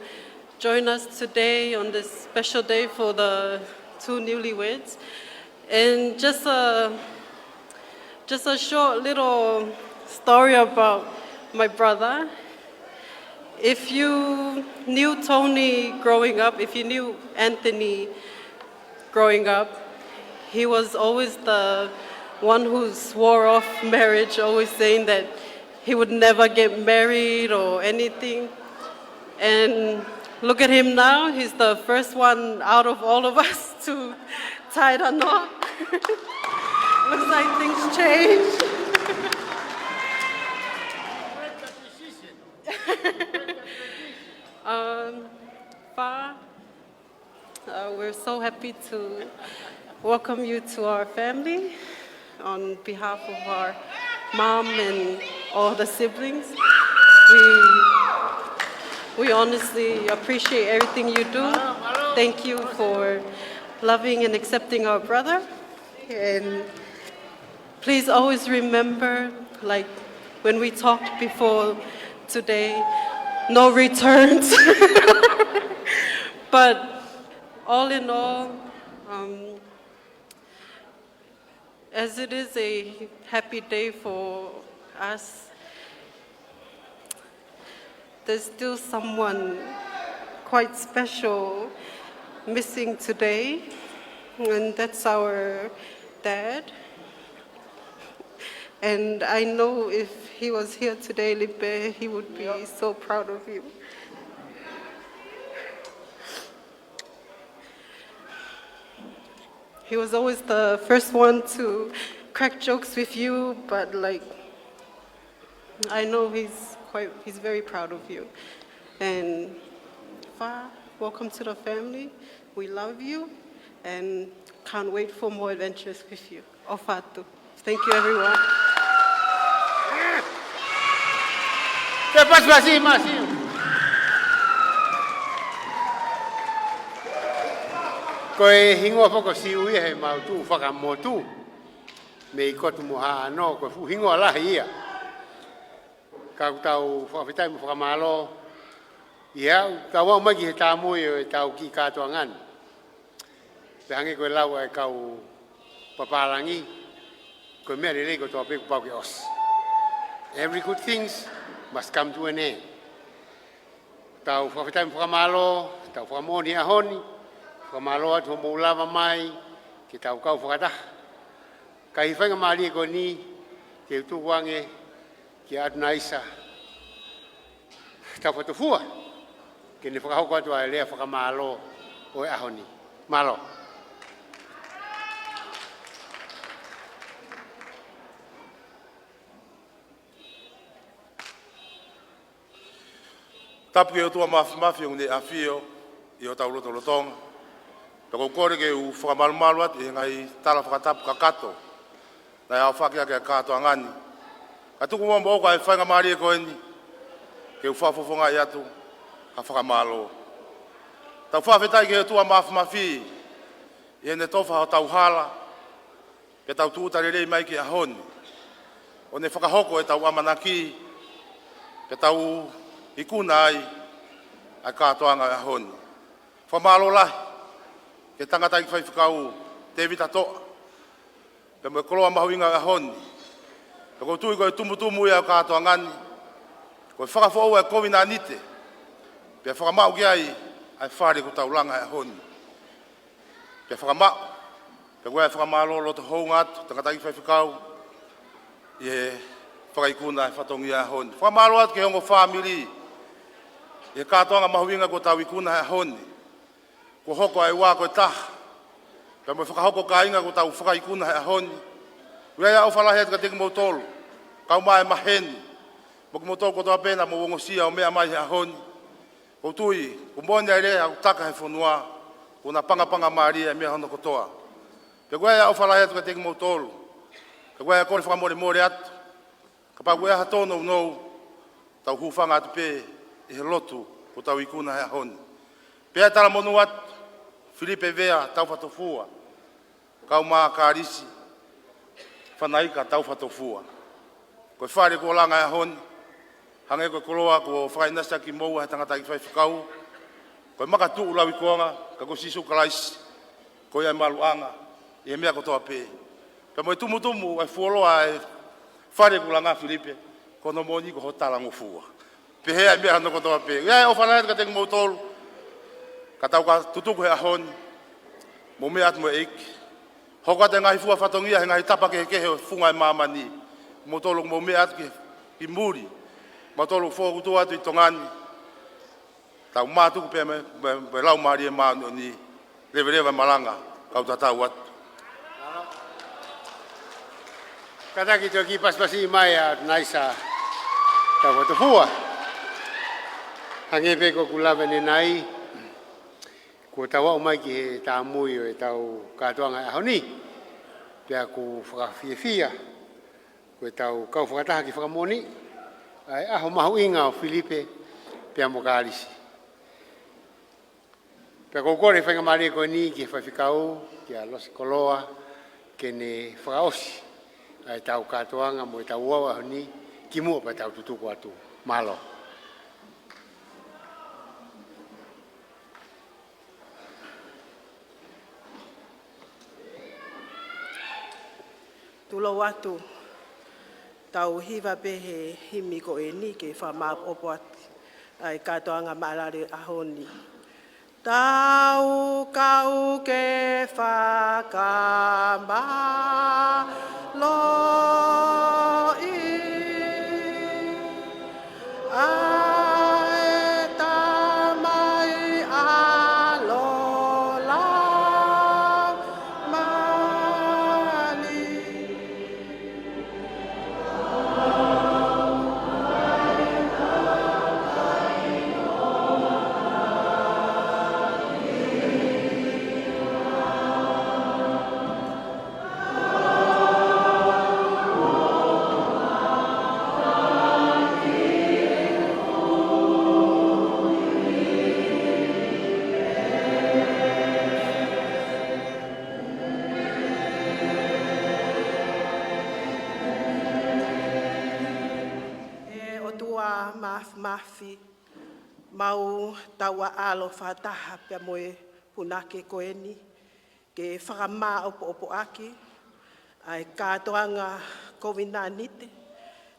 join us today on this special day for the two newlyweds. And just a short little story about my brother. If you knew Tony growing up, if you knew Anthony growing up, he was always the one who swore off marriage, always saying that he would never get married or anything. And look at him now, he's the first one out of all of us to tie the knot. Looks like things changed. Fa, we're so happy to welcome you to our family on behalf of our mom and all the siblings. We honestly appreciate everything you do. Thank you for loving and accepting our brother. And please always remember, like when we talked before today, no returns. But all in all, as it is a happy day for us, there's still someone quite special missing today, and that's our dad. And I know if he was here today, Filipe, he would be so proud of you. He was always the first one to crack jokes with you, but like, I know he's very proud of you. And Fa, welcome to the family. We love you and can't wait for more adventures with you. Ofatu. Thank you, everyone. ¿Qué pasa así, Masio? Koe hingoa poko si ui he mautu whakamotu. Me i kotu moha anō, koe fu hingoa lahi ia. Kau tau whawhitai mo whakamalo. Ia, tau wau magi he tāmui e tau ki kātua ngani. Te hange koe lau e kau paparangi. Koe mea rei ko tō peku pau ke os. Every good things must come to an end. Tau whawhitai mo whakamalo, tau whakamoni ahoni, whakamalo atu mo ulava mai, ki tau kau whakataha. Ka hi whainga maari e ko ni, te utu wange, ki atu naisa. Taufatofua, ke ne whakahoko atu a lea whakamalo, o e ahoni. Malo. Tapu ke o tua mafi o ne afio i o tauloto lotonga. Tako kore ke u whakamalumalu atu e ngai tala whakatapu kakato. Nai au whakia ke kato angani. Ka tuku mwamba oka e whainga maari e koeni. Ke u whafofonga i atu ka whakamalo. Tau whawhetai ke o tua mafi i ne tofa o tau hala. Ke tau tuutarerei mai ke ahoni. O ne whakahoko e tau amanaki. Ke tau ikuna ai katoanga e ahoni. Whamalo lahi. Ke tangata i whaiwhikau te vita toa. Pe mo koloa mahuinga e ahoni. Pe ko tui koe tumutumu ia o katoa ngani. Koe Apifo'ou e kovi nā nite. Pe whakamau ki ai whare ko taulanga e ahoni. Pe whakamau. Pe koe whakamalo lo te hounga atu. Tangata i whaiwhikau. I e whakaikuna e whatongi e ahoni. Whamalo atu ke hongo whamiri. I katoanga mahuinga ko tau ikuna e ahoni. Ko hoko ai wā koe taha. Pe mo whakahoko ka inga ko tau whakaikuna he ahoni. Uea au whalahe atu ka teki mou tolu. Kau mai maheni. Mo ki mou tolu kotoa pēna mo wongosia o mea mai he ahoni. Ko tui, ko mone ai rea au taka he whonua. Ko na panga maria e mea hono kotoa. Pe uea au whalahe atu ka teki mou tolu. Pe uea kore whakamore atu. Ka pa uea hatono unou. Tau hufanga atu pē i he lotu ko tau ikuna he ahoni. Pea tala monu atu. Filipe vea Taufatofua. Kau maa Kalisi. Fanaika Taufatofua. Koe whare ko langa e ahoni. Hange koe koloa ko whakainasa ki moua he tangata ki whaiwhikau. Koe maka tuu lawi koanga. Ka ko sisu Kalisi. Koe ai maluanga. I e mea kotoa pē. Pe moe tumutumu e fuoloa e whare ko langa Filipe. Kono moni ko hotala ngofua. Pe hea e mea hano kotoa pē. Ia e o whanaet ka teki mou tolu. Ka tau ka tutuku he ahoni. Mo mea atu mo eiki. Hoka te ngahi fua whatongia he ngahi tapa ke kehe funga e mamani. Mo tolu mo mea atu ki muri. Mo tolu fua kutu atu i tongani. Tau mātuku pia me lau maari e maanu ni lewe malanga. Kau tatau atu. Kataki tō ki paspasi mai a naisa Taufatofua. Hange peko kulawe ne nai. Ko tawa o mai ki he tā mui o e tau katoanga e ahoni. Pea ku whakawhiawhia. Ko e tau kau whakataha ki whakamoni. Ai aho mahu inga o Filipe. Pea mo Kalisi. Pea ko kore whainga maria koe ni ki he whaiwhikau. Ki a losi koloa. Ke ne whakaosi. Ai tau katoanga mo e tau uau ahoni. Ki mua pa tau tutuku atu. Malo. Tulo watu, tau hiva pehe himi ko e ni ke whamau opo atu. Ai katoanga maalare ahoni. Tau kau ke whakama loi. Ai tamai alola mali. Mafi mau taua alo whataha pia moe punake koeni ke whakamā opo aki ai kātoanga COVID-19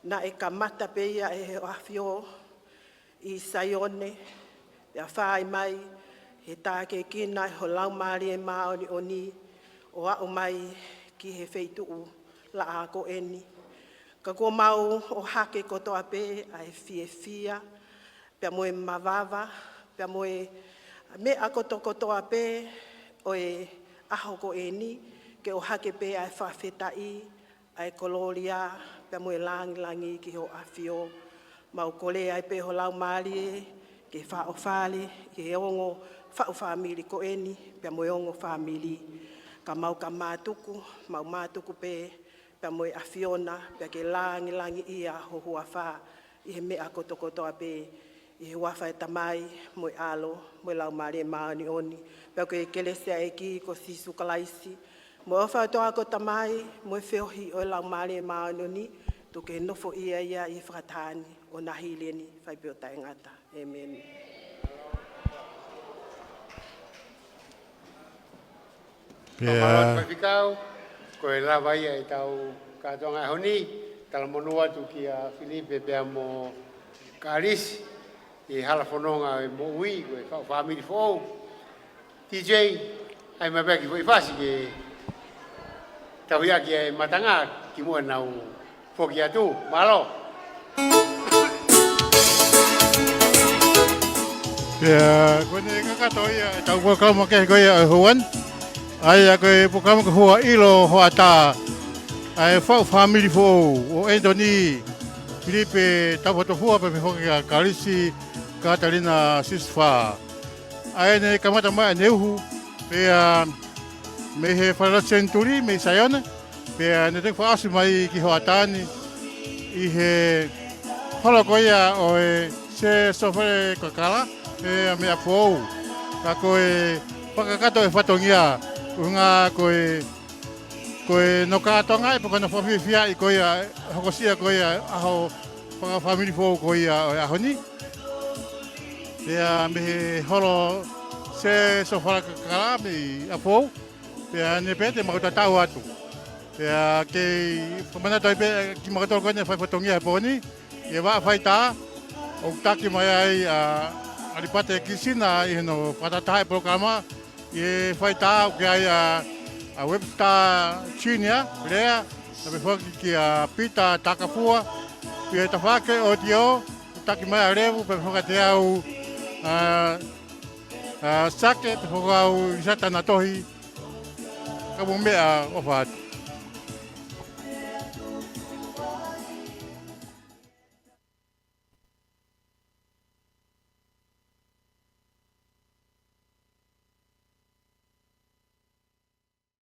na e kamata peia e Apifo'ou i Saione pia whai mai he tāke kina ho lau maari e maoni oni o au mai ki he wheituu la a koeni. Ka ko mau o hake kotoa pe ai fia pia moe mawava, pia moe Me ako tokotoa pe o e aho ko e ni, ke o hake pe ai whawhetai, ai koloria, pe mo e langi ki ho awhio, mau kole ai pe ho lau maari ke whao whale, ke ongo whao whamili ko e ni, pe mo e ongo whamili, ka mau ka mātuku, mau mātuku pe, pe mo e awhiona, pe ke langi ia ho hua wha, i he me ako tokotoa pe, i he wafa e tamai, mo e alo, mo e lau maari e maani oni, pe ke kelesea e ki ko sisu Kalisi, mo e wafa toa ko tamai, mo e whiohi o e lau maari e maani oni, to ke nofo ia i whakatani, o nahi leni, whai peo tai ngata. Amen. Pia. Whaifikau, ko e lawa ia e tau katoanga honi, tala monua tu ki a Filipe pia mo Kalisi, i hala whanonga e Moimoi, ko e whamiri Apifo'ou. TJ, ai mabeki fo i whasi ke tau ia ki e matanga, ki mua nau whoki atu, malo. Pia, kone kakato ia, tau kua kalama kehe koe a huan. Ai a koe pokama ka hua ilo hoa tā. Ai whau whamiri Apifo'ou, o Anthony, Filipe, Taufatofua, pe hoki a Kalisi, Katarina Sisfa. Ai ne kamata mai a neuhu, pia me he wharatenturi, me Sayona, pia ne te whaasi mai ki hoa tāni, i he holo koia o e se sofere kakala, pia me Apifo'ou. Ka koe whakakato e whatongia, unga koe no kātonga e pokana whawhiwhia i koe a hokosia koe a aho whakawhamiri Apifo'ou koe a ahoni. Pea me he holo se sofara kakara me Apifo'ou, pea ne pete makota tau atu. Pea kei whamanata i pe ki makotoro koe ne whaipatongia e poni, e waa whai tā, o taki mai ai a aripate kisina i heno whatataha e programa, e whai tā o ke ai a webstar Chinia, rea, na me whaki ki a Pita Takapua, pia ta whake o tio, taki mai a revu, pe whakate au sake, pe whakau isata na tohi, ka mo mea o whatu.